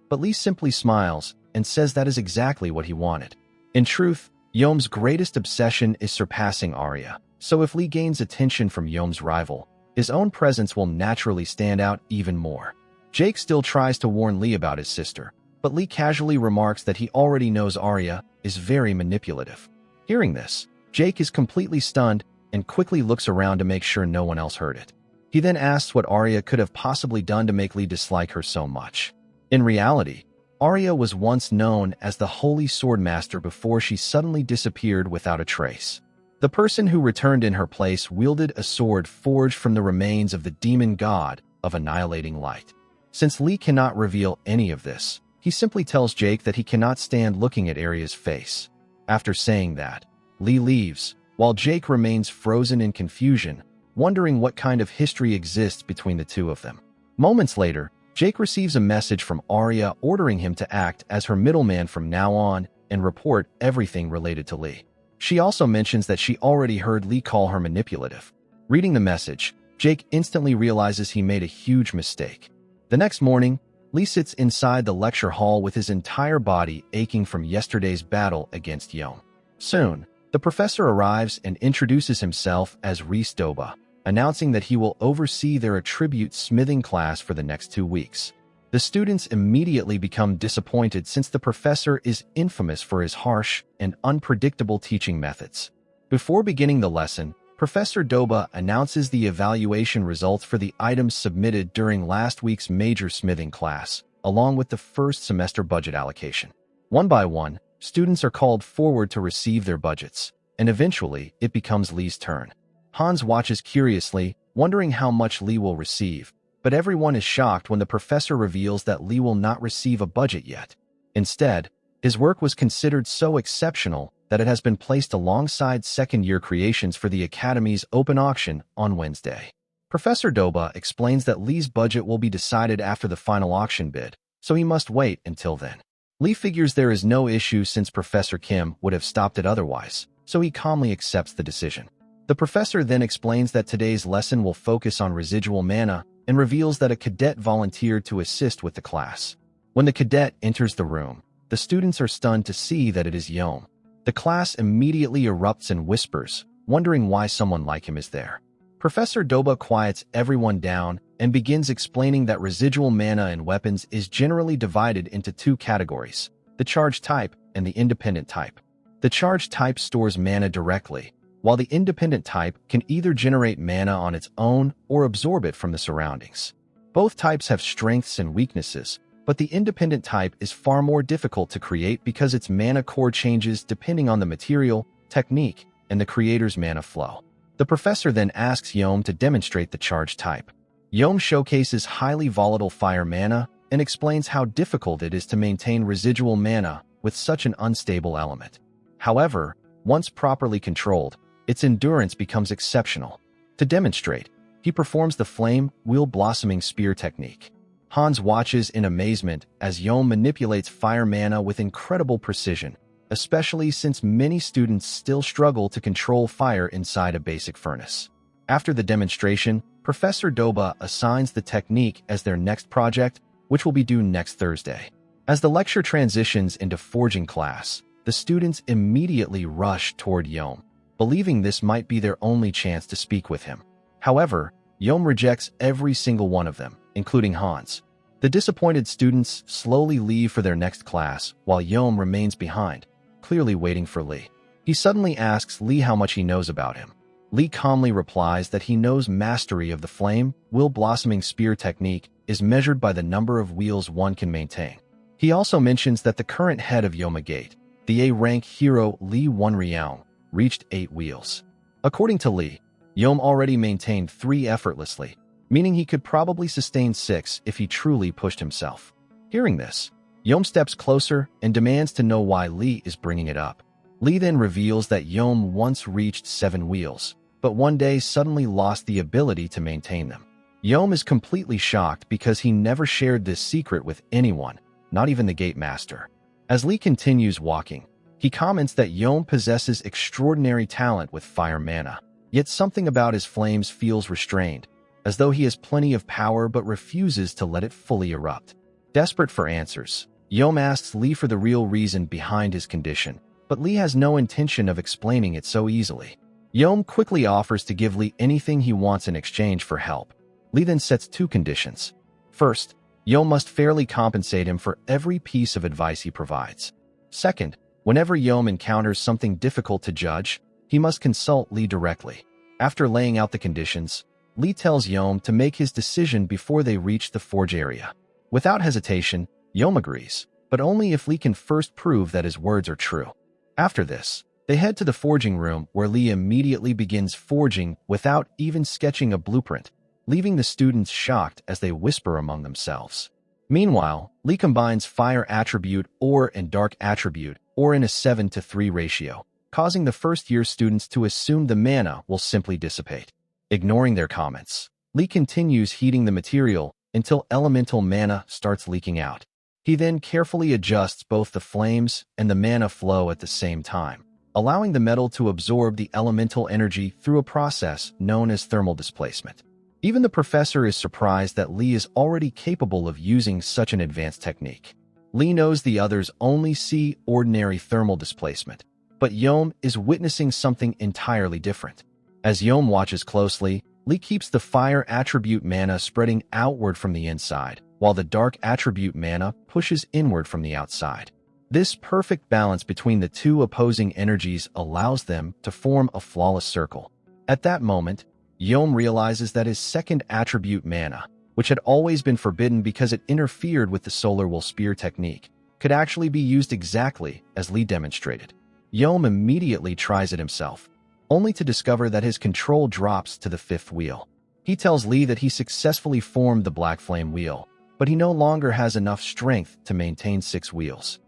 But Lee simply smiles and says that is exactly what he wanted. In truth, Yom's greatest obsession is surpassing Arya, so if Lee gains attention from Yom's rival, his own presence will naturally stand out even more. Jake still tries to warn Lee about his sister, but Lee casually remarks that he already knows Arya is very manipulative. Hearing this, Jake is completely stunned and quickly looks around to make sure no one else heard it. He then asks what Arya could have possibly done to make Lee dislike her so much. In reality, Arya was once known as the Holy Swordmaster before she suddenly disappeared without a trace. The person who returned in her place wielded a sword forged from the remains of the demon god of annihilating light. Since Lee cannot reveal any of this, he simply tells Jake that he cannot stand looking at Arya's face. After saying that, Lee leaves, while Jake remains frozen in confusion, wondering what kind of history exists between the two of them. Moments later, Jake receives a message from Arya ordering him to act as her middleman from now on and report everything related to Lee. She also mentions that she already heard Lee call her manipulative. Reading the message, Jake instantly realizes he made a huge mistake. The next morning, Lee sits inside the lecture hall with his entire body aching from yesterday's battle against Yom. Soon, the professor arrives and introduces himself as Reese Doba, announcing that he will oversee their attribute smithing class for the next 2 weeks. The students immediately become disappointed since the professor is infamous for his harsh and unpredictable teaching methods. Before beginning the lesson, Professor Doba announces the evaluation results for the items submitted during last week's major smithing class, along with the first semester budget allocation. One by one, students are called forward to receive their budgets, and eventually it becomes Lee's turn. Hans watches curiously, wondering how much Lee will receive, but everyone is shocked when the professor reveals that Lee will not receive a budget yet. Instead, his work was considered so exceptional that it has been placed alongside second-year creations for the Academy's open auction on Wednesday. Professor Doba explains that Lee's budget will be decided after the final auction bid, so he must wait until then. Lee figures there is no issue since Professor Kim would have stopped it otherwise, so he calmly accepts the decision. The professor then explains that today's lesson will focus on residual mana and reveals that a cadet volunteered to assist with the class. When the cadet enters the room, the students are stunned to see that it is Yom. The class immediately erupts in whispers, wondering why someone like him is there. Professor Doba quiets everyone down and begins explaining that residual mana in weapons is generally divided into 2 categories, the charge type and the independent type. The charge type stores mana directly, while the independent type can either generate mana on its own or absorb it from the surroundings. Both types have strengths and weaknesses, but the independent type is far more difficult to create because its mana core changes depending on the material, technique, and the creator's mana flow. The professor then asks Yom to demonstrate the charge type. Yom showcases highly volatile fire mana and explains how difficult it is to maintain residual mana with such an unstable element. However, once properly controlled, its endurance becomes exceptional. To demonstrate, he performs the Flame Wheel Blossoming Spear technique. Hans watches in amazement as Yom manipulates fire mana with incredible precision, especially since many students still struggle to control fire inside a basic furnace. After the demonstration, Professor Doba assigns the technique as their next project, which will be due next Thursday. As the lecture transitions into forging class, the students immediately rush toward Yom, believing this might be their only chance to speak with him. However, Yom rejects every single one of them, including Hans. The disappointed students slowly leave for their next class, while Yom remains behind, clearly waiting for Lee. He suddenly asks Lee how much he knows about him. Lee calmly replies that he knows mastery of the Flame Wheel Blossoming Spear technique is measured by the number of wheels one can maintain. He also mentions that the current head of Yoma Gate, the A-rank hero Lee Wonryeong, reached 8 wheels. According to Lee, Yom already maintained 3 effortlessly, meaning he could probably sustain 6 if he truly pushed himself. Hearing this, Yom steps closer and demands to know why Lee is bringing it up. Lee then reveals that Yom once reached 7 wheels, but one day suddenly lost the ability to maintain them. Yom is completely shocked because he never shared this secret with anyone, not even the gate master. As Lee continues walking, he comments that Yom possesses extraordinary talent with fire mana, yet something about his flames feels restrained, as though he has plenty of power but refuses to let it fully erupt. Desperate for answers, Yom asks Lee for the real reason behind his condition, but Lee has no intention of explaining it so easily. Yom quickly offers to give Lee anything he wants in exchange for help. Lee then sets 2 conditions. First, Yom must fairly compensate him for every piece of advice he provides. Second, whenever Yom encounters something difficult to judge, he must consult Lee directly. After laying out the conditions, Lee tells Yom to make his decision before they reach the forge area. Without hesitation, Yom agrees, but only if Lee can first prove that his words are true. After this, they head to the forging room where Lee immediately begins forging without even sketching a blueprint, leaving the students shocked as they whisper among themselves. Meanwhile, Lee combines fire attribute ore and dark attribute ore in a 7:3 ratio, causing the first-year students to assume the mana will simply dissipate. Ignoring their comments, Lee continues heating the material until elemental mana starts leaking out. He then carefully adjusts both the flames and the mana flow at the same time, allowing the metal to absorb the elemental energy through a process known as thermal displacement. Even the professor is surprised that Lee is already capable of using such an advanced technique. Lee knows the others only see ordinary thermal displacement, but Yom is witnessing something entirely different. As Yom watches closely, Lee keeps the fire attribute mana spreading outward from the inside, while the dark attribute mana pushes inward from the outside. This perfect balance between the 2 opposing energies allows them to form a flawless circle. At that moment, Yom realizes that his second attribute mana, which had always been forbidden because it interfered with the solar will spear technique, could actually be used exactly as Lee demonstrated. Yom immediately tries it himself, only to discover that his control drops to the 5th wheel. He tells Lee that he successfully formed the Black Flame wheel, but he no longer has enough strength to maintain 6 wheels.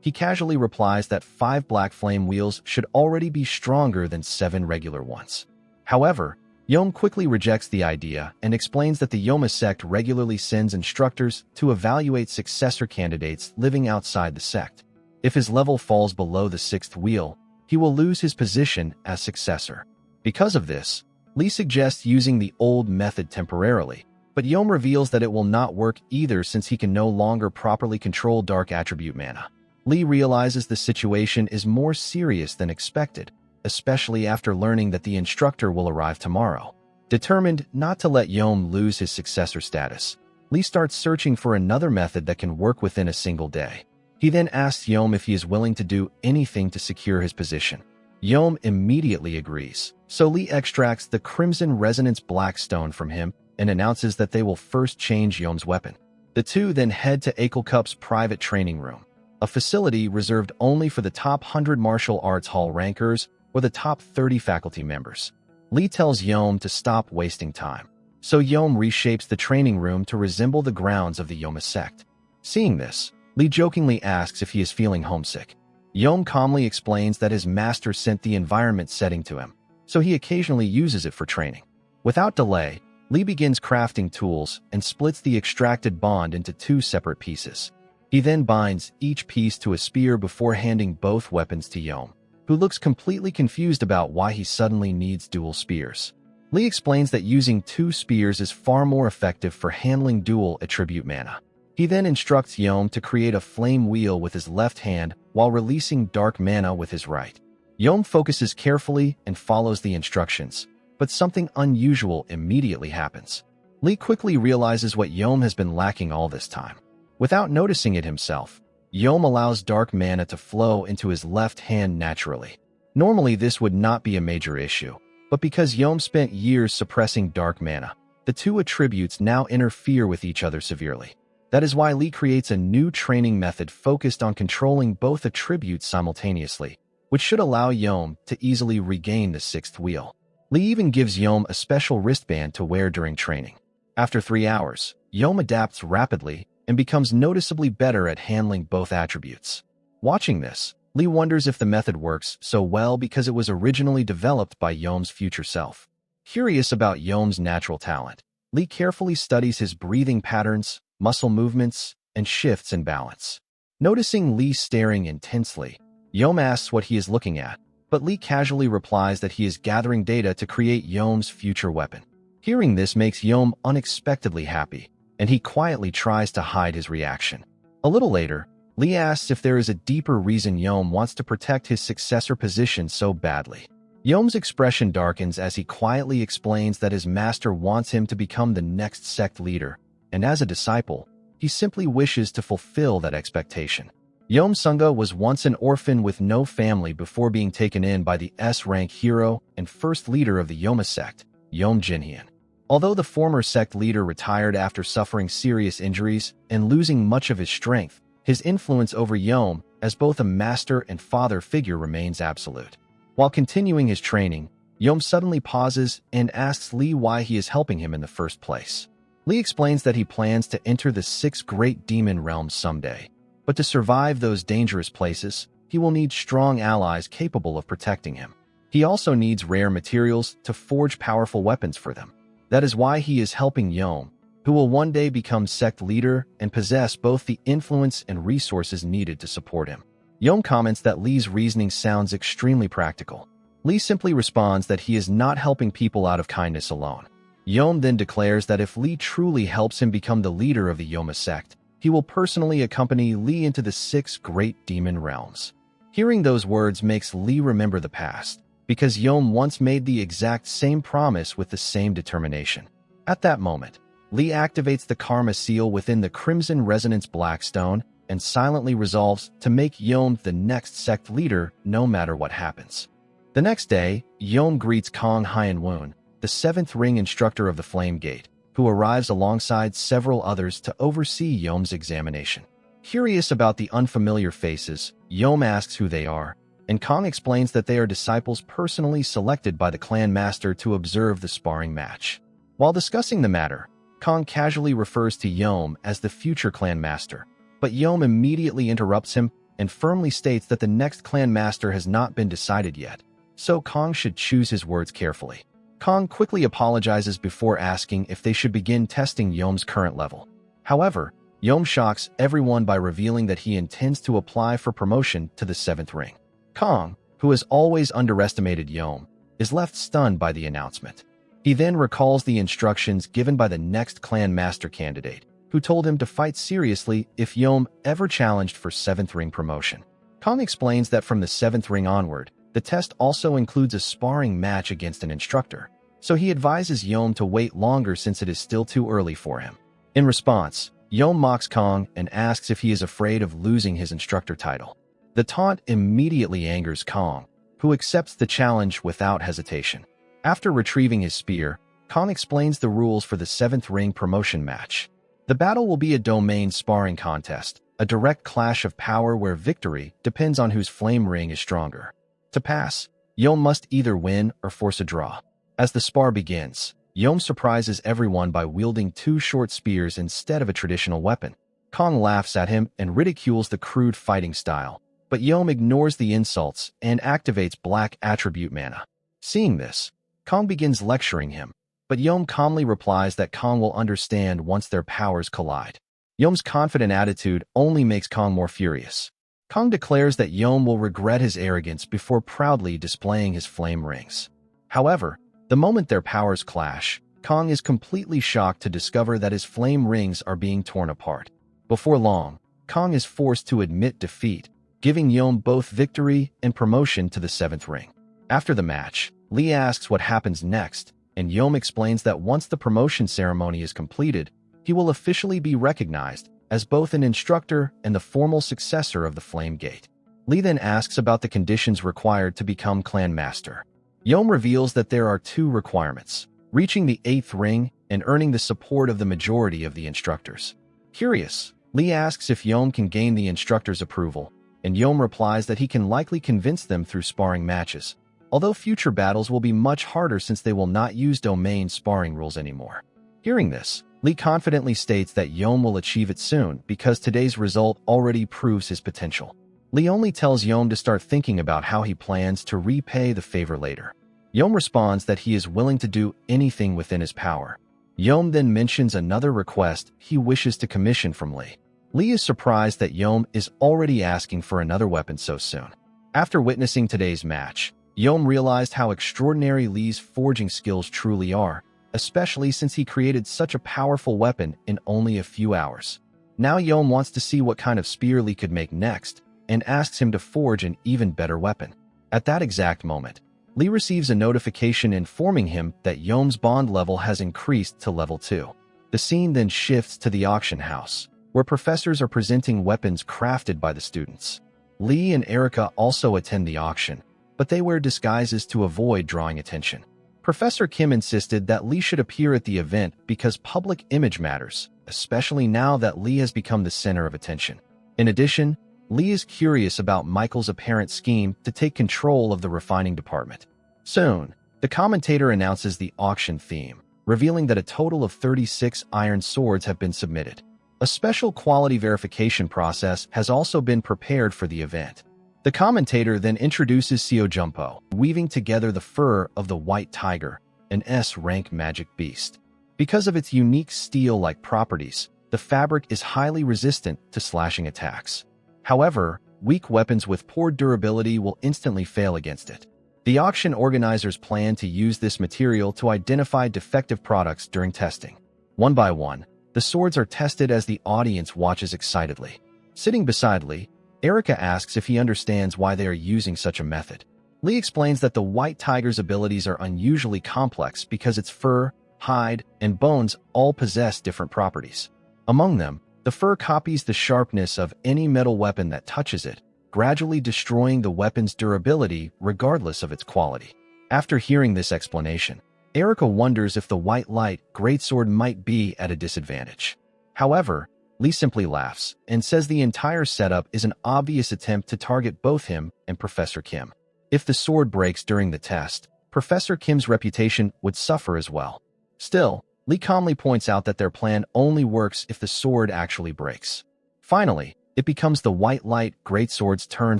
He casually replies that 5 Black Flame wheels should already be stronger than 7 regular ones. However, Yom quickly rejects the idea and explains that the Yoma sect regularly sends instructors to evaluate successor candidates living outside the sect. If his level falls below the 6th wheel, he will lose his position as successor. Because of this, Lee suggests using the old method temporarily, but Yom reveals that it will not work either since he can no longer properly control dark attribute mana. Lee realizes the situation is more serious than expected, especially after learning that the instructor will arrive tomorrow. Determined not to let Yom lose his successor status, Lee starts searching for another method that can work within a single day. He then asks Yom if he is willing to do anything to secure his position. Yom immediately agrees, so Lee extracts the Crimson Resonance Blackstone from him and announces that they will first change Yom's weapon. The 2 then head to Akelcup's private training room, a facility reserved only for the top 100 martial arts hall rankers or the top 30 faculty members. Lee tells Yom to stop wasting time, so Yom reshapes the training room to resemble the grounds of the Yoma sect. Seeing this, Lee jokingly asks if he is feeling homesick. Yom calmly explains that his master sent the environment setting to him, so he occasionally uses it for training. Without delay, Lee begins crafting tools and splits the extracted bond into 2 separate pieces. He then binds each piece to a spear before handing both weapons to Yom, who looks completely confused about why he suddenly needs dual spears. Lee explains that using 2 spears is far more effective for handling dual attribute mana. He then instructs Yom to create a flame wheel with his left hand while releasing dark mana with his right. Yom focuses carefully and follows the instructions, but something unusual immediately happens. Lee quickly realizes what Yom has been lacking all this time. Without noticing it himself, Yom allows dark mana to flow into his left hand naturally. Normally this would not be a major issue, but because Yom spent years suppressing dark mana, the 2 attributes now interfere with each other severely. That is why Lee creates a new training method focused on controlling both attributes simultaneously, which should allow Yom to easily regain the 6th wheel. Lee even gives Yom a special wristband to wear during training. After 3 hours, Yom adapts rapidly and becomes noticeably better at handling both attributes. Watching this, Lee wonders if the method works so well because it was originally developed by Yeom's future self. Curious about Yeom's natural talent, Lee carefully studies his breathing patterns, muscle movements, and shifts in balance. Noticing Lee staring intensely, Yeom asks what he is looking at, but Lee casually replies that he is gathering data to create Yeom's future weapon. Hearing this makes Yeom unexpectedly happy, and he quietly tries to hide his reaction. A little later, Lee asks if there is a deeper reason Yeom wants to protect his successor position so badly. Yeom's expression darkens as he quietly explains that his master wants him to become the next sect leader, and as a disciple, he simply wishes to fulfill that expectation. Yeom Sunga was once an orphan with no family before being taken in by the S-rank hero and first leader of the Yoma sect, Yeom Jinhyun. Although the former sect leader retired after suffering serious injuries and losing much of his strength, his influence over Yeom as both a master and father figure remains absolute. While continuing his training, Yeom suddenly pauses and asks Lee why he is helping him in the first place. Lee explains that he plans to enter the 6 great demon realms someday, but to survive those dangerous places, he will need strong allies capable of protecting him. He also needs rare materials to forge powerful weapons for them. That is why he is helping Yeom, who will one day become sect leader and possess both the influence and resources needed to support him. Yeom comments that Lee's reasoning sounds extremely practical. Lee simply responds that he is not helping people out of kindness alone. Yeom then declares that if Lee truly helps him become the leader of the Yoma sect, he will personally accompany Lee into the 6 great demon realms. Hearing those words makes Lee remember the past, because Yeom once made the exact same promise with the same determination. At that moment, Lee activates the Karma Seal within the Crimson Resonance Blackstone and silently resolves to make Yeom the next sect leader no matter what happens. The next day, Yeom greets Kong Hyun-woon, the 7th ring instructor of the Flame Gate, who arrives alongside several others to oversee Yeom's examination. Curious about the unfamiliar faces, Yeom asks who they are, and Kong explains that they are disciples personally selected by the clan master to observe the sparring match. While discussing the matter, Kong casually refers to Yeom as the future clan master, but Yeom immediately interrupts him and firmly states that the next clan master has not been decided yet, so Kong should choose his words carefully. Kong quickly apologizes before asking if they should begin testing Yeom's current level. However, Yeom shocks everyone by revealing that he intends to apply for promotion to the 7th ring. Kong, who has always underestimated Yeom, is left stunned by the announcement. He then recalls the instructions given by the next clan master candidate, who told him to fight seriously if Yeom ever challenged for 7th ring promotion. Kong explains that from the 7th ring onward, the test also includes a sparring match against an instructor, so he advises Yeom to wait longer since it is still too early for him. In response, Yeom mocks Kong and asks if he is afraid of losing his instructor title. The taunt immediately angers Kong, who accepts the challenge without hesitation. After retrieving his spear, Kong explains the rules for the 7th ring promotion match. The battle will be a domain sparring contest, a direct clash of power where victory depends on whose flame ring is stronger. To pass, Yeom must either win or force a draw. As the spar begins, Yeom surprises everyone by wielding 2 short spears instead of a traditional weapon. Kong laughs at him and ridicules the crude fighting style, but Yeom ignores the insults and activates Black Attribute Mana. Seeing this, Kong begins lecturing him, but Yeom calmly replies that Kong will understand once their powers collide. Yeom's confident attitude only makes Kong more furious. Kong declares that Yeom will regret his arrogance before proudly displaying his flame rings. However, the moment their powers clash, Kong is completely shocked to discover that his flame rings are being torn apart. Before long, Kong is forced to admit defeat, giving Yeom both victory and promotion to the 7th ring. After the match, Lee asks what happens next, and Yeom explains that once the promotion ceremony is completed, he will officially be recognized as both an instructor and the formal successor of the Flame Gate. Lee then asks about the conditions required to become clan master. Yeom reveals that there are 2 requirements: reaching the 8th ring and earning the support of the majority of the instructors. Curious, Lee asks if Yeom can gain the instructor's approval, and Yeom replies that he can likely convince them through sparring matches, although future battles will be much harder since they will not use domain sparring rules anymore. Hearing this, Lee confidently states that Yom will achieve it soon because today's result already proves his potential. Lee only tells Yom to start thinking about how he plans to repay the favor later. Yom responds that he is willing to do anything within his power. Yom then mentions another request he wishes to commission from Lee. Lee is surprised that Yom is already asking for another weapon so soon. After witnessing today's match, Yom realized how extraordinary Lee's forging skills truly are, especially since he created such a powerful weapon in only a few hours. Now Yom wants to see what kind of spear Lee could make next, and asks him to forge an even better weapon. At that exact moment, Lee receives a notification informing him that Yom's bond level has increased to level 2. The scene then shifts to the auction house, where professors are presenting weapons crafted by the students. Lee and Erica also attend the auction, but they wear disguises to avoid drawing attention. Professor Kim insisted that Lee should appear at the event because public image matters, especially now that Lee has become the center of attention. In addition, Lee is curious about Michael's apparent scheme to take control of the refining department. Soon, the commentator announces the auction theme, revealing that a total of 36 iron swords have been submitted. A special quality verification process has also been prepared for the event. The commentator then introduces Seo Jumpo, weaving together the fur of the white tiger, an S-rank magic beast. Because of its unique steel-like properties, the fabric is highly resistant to slashing attacks. However, weak weapons with poor durability will instantly fail against it. The auction organizers plan to use this material to identify defective products during testing. One by one, the swords are tested as the audience watches excitedly. Sitting beside Lee, Erica asks if he understands why they are using such a method. Lee explains that the white tiger's abilities are unusually complex because its fur, hide, and bones all possess different properties. Among them, the fur copies the sharpness of any metal weapon that touches it, gradually destroying the weapon's durability regardless of its quality. After hearing this explanation, Erica wonders if the white light greatsword might be at a disadvantage. However, Lee simply laughs and says the entire setup is an obvious attempt to target both him and Professor Kim. If the sword breaks during the test, Professor Kim's reputation would suffer as well. Still, Lee calmly points out that their plan only works if the sword actually breaks. Finally, it becomes the white light greatsword's turn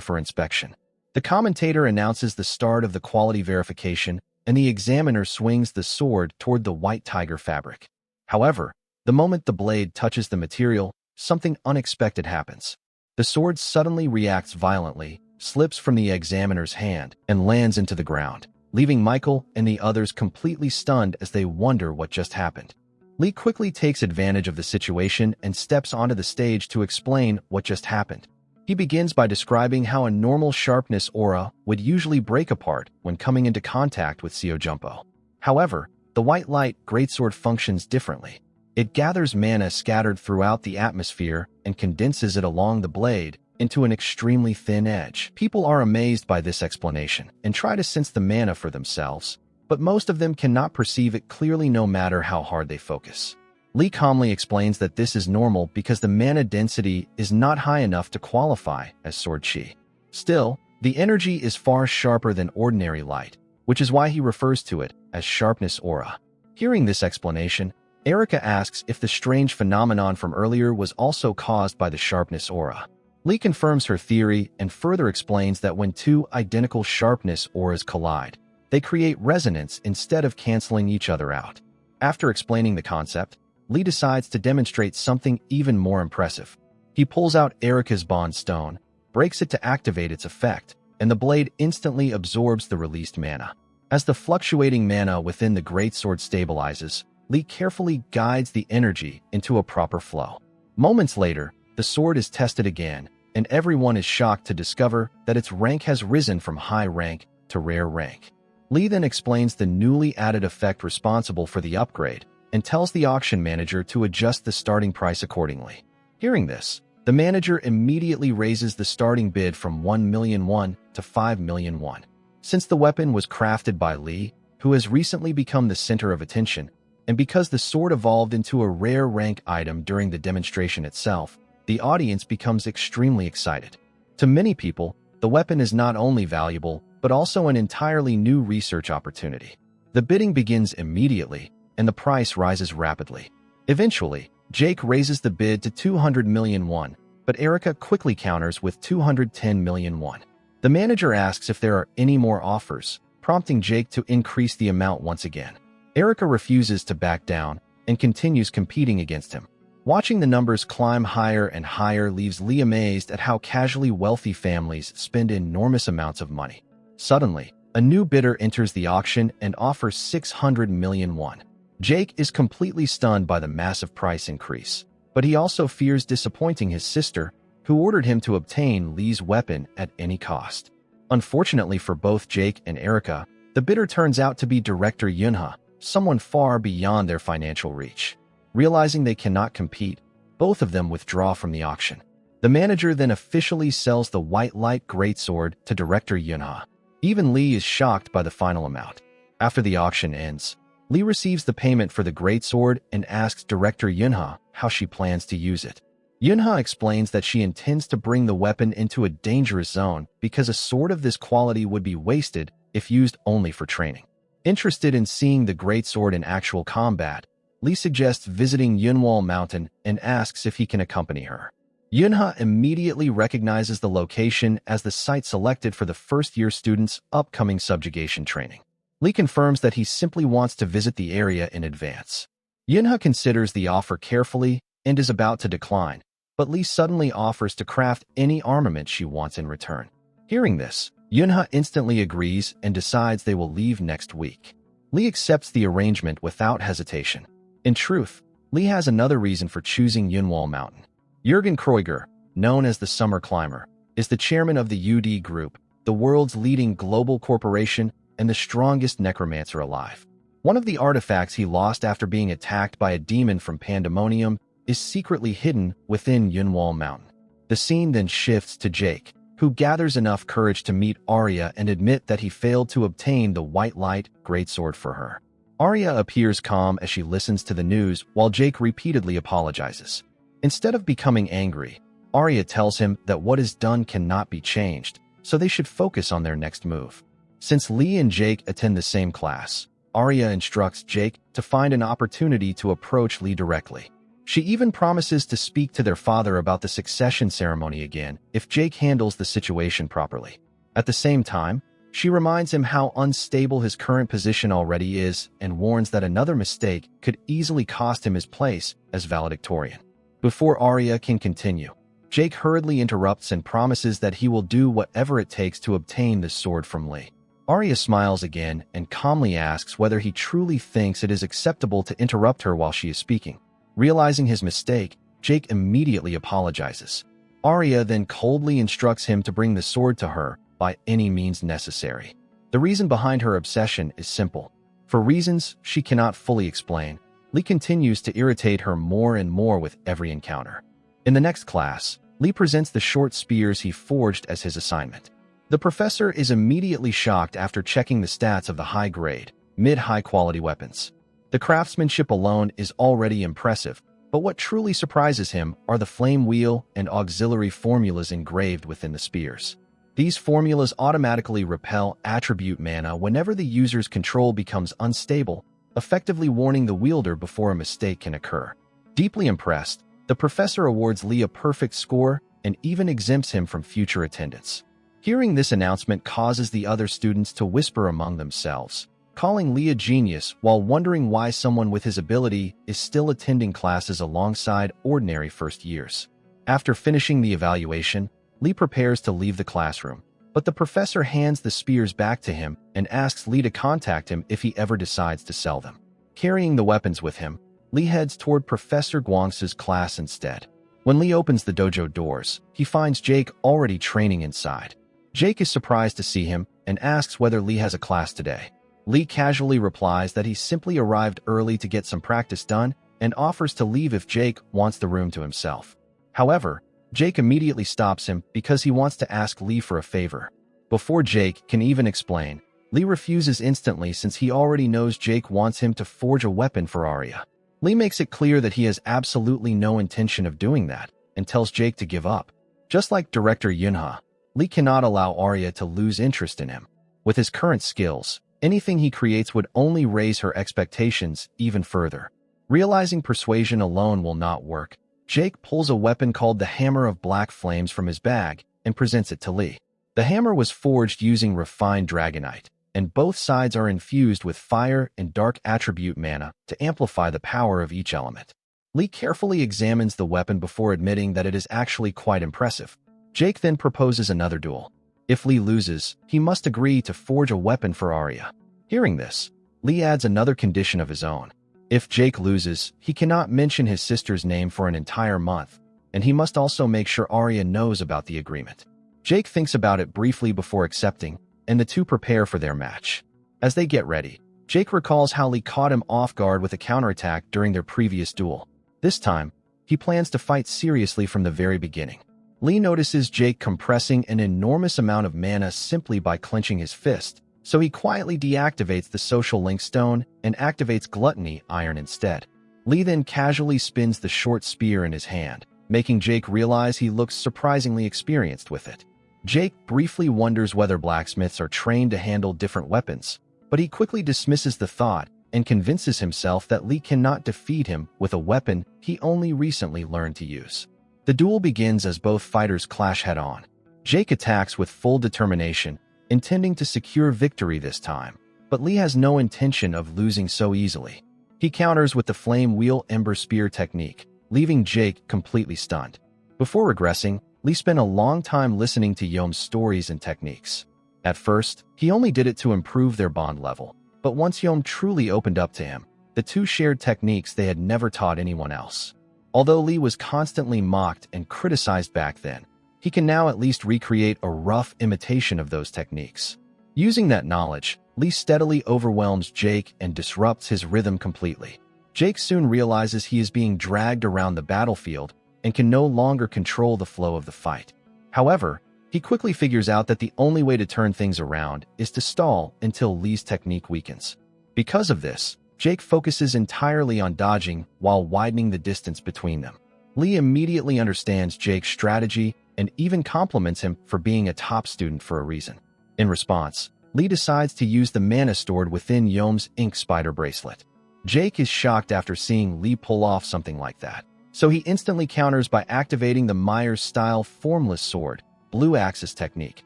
for inspection. The commentator announces the start of the quality verification, and the examiner swings the sword toward the white tiger fabric. However, the moment the blade touches the material, something unexpected happens. The sword suddenly reacts violently, slips from the examiner's hand, and lands into the ground, leaving Michael and the others completely stunned as they wonder what just happened. Lee quickly takes advantage of the situation and steps onto the stage to explain what just happened. He begins by describing how a normal sharpness aura would usually break apart when coming into contact with Seo Jumpo. However, the white light greatsword functions differently. It gathers mana scattered throughout the atmosphere and condenses it along the blade into an extremely thin edge. People are amazed by this explanation and try to sense the mana for themselves, but most of them cannot perceive it clearly no matter how hard they focus. Lee calmly explains that this is normal because the mana density is not high enough to qualify as sword chi. Still, the energy is far sharper than ordinary light, which is why he refers to it as sharpness aura. Hearing this explanation, Erica asks if the strange phenomenon from earlier was also caused by the sharpness aura. Lee confirms her theory and further explains that when two identical sharpness auras collide, they create resonance instead of canceling each other out. After explaining the concept, Lee decides to demonstrate something even more impressive. He pulls out Erica's bond stone, breaks it to activate its effect, and the blade instantly absorbs the released mana. As the fluctuating mana within the greatsword stabilizes, Lee carefully guides the energy into a proper flow. Moments later, the sword is tested again, and everyone is shocked to discover that its rank has risen from high rank to rare rank. Lee then explains the newly added effect responsible for the upgrade and tells the auction manager to adjust the starting price accordingly. Hearing this, the manager immediately raises the starting bid from 1 million won to 5 million won. Since the weapon was crafted by Lee, who has recently become the center of attention, and because the sword evolved into a rare rank item during the demonstration itself, the audience becomes extremely excited. To many people, the weapon is not only valuable, but also an entirely new research opportunity. The bidding begins immediately, and the price rises rapidly. Eventually, Jake raises the bid to 200 million won, but Erica quickly counters with 210 million won. The manager asks if there are any more offers, prompting Jake to increase the amount once again. Erica refuses to back down and continues competing against him. Watching the numbers climb higher and higher leaves Lee amazed at how casually wealthy families spend enormous amounts of money. Suddenly, a new bidder enters the auction and offers 600 million won. Jake is completely stunned by the massive price increase, but he also fears disappointing his sister, who ordered him to obtain Lee's weapon at any cost. Unfortunately for both Jake and Erica, the bidder turns out to be Director Yunha, someone far beyond their financial reach. Realizing they cannot compete, both of them withdraw from the auction. The manager then officially sells the White Light Greatsword to Director Yunha. Even Lee is shocked by the final amount. After the auction ends, Lee receives the payment for the Greatsword and asks Director Yunha how she plans to use it. Yunha explains that she intends to bring the weapon into a dangerous zone because a sword of this quality would be wasted if used only for training. Interested in seeing the Greatsword in actual combat, Lee suggests visiting Yunwal Mountain and asks if he can accompany her. Yunha immediately recognizes the location as the site selected for the first-year students' upcoming subjugation training. Lee confirms that he simply wants to visit the area in advance. Yunha considers the offer carefully and is about to decline, but Lee suddenly offers to craft any armament she wants in return. Hearing this, Yunha instantly agrees and decides they will leave next week. Lee accepts the arrangement without hesitation. In truth, Lee has another reason for choosing Yunwal Mountain. Jürgen Kreuger, known as the Summer Climber, is the chairman of the UD Group, the world's leading global corporation and the strongest necromancer alive. One of the artifacts he lost after being attacked by a demon from Pandemonium is secretly hidden within Yunwal Mountain. The scene then shifts to Jake, who gathers enough courage to meet Arya and admit that he failed to obtain the White Light Greatsword for her. Arya appears calm as she listens to the news while Jake repeatedly apologizes. Instead of becoming angry, Arya tells him that what is done cannot be changed, so they should focus on their next move. Since Lee and Jake attend the same class, Arya instructs Jake to find an opportunity to approach Lee directly. She even promises to speak to their father about the succession ceremony again if Jake handles the situation properly. At the same time, she reminds him how unstable his current position already is and warns that another mistake could easily cost him his place as valedictorian. Before Arya can continue, Jake hurriedly interrupts and promises that he will do whatever it takes to obtain this sword from Lee. Arya smiles again and calmly asks whether he truly thinks it is acceptable to interrupt her while she is speaking. Realizing his mistake, Jake immediately apologizes. Arya then coldly instructs him to bring the sword to her by any means necessary. The reason behind her obsession is simple. For reasons she cannot fully explain, Lee continues to irritate her more and more with every encounter. In the next class, Lee presents the short spears he forged as his assignment. The professor is immediately shocked after checking the stats of the high-grade, mid-high quality weapons. The craftsmanship alone is already impressive, but what truly surprises him are the flame wheel and auxiliary formulas engraved within the spears. These formulas automatically repel attribute mana whenever the user's control becomes unstable, effectively warning the wielder before a mistake can occur. Deeply impressed, the professor awards Lee a perfect score and even exempts him from future attendance. Hearing this announcement causes the other students to whisper among themselves, calling Lee a genius while wondering why someone with his ability is still attending classes alongside ordinary first years. After finishing the evaluation, Lee prepares to leave the classroom, but the professor hands the spears back to him and asks Lee to contact him if he ever decides to sell them. Carrying the weapons with him, Lee heads toward Professor Guang's class instead. When Lee opens the dojo doors, he finds Jake already training inside. Jake is surprised to see him and asks whether Lee has a class today. Lee casually replies that he simply arrived early to get some practice done and offers to leave if Jake wants the room to himself. However, Jake immediately stops him because he wants to ask Lee for a favor. Before Jake can even explain, Lee refuses instantly since he already knows Jake wants him to forge a weapon for Arya. Lee makes it clear that he has absolutely no intention of doing that and tells Jake to give up. Just like Director Yunha, Lee cannot allow Arya to lose interest in him. With his current skills, anything he creates would only raise her expectations even further. Realizing persuasion alone will not work, Jake pulls a weapon called the Hammer of Black Flames from his bag and presents it to Lee. The hammer was forged using refined dragonite, and both sides are infused with fire and dark attribute mana to amplify the power of each element. Lee carefully examines the weapon before admitting that it is actually quite impressive. Jake then proposes another duel. If Lee loses, he must agree to forge a weapon for Arya. Hearing this, Lee adds another condition of his own. If Jake loses, he cannot mention his sister's name for an entire month, and he must also make sure Arya knows about the agreement. Jake thinks about it briefly before accepting, and the two prepare for their match. As they get ready, Jake recalls how Lee caught him off guard with a counterattack during their previous duel. This time, he plans to fight seriously from the very beginning. Lee notices Jake compressing an enormous amount of mana simply by clenching his fist, so he quietly deactivates the social link stone and activates Gluttony Iron instead. Lee then casually spins the short spear in his hand, making Jake realize he looks surprisingly experienced with it. Jake briefly wonders whether blacksmiths are trained to handle different weapons, but he quickly dismisses the thought and convinces himself that Lee cannot defeat him with a weapon he only recently learned to use. The duel begins as both fighters clash head-on. Jake attacks with full determination, intending to secure victory this time, but Lee has no intention of losing so easily. He counters with the Flame Wheel Ember Spear technique, leaving Jake completely stunned. Before regressing, Lee spent a long time listening to Yom's stories and techniques. At first, he only did it to improve their bond level, but once Yom truly opened up to him, the two shared techniques they had never taught anyone else. Although Lee was constantly mocked and criticized back then, he can now at least recreate a rough imitation of those techniques. Using that knowledge, Lee steadily overwhelms Jake and disrupts his rhythm completely. Jake soon realizes he is being dragged around the battlefield and can no longer control the flow of the fight. However, he quickly figures out that the only way to turn things around is to stall until Lee's technique weakens. Because of this, Jake focuses entirely on dodging while widening the distance between them. Lee immediately understands Jake's strategy and even compliments him for being a top student for a reason. In response, Lee decides to use the mana stored within Yom's Ink Spider bracelet. Jake is shocked after seeing Lee pull off something like that, so he instantly counters by activating the Myers-style Formless Sword, Blue Axis technique,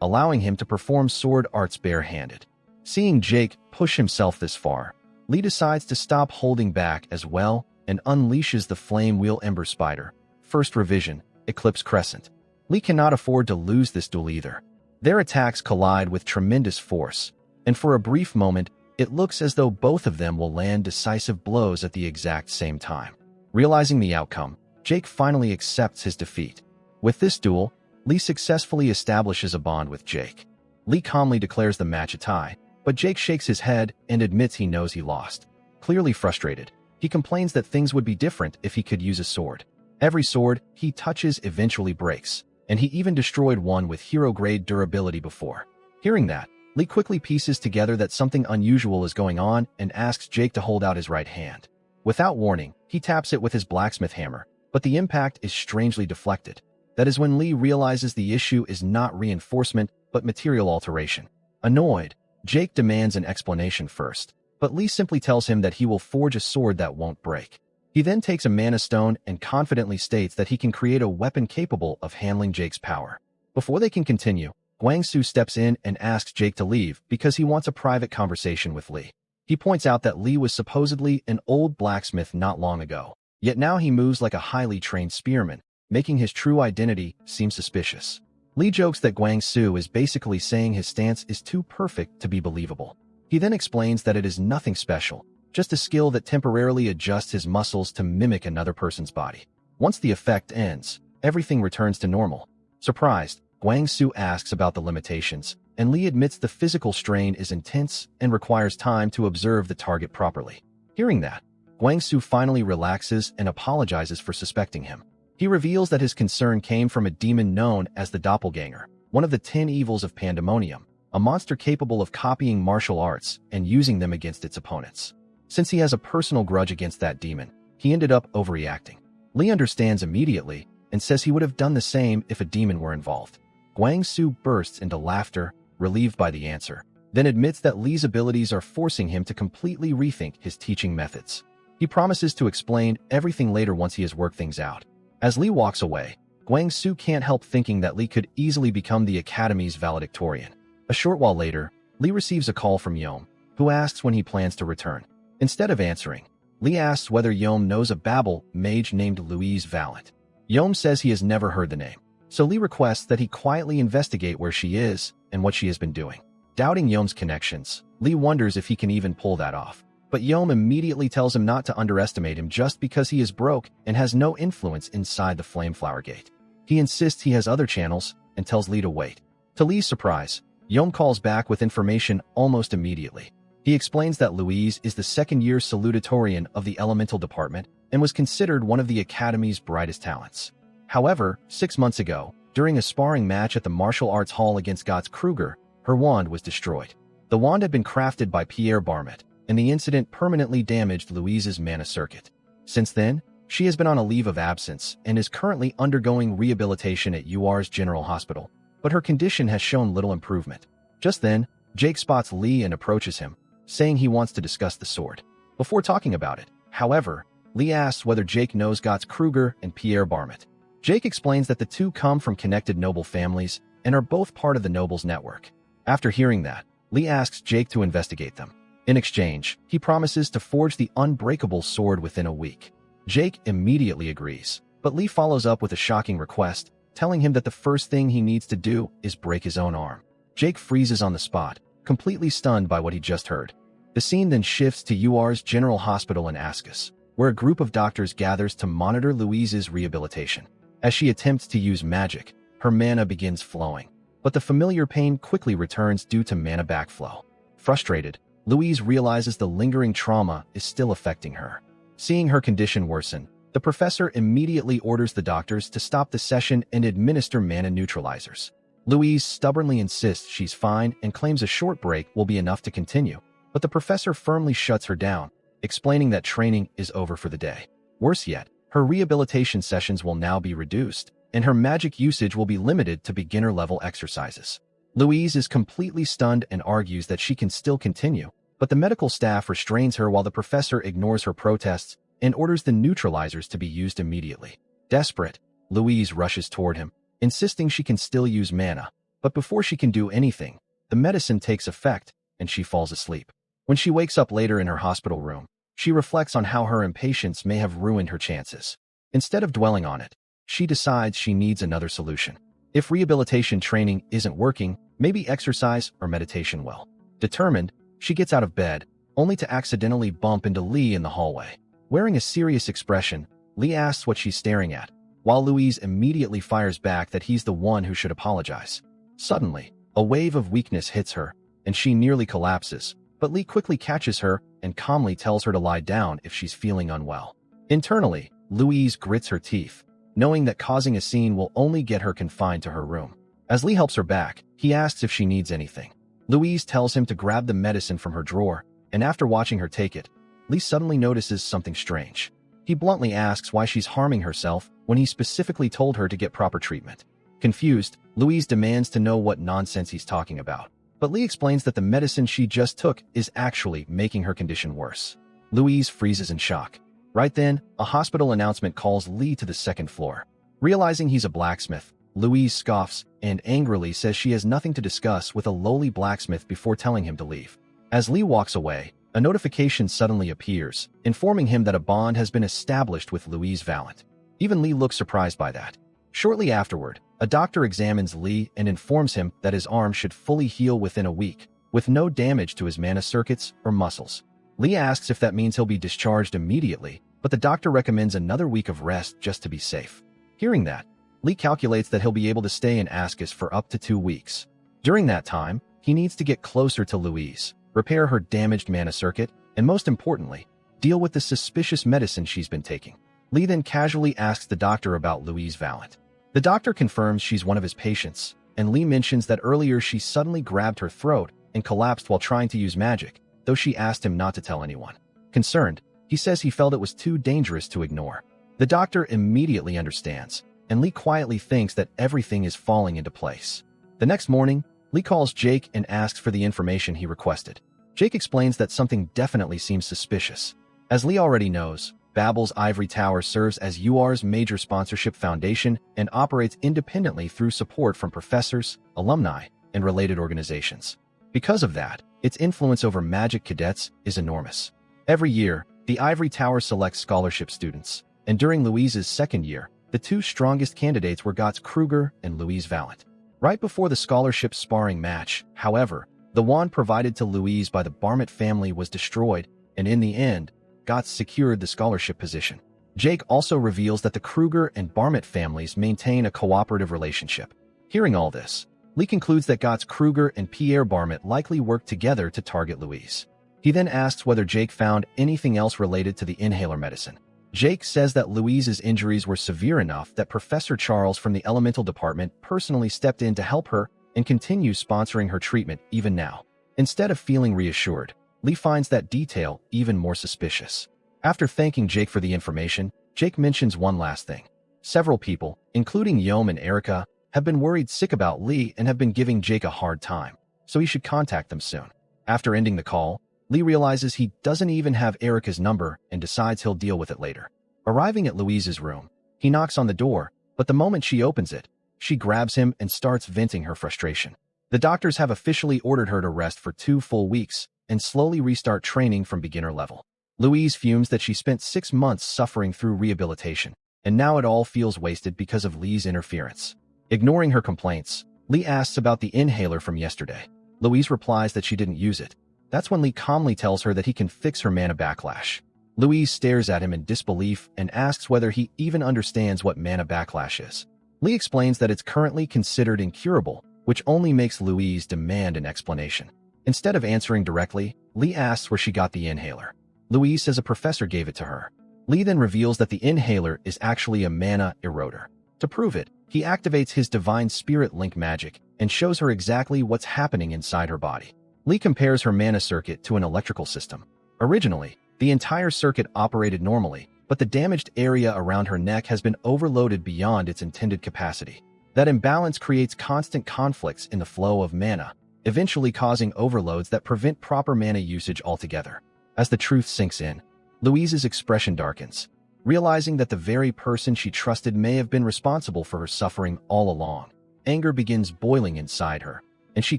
allowing him to perform sword arts barehanded. Seeing Jake push himself this far, Lee decides to stop holding back as well and unleashes the Flame Wheel Ember Spider, First Revision, Eclipse Crescent. Lee cannot afford to lose this duel either. Their attacks collide with tremendous force, and for a brief moment, it looks as though both of them will land decisive blows at the exact same time. Realizing the outcome, Jake finally accepts his defeat. With this duel, Lee successfully establishes a bond with Jake. Lee calmly declares the match a tie, but Jake shakes his head and admits he knows he lost. Clearly frustrated, he complains that things would be different if he could use a sword. Every sword he touches eventually breaks, and he even destroyed one with hero-grade durability before. Hearing that, Lee quickly pieces together that something unusual is going on and asks Jake to hold out his right hand. Without warning, he taps it with his blacksmith hammer, but the impact is strangely deflected. That is when Lee realizes the issue is not reinforcement, but material alteration. Annoyed, Jake demands an explanation first, but Lee simply tells him that he will forge a sword that won't break. He then takes a mana stone and confidently states that he can create a weapon capable of handling Jake's power. Before they can continue, Guangsu steps in and asks Jake to leave because he wants a private conversation with Lee. He points out that Lee was supposedly an old blacksmith not long ago, yet now he moves like a highly trained spearman, making his true identity seem suspicious. Lee jokes that Guangsu is basically saying his stance is too perfect to be believable. He then explains that it is nothing special, just a skill that temporarily adjusts his muscles to mimic another person's body. Once the effect ends, everything returns to normal. Surprised, Guangsu asks about the limitations, and Lee admits the physical strain is intense and requires time to observe the target properly. Hearing that, Guangsu finally relaxes and apologizes for suspecting him. He reveals that his concern came from a demon known as the Doppelganger, one of the 10 evils of Pandemonium, a monster capable of copying martial arts and using them against its opponents. Since he has a personal grudge against that demon, he ended up overreacting. Lee understands immediately and says he would have done the same if a demon were involved. Guangsu bursts into laughter, relieved by the answer, then admits that Lee's abilities are forcing him to completely rethink his teaching methods. He promises to explain everything later once he has worked things out. As Lee walks away, Guangsu can't help thinking that Lee could easily become the Academy's valedictorian. A short while later, Lee receives a call from Yom, who asks when he plans to return. Instead of answering, Lee asks whether Yom knows a Babel mage named Louise Valent. Yom says he has never heard the name, so Lee requests that he quietly investigate where she is and what she has been doing. Doubting Yom's connections, Lee wonders if he can even pull that off. But Yom immediately tells him not to underestimate him just because he is broke and has no influence inside the Flameflower Gate. He insists he has other channels and tells Lee to wait. To Lee's surprise, Yom calls back with information almost immediately. He explains that Louise is the second-year salutatorian of the Elemental Department and was considered one of the Academy's brightest talents. However, 6 months ago, during a sparring match at the Martial Arts Hall against Götz Kruger, her wand was destroyed. The wand had been crafted by Pierre Barmet, and the incident permanently damaged Louise's mana circuit. Since then, she has been on a leave of absence and is currently undergoing rehabilitation at UR's General Hospital, but her condition has shown little improvement. Just then, Jake spots Lee and approaches him, saying he wants to discuss the sword. Before talking about it, however, Lee asks whether Jake knows Götz Kruger and Pierre Barmet. Jake explains that the two come from connected noble families and are both part of the nobles network. After hearing that, Lee asks Jake to investigate them. In exchange, he promises to forge the unbreakable sword within a week. Jake immediately agrees, but Lee follows up with a shocking request, telling him that the first thing he needs to do is break his own arm. Jake freezes on the spot, completely stunned by what he just heard. The scene then shifts to UR's General Hospital in Ascus, where a group of doctors gathers to monitor Louise's rehabilitation. As she attempts to use magic, her mana begins flowing, but the familiar pain quickly returns due to mana backflow. Frustrated, Louise realizes the lingering trauma is still affecting her. Seeing her condition worsen, the professor immediately orders the doctors to stop the session and administer mana neutralizers. Louise stubbornly insists she's fine and claims a short break will be enough to continue, but the professor firmly shuts her down, explaining that training is over for the day. Worse yet, her rehabilitation sessions will now be reduced, and her magic usage will be limited to beginner-level exercises. Louise is completely stunned and argues that she can still continue, but the medical staff restrains her while the professor ignores her protests and orders the neutralizers to be used immediately. Desperate, Louise rushes toward him, insisting she can still use mana, but before she can do anything, the medicine takes effect and she falls asleep. When she wakes up later in her hospital room, she reflects on how her impatience may have ruined her chances. Instead of dwelling on it, she decides she needs another solution. If rehabilitation training isn't working, maybe exercise or meditation will. Determined, she gets out of bed, only to accidentally bump into Lee in the hallway. Wearing a serious expression, Lee asks what she's staring at, while Louise immediately fires back that he's the one who should apologize. Suddenly, a wave of weakness hits her, and she nearly collapses, but Lee quickly catches her and calmly tells her to lie down if she's feeling unwell. Internally, Louise grits her teeth, knowing that causing a scene will only get her confined to her room. As Lee helps her back, he asks if she needs anything. Louise tells him to grab the medicine from her drawer, and after watching her take it, Lee suddenly notices something strange. He bluntly asks why she's harming herself when he specifically told her to get proper treatment. Confused, Louise demands to know what nonsense he's talking about, but Lee explains that the medicine she just took is actually making her condition worse. Louise freezes in shock. Right then, a hospital announcement calls Lee to the second floor. Realizing he's a blacksmith, Louise scoffs and angrily says she has nothing to discuss with a lowly blacksmith before telling him to leave. As Lee walks away, a notification suddenly appears, informing him that a bond has been established with Louise Valent. Even Lee looks surprised by that. Shortly afterward, a doctor examines Lee and informs him that his arm should fully heal within a week, with no damage to his mana circuits or muscles. Lee asks if that means he'll be discharged immediately, but the doctor recommends another week of rest just to be safe. Hearing that, Lee calculates that he'll be able to stay in Ascus for up to 2 weeks. During that time, he needs to get closer to Louise, repair her damaged mana circuit, and most importantly, deal with the suspicious medicine she's been taking. Lee then casually asks the doctor about Louise Valent. The doctor confirms she's one of his patients, and Lee mentions that earlier she suddenly grabbed her throat and collapsed while trying to use magic, though she asked him not to tell anyone. Concerned, he says he felt it was too dangerous to ignore. The doctor immediately understands, and Lee quietly thinks that everything is falling into place. The next morning, Lee calls Jake and asks for the information he requested. Jake explains that something definitely seems suspicious. As Lee already knows, Babel's Ivory Tower serves as UR's major sponsorship foundation and operates independently through support from professors, alumni, and related organizations. Because of that, its influence over magic cadets is enormous. Every year, the Ivory Tower selects scholarship students, and during Louise's second year, the two strongest candidates were Gotts Kruger and Louise Valent. Right before the scholarship sparring match, however, the wand provided to Louise by the Barmett family was destroyed, and in the end, Gotts secured the scholarship position. Jake also reveals that the Kruger and Barmett families maintain a cooperative relationship. Hearing all this, Lee concludes that Gotts Kruger and Pierre Barmett likely worked together to target Louise. He then asks whether Jake found anything else related to the inhaler medicine. Jake says that Louise's injuries were severe enough that Professor Charles from the Elemental Department personally stepped in to help her and continues sponsoring her treatment even now. Instead of feeling reassured, Lee finds that detail even more suspicious. After thanking Jake for the information, Jake mentions one last thing. Several people, including Yom and Erica, have been worried sick about Lee and have been giving Jake a hard time, so he should contact them soon. After ending the call, Lee realizes he doesn't even have Erica's number and decides he'll deal with it later. Arriving at Louise's room, he knocks on the door, but the moment she opens it, she grabs him and starts venting her frustration. The doctors have officially ordered her to rest for 2 full weeks and slowly restart training from beginner level. Louise fumes that she spent 6 months suffering through rehabilitation, and now it all feels wasted because of Lee's interference. Ignoring her complaints, Lee asks about the inhaler from yesterday. Louise replies that she didn't use it. That's when Lee calmly tells her that he can fix her mana backlash. Louise stares at him in disbelief and asks whether he even understands what mana backlash is. Lee explains that it's currently considered incurable, which only makes Louise demand an explanation. Instead of answering directly, Lee asks where she got the inhaler. Louise says a professor gave it to her. Lee then reveals that the inhaler is actually a mana eroder. To prove it, he activates his Divine Spirit Link magic and shows her exactly what's happening inside her body. Lee compares her mana circuit to an electrical system. Originally, the entire circuit operated normally, but the damaged area around her neck has been overloaded beyond its intended capacity. That imbalance creates constant conflicts in the flow of mana, eventually causing overloads that prevent proper mana usage altogether. As the truth sinks in, Louise's expression darkens, realizing that the very person she trusted may have been responsible for her suffering all along. Anger begins boiling inside her, and she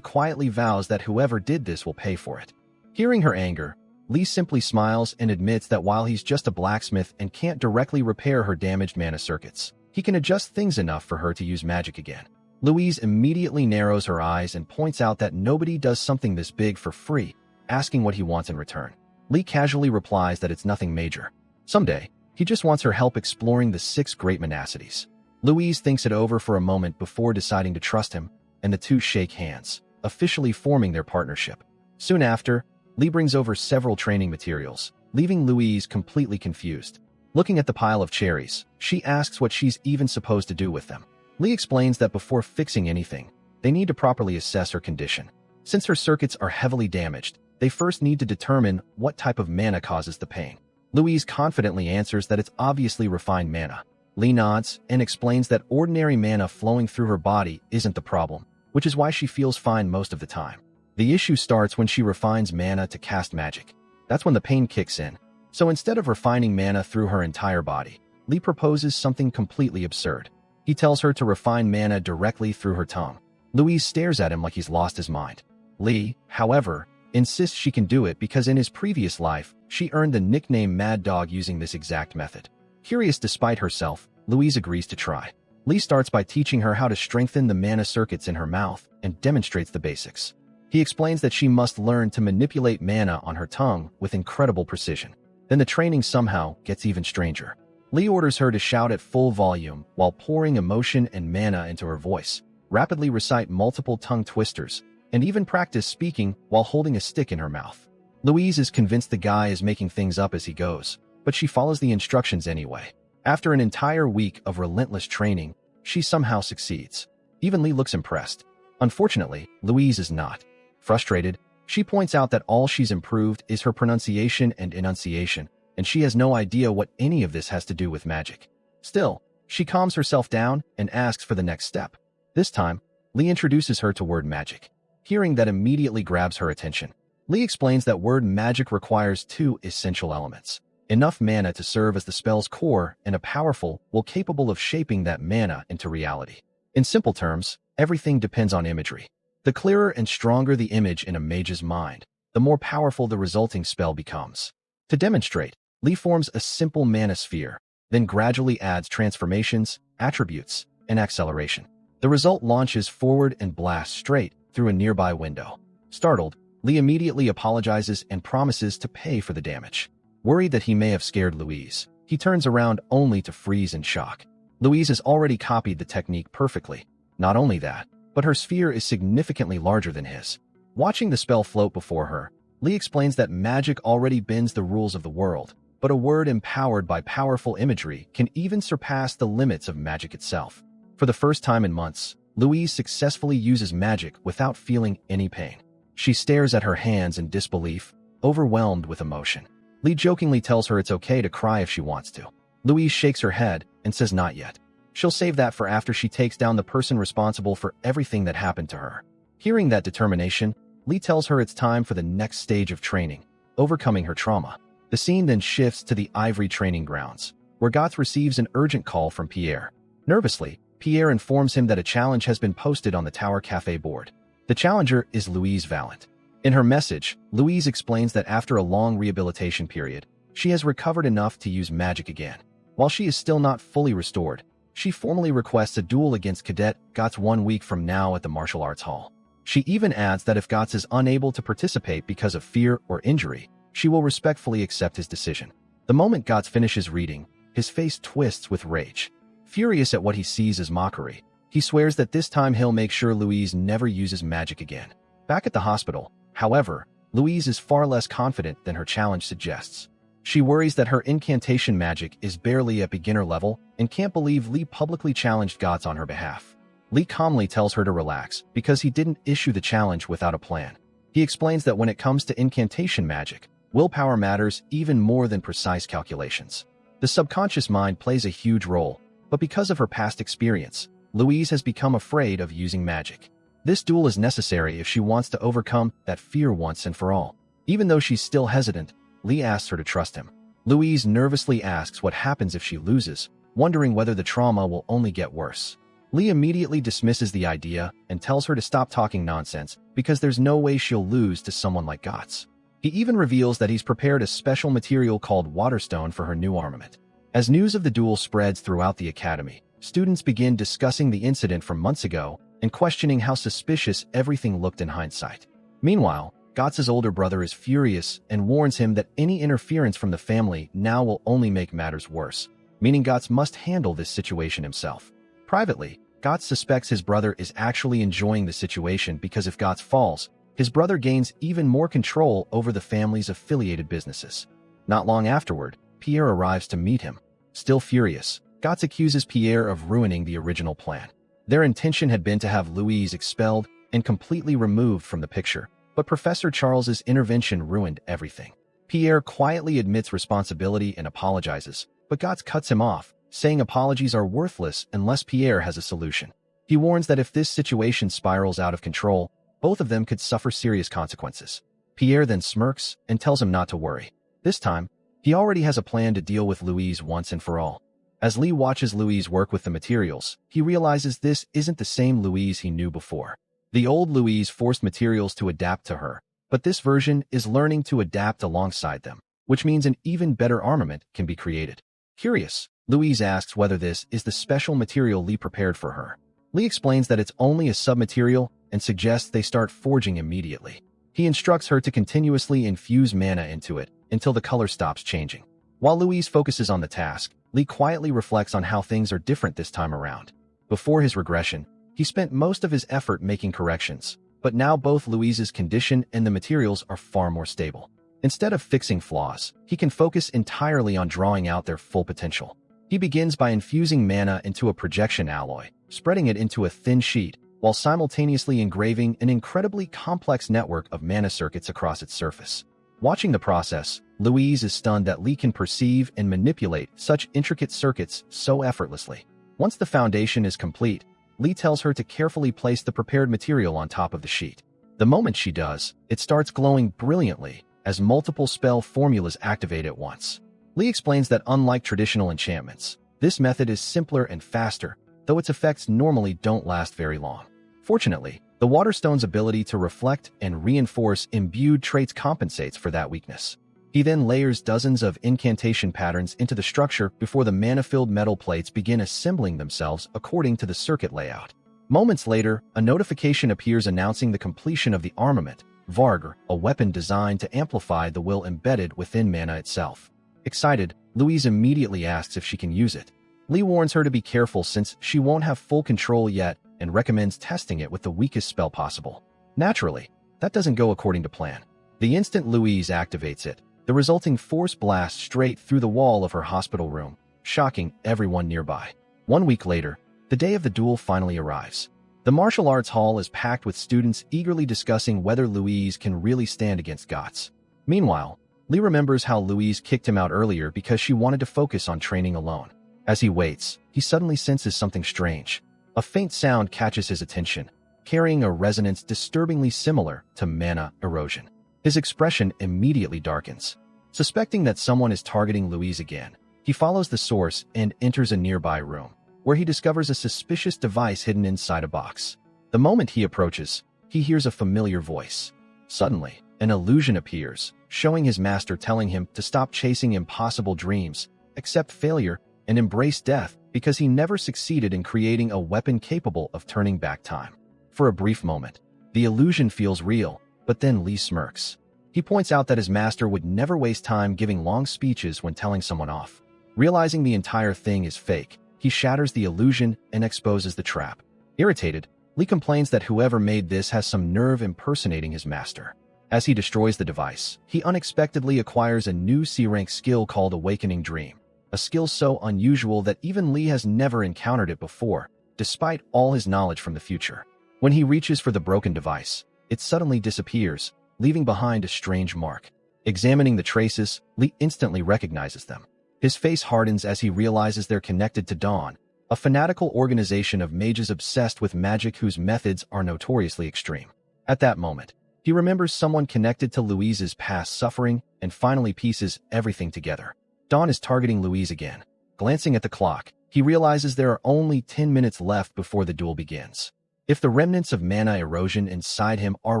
quietly vows that whoever did this will pay for it. Hearing her anger, Lee simply smiles and admits that while he's just a blacksmith and can't directly repair her damaged mana circuits, he can adjust things enough for her to use magic again. Louise immediately narrows her eyes and points out that nobody does something this big for free, asking what he wants in return. Lee casually replies that it's nothing major. Someday, he just wants her help exploring the 6 great monasticies. Louise thinks it over for a moment before deciding to trust him, and the two shake hands, officially forming their partnership. Soon after, Lee brings over several training materials, leaving Louise completely confused. Looking at the pile of cherries, she asks what she's even supposed to do with them. Lee explains that before fixing anything, they need to properly assess her condition. Since her circuits are heavily damaged, they first need to determine what type of mana causes the pain. Louise confidently answers that it's obviously refined mana. Lee nods and explains that ordinary mana flowing through her body isn't the problem, which is why she feels fine most of the time. The issue starts when she refines mana to cast magic. That's when the pain kicks in. So instead of refining mana through her entire body, Lee proposes something completely absurd. He tells her to refine mana directly through her tongue. Louise stares at him like he's lost his mind. Lee, however, insists she can do it because in his previous life, she earned the nickname Mad Dog using this exact method. Curious despite herself, Louise agrees to try. Lee starts by teaching her how to strengthen the mana circuits in her mouth and demonstrates the basics. He explains that she must learn to manipulate mana on her tongue with incredible precision. Then the training somehow gets even stranger. Lee orders her to shout at full volume while pouring emotion and mana into her voice, rapidly recite multiple tongue twisters, and even practice speaking while holding a stick in her mouth. Louise is convinced the guy is making things up as he goes, but she follows the instructions anyway. After an entire week of relentless training, she somehow succeeds. Even Lee looks impressed. Unfortunately, Louise is not. Frustrated, she points out that all she's improved is her pronunciation and enunciation, and she has no idea what any of this has to do with magic. Still, she calms herself down and asks for the next step. This time, Lee introduces her to word magic. Hearing that immediately grabs her attention. Lee explains that word magic requires 2 essential elements: enough mana to serve as the spell's core, and a powerful will capable of shaping that mana into reality. In simple terms, everything depends on imagery. The clearer and stronger the image in a mage's mind, the more powerful the resulting spell becomes. To demonstrate, Lee forms a simple mana sphere, then gradually adds transformations, attributes, and acceleration. The result launches forward and blasts straight through a nearby window. Startled, Lee immediately apologizes and promises to pay for the damage. Worried that he may have scared Louise, he turns around only to freeze in shock. Louise has already copied the technique perfectly. Not only that, but her sphere is significantly larger than his. Watching the spell float before her, Lee explains that magic already bends the rules of the world, but a word empowered by powerful imagery can even surpass the limits of magic itself. For the first time in months, Louise successfully uses magic without feeling any pain. She stares at her hands in disbelief, overwhelmed with emotion. Lee jokingly tells her it's okay to cry if she wants to. Louise shakes her head and says not yet. She'll save that for after she takes down the person responsible for everything that happened to her. Hearing that determination, Lee tells her it's time for the next stage of training, overcoming her trauma. The scene then shifts to the Ivory training grounds, where Gotz receives an urgent call from Pierre. Nervously, Pierre informs him that a challenge has been posted on the Tower Cafe board. The challenger is Louise Vallant. In her message, Louise explains that after a long rehabilitation period, she has recovered enough to use magic again. While she is still not fully restored, she formally requests a duel against Cadet Gotz 1 week from now at the Martial Arts Hall. She even adds that if Gotz is unable to participate because of fear or injury, she will respectfully accept his decision. The moment Gotz finishes reading, his face twists with rage. Furious at what he sees as mockery, he swears that this time he'll make sure Louise never uses magic again. Back at the hospital, however, Louise is far less confident than her challenge suggests. She worries that her incantation magic is barely at beginner level and can't believe Lee publicly challenged Gotz on her behalf. Lee calmly tells her to relax because he didn't issue the challenge without a plan. He explains that when it comes to incantation magic, willpower matters even more than precise calculations. The subconscious mind plays a huge role, but because of her past experience, Louise has become afraid of using magic. This duel is necessary if she wants to overcome that fear once and for all. Even though she's still hesitant, Lee asks her to trust him. Louise nervously asks what happens if she loses, wondering whether the trauma will only get worse. Lee immediately dismisses the idea and tells her to stop talking nonsense because there's no way she'll lose to someone like Gotz. He even reveals that he's prepared a special material called Waterstone for her new armament. As news of the duel spreads throughout the academy, students begin discussing the incident from months ago and questioning how suspicious everything looked in hindsight. Meanwhile, Gotz's older brother is furious and warns him that any interference from the family now will only make matters worse, meaning Gotz must handle this situation himself. Privately, Gotz suspects his brother is actually enjoying the situation because if Gotz falls, his brother gains even more control over the family's affiliated businesses. Not long afterward, Pierre arrives to meet him. Still furious, Gotz accuses Pierre of ruining the original plan. Their intention had been to have Louise expelled and completely removed from the picture, but Professor Charles's intervention ruined everything. Pierre quietly admits responsibility and apologizes, but Gotz cuts him off, saying apologies are worthless unless Pierre has a solution. He warns that if this situation spirals out of control, both of them could suffer serious consequences. Pierre then smirks and tells him not to worry. This time, he already has a plan to deal with Louise once and for all. As Lee watches Louise work with the materials, he realizes this isn't the same Louise he knew before. The old Louise forced materials to adapt to her, but this version is learning to adapt alongside them, which means an even better armament can be created. Curious, Louise asks whether this is the special material Lee prepared for her. Lee explains that it's only a submaterial and suggests they start forging immediately. He instructs her to continuously infuse mana into it until the color stops changing. While Louise focuses on the task, Lee quietly reflects on how things are different this time around. Before his regression, he spent most of his effort making corrections, but now both Louise's condition and the materials are far more stable. Instead of fixing flaws, he can focus entirely on drawing out their full potential. He begins by infusing mana into a projection alloy, spreading it into a thin sheet, while simultaneously engraving an incredibly complex network of mana circuits across its surface. Watching the process, Louise is stunned that Lee can perceive and manipulate such intricate circuits so effortlessly. Once the foundation is complete, Lee tells her to carefully place the prepared material on top of the sheet. The moment she does, it starts glowing brilliantly as multiple spell formulas activate at once. Lee explains that unlike traditional enchantments, this method is simpler and faster, though its effects normally don't last very long. Fortunately, the Waterstone's ability to reflect and reinforce imbued traits compensates for that weakness. He then layers dozens of incantation patterns into the structure before the mana-filled metal plates begin assembling themselves according to the circuit layout. Moments later, a notification appears announcing the completion of the armament, Varg, a weapon designed to amplify the will embedded within mana itself. Excited, Louise immediately asks if she can use it. Lee warns her to be careful since she won't have full control yet and recommends testing it with the weakest spell possible. Naturally, that doesn't go according to plan. The instant Louise activates it, the resulting force blasts straight through the wall of her hospital room, shocking everyone nearby. 1 week later, the day of the duel finally arrives. The martial arts hall is packed with students eagerly discussing whether Louise can really stand against Guts. Meanwhile, Lee remembers how Louise kicked him out earlier because she wanted to focus on training alone. As he waits, he suddenly senses something strange. A faint sound catches his attention, carrying a resonance disturbingly similar to mana erosion. His expression immediately darkens. Suspecting that someone is targeting Louise again, he follows the source and enters a nearby room, where he discovers a suspicious device hidden inside a box. The moment he approaches, he hears a familiar voice. Suddenly, an illusion appears, showing his master telling him to stop chasing impossible dreams, accept failure, and embrace death because he never succeeded in creating a weapon capable of turning back time. For a brief moment, the illusion feels real, but then Lee smirks. He points out that his master would never waste time giving long speeches when telling someone off. Realizing the entire thing is fake, he shatters the illusion and exposes the trap. Irritated, Lee complains that whoever made this has some nerve impersonating his master. As he destroys the device, he unexpectedly acquires a new C-rank skill called Awakening Dream, a skill so unusual that even Lee has never encountered it before, despite all his knowledge from the future. When he reaches for the broken device, it suddenly disappears, leaving behind a strange mark. Examining the traces, Lee instantly recognizes them. His face hardens as he realizes they're connected to Dawn, a fanatical organization of mages obsessed with magic whose methods are notoriously extreme. At that moment, he remembers someone connected to Louise's past suffering and finally pieces everything together. Dawn is targeting Louise again. Glancing at the clock, he realizes there are only 10 minutes left before the duel begins. If the remnants of mana erosion inside him are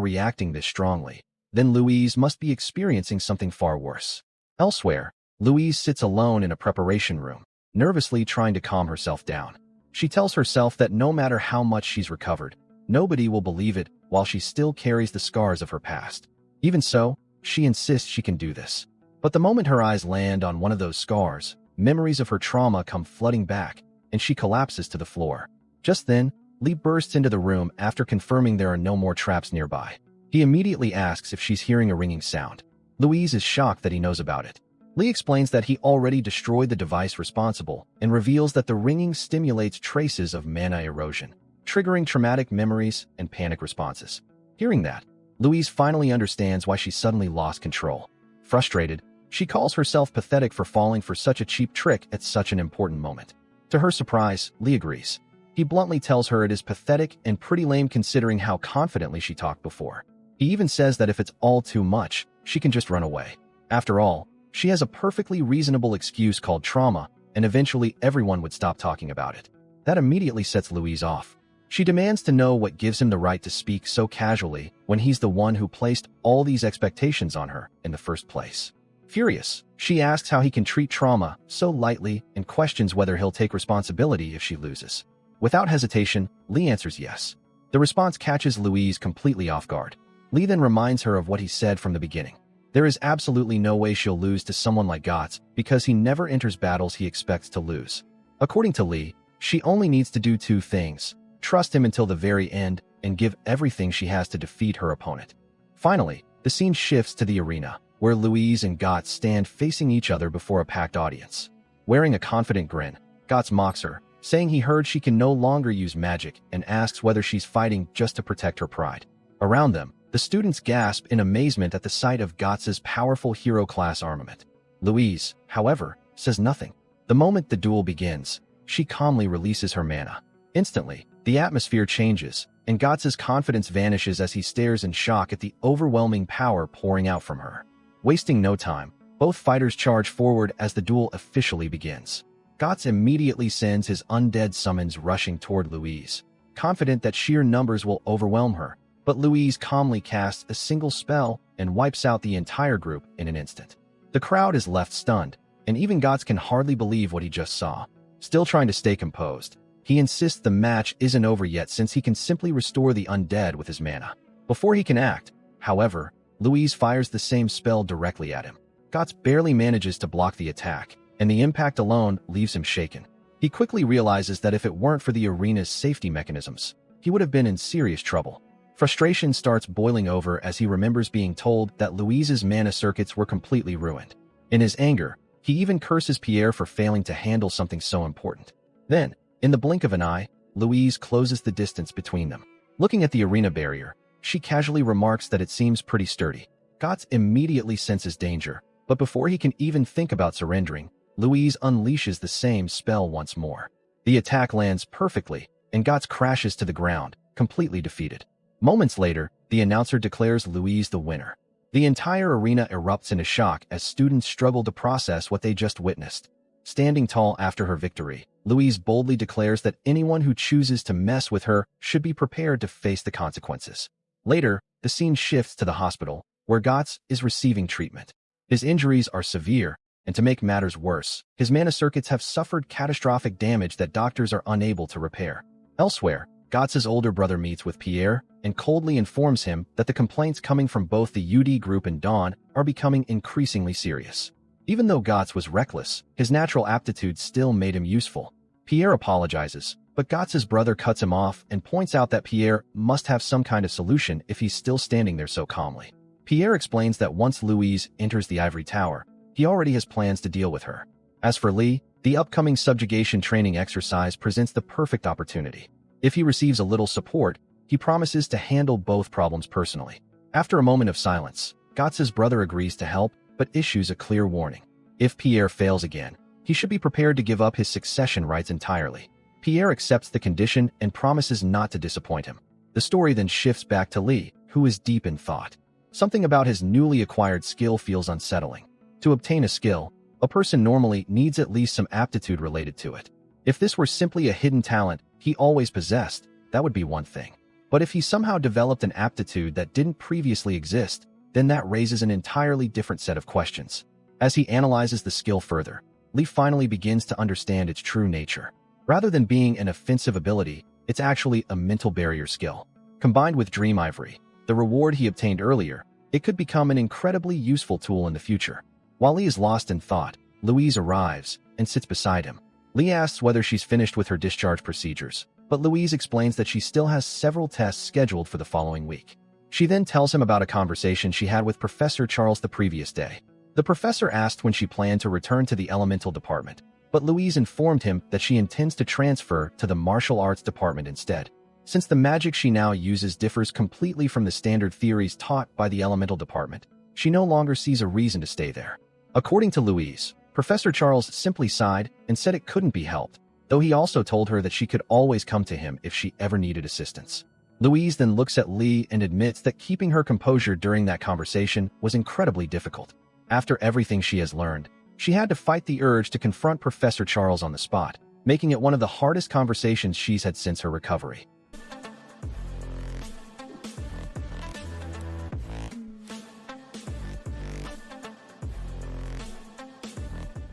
reacting this strongly, then Louise must be experiencing something far worse. Elsewhere, Louise sits alone in a preparation room, nervously trying to calm herself down. She tells herself that no matter how much she's recovered, nobody will believe it while she still carries the scars of her past. Even so, she insists she can do this. But the moment her eyes land on one of those scars, memories of her trauma come flooding back, and she collapses to the floor. Just then, Lee bursts into the room after confirming there are no more traps nearby. He immediately asks if she's hearing a ringing sound. Louise is shocked that he knows about it. Lee explains that he already destroyed the device responsible and reveals that the ringing stimulates traces of mana erosion, triggering traumatic memories and panic responses. Hearing that, Louise finally understands why she suddenly lost control. Frustrated, she calls herself pathetic for falling for such a cheap trick at such an important moment. To her surprise, Lee agrees. He bluntly tells her it is pathetic and pretty lame considering how confidently she talked before. He even says that if it's all too much, she can just run away. After all, she has a perfectly reasonable excuse called trauma, and eventually everyone would stop talking about it. That immediately sets Louise off. She demands to know what gives him the right to speak so casually when he's the one who placed all these expectations on her in the first place. Furious, she asks how he can treat trauma so lightly and questions whether he'll take responsibility if she loses. Without hesitation, Lee answers yes. The response catches Louise completely off guard. Lee then reminds her of what he said from the beginning. There is absolutely no way she'll lose to someone like Gotts because he never enters battles he expects to lose. According to Lee, she only needs to do two things: trust him until the very end and give everything she has to defeat her opponent. Finally, the scene shifts to the arena, where Louise and Gotts stand facing each other before a packed audience. Wearing a confident grin, Gotts mocks her, saying he heard she can no longer use magic and asks whether she's fighting just to protect her pride. Around them, the students gasp in amazement at the sight of Gotts's powerful hero-class armament. Louise, however, says nothing. The moment the duel begins, she calmly releases her mana. Instantly, the atmosphere changes, and Gotts's confidence vanishes as he stares in shock at the overwhelming power pouring out from her. Wasting no time, Both fighters charge forward as the duel officially begins. Guts immediately sends his undead summons rushing toward Louise, confident that sheer numbers will overwhelm her, but Louise calmly casts a single spell and wipes out the entire group in an instant. The crowd is left stunned, and even Guts can hardly believe what he just saw. Still trying to stay composed, he insists the match isn't over yet since he can simply restore the undead with his mana. Before he can act, however, Louise fires the same spell directly at him. Guts barely manages to block the attack, and the impact alone leaves him shaken. He quickly realizes that if it weren't for the arena's safety mechanisms, he would have been in serious trouble. Frustration starts boiling over as he remembers being told that Louise's mana circuits were completely ruined. In his anger, he even curses Pierre for failing to handle something so important. Then, in the blink of an eye, Louise closes the distance between them. Looking at the arena barrier, she casually remarks that it seems pretty sturdy. Guts immediately senses danger, but before he can even think about surrendering, Louise unleashes the same spell once more. The attack lands perfectly, and Guts crashes to the ground, completely defeated. Moments later, the announcer declares Louise the winner. The entire arena erupts in a shock as students struggle to process what they just witnessed. Standing tall after her victory, Louise boldly declares that anyone who chooses to mess with her should be prepared to face the consequences. Later, the scene shifts to the hospital, where Guts is receiving treatment. His injuries are severe, and to make matters worse, his mana circuits have suffered catastrophic damage that doctors are unable to repair. Elsewhere, Guts' older brother meets with Pierre and coldly informs him that the complaints coming from both the UD group and Dawn are becoming increasingly serious. Even though Guts was reckless, his natural aptitude still made him useful. Pierre apologizes, but Guts' brother cuts him off and points out that Pierre must have some kind of solution if he's still standing there so calmly. Pierre explains that once Louise enters the ivory tower, he already has plans to deal with her. As for Lee, the upcoming subjugation training exercise presents the perfect opportunity. If he receives a little support, he promises to handle both problems personally. After a moment of silence, Guts' brother agrees to help, but issues a clear warning. If Pierre fails again, he should be prepared to give up his succession rights entirely. Pierre accepts the condition and promises not to disappoint him. The story then shifts back to Lee, who is deep in thought. Something about his newly acquired skill feels unsettling. To obtain a skill, a person normally needs at least some aptitude related to it. If this were simply a hidden talent he always possessed, that would be one thing. But if he somehow developed an aptitude that didn't previously exist, then that raises an entirely different set of questions. As he analyzes the skill further, Lee finally begins to understand its true nature. Rather than being an offensive ability, it's actually a mental barrier skill. Combined with Dream Ivory, the reward he obtained earlier, it could become an incredibly useful tool in the future. While Lee is lost in thought, Louise arrives and sits beside him. Lee asks whether she's finished with her discharge procedures, but Louise explains that she still has several tests scheduled for the following week. She then tells him about a conversation she had with Professor Charles the previous day. The professor asked when she planned to return to the elemental department, but Louise informed him that she intends to transfer to the martial arts department instead. Since the magic she now uses differs completely from the standard theories taught by the elemental department, she no longer sees a reason to stay there. According to Louise, Professor Charles simply sighed and said it couldn't be helped, though he also told her that she could always come to him if she ever needed assistance. Louise then looks at Lee and admits that keeping her composure during that conversation was incredibly difficult. After everything she has learned, she had to fight the urge to confront Professor Charles on the spot, making it one of the hardest conversations she's had since her recovery.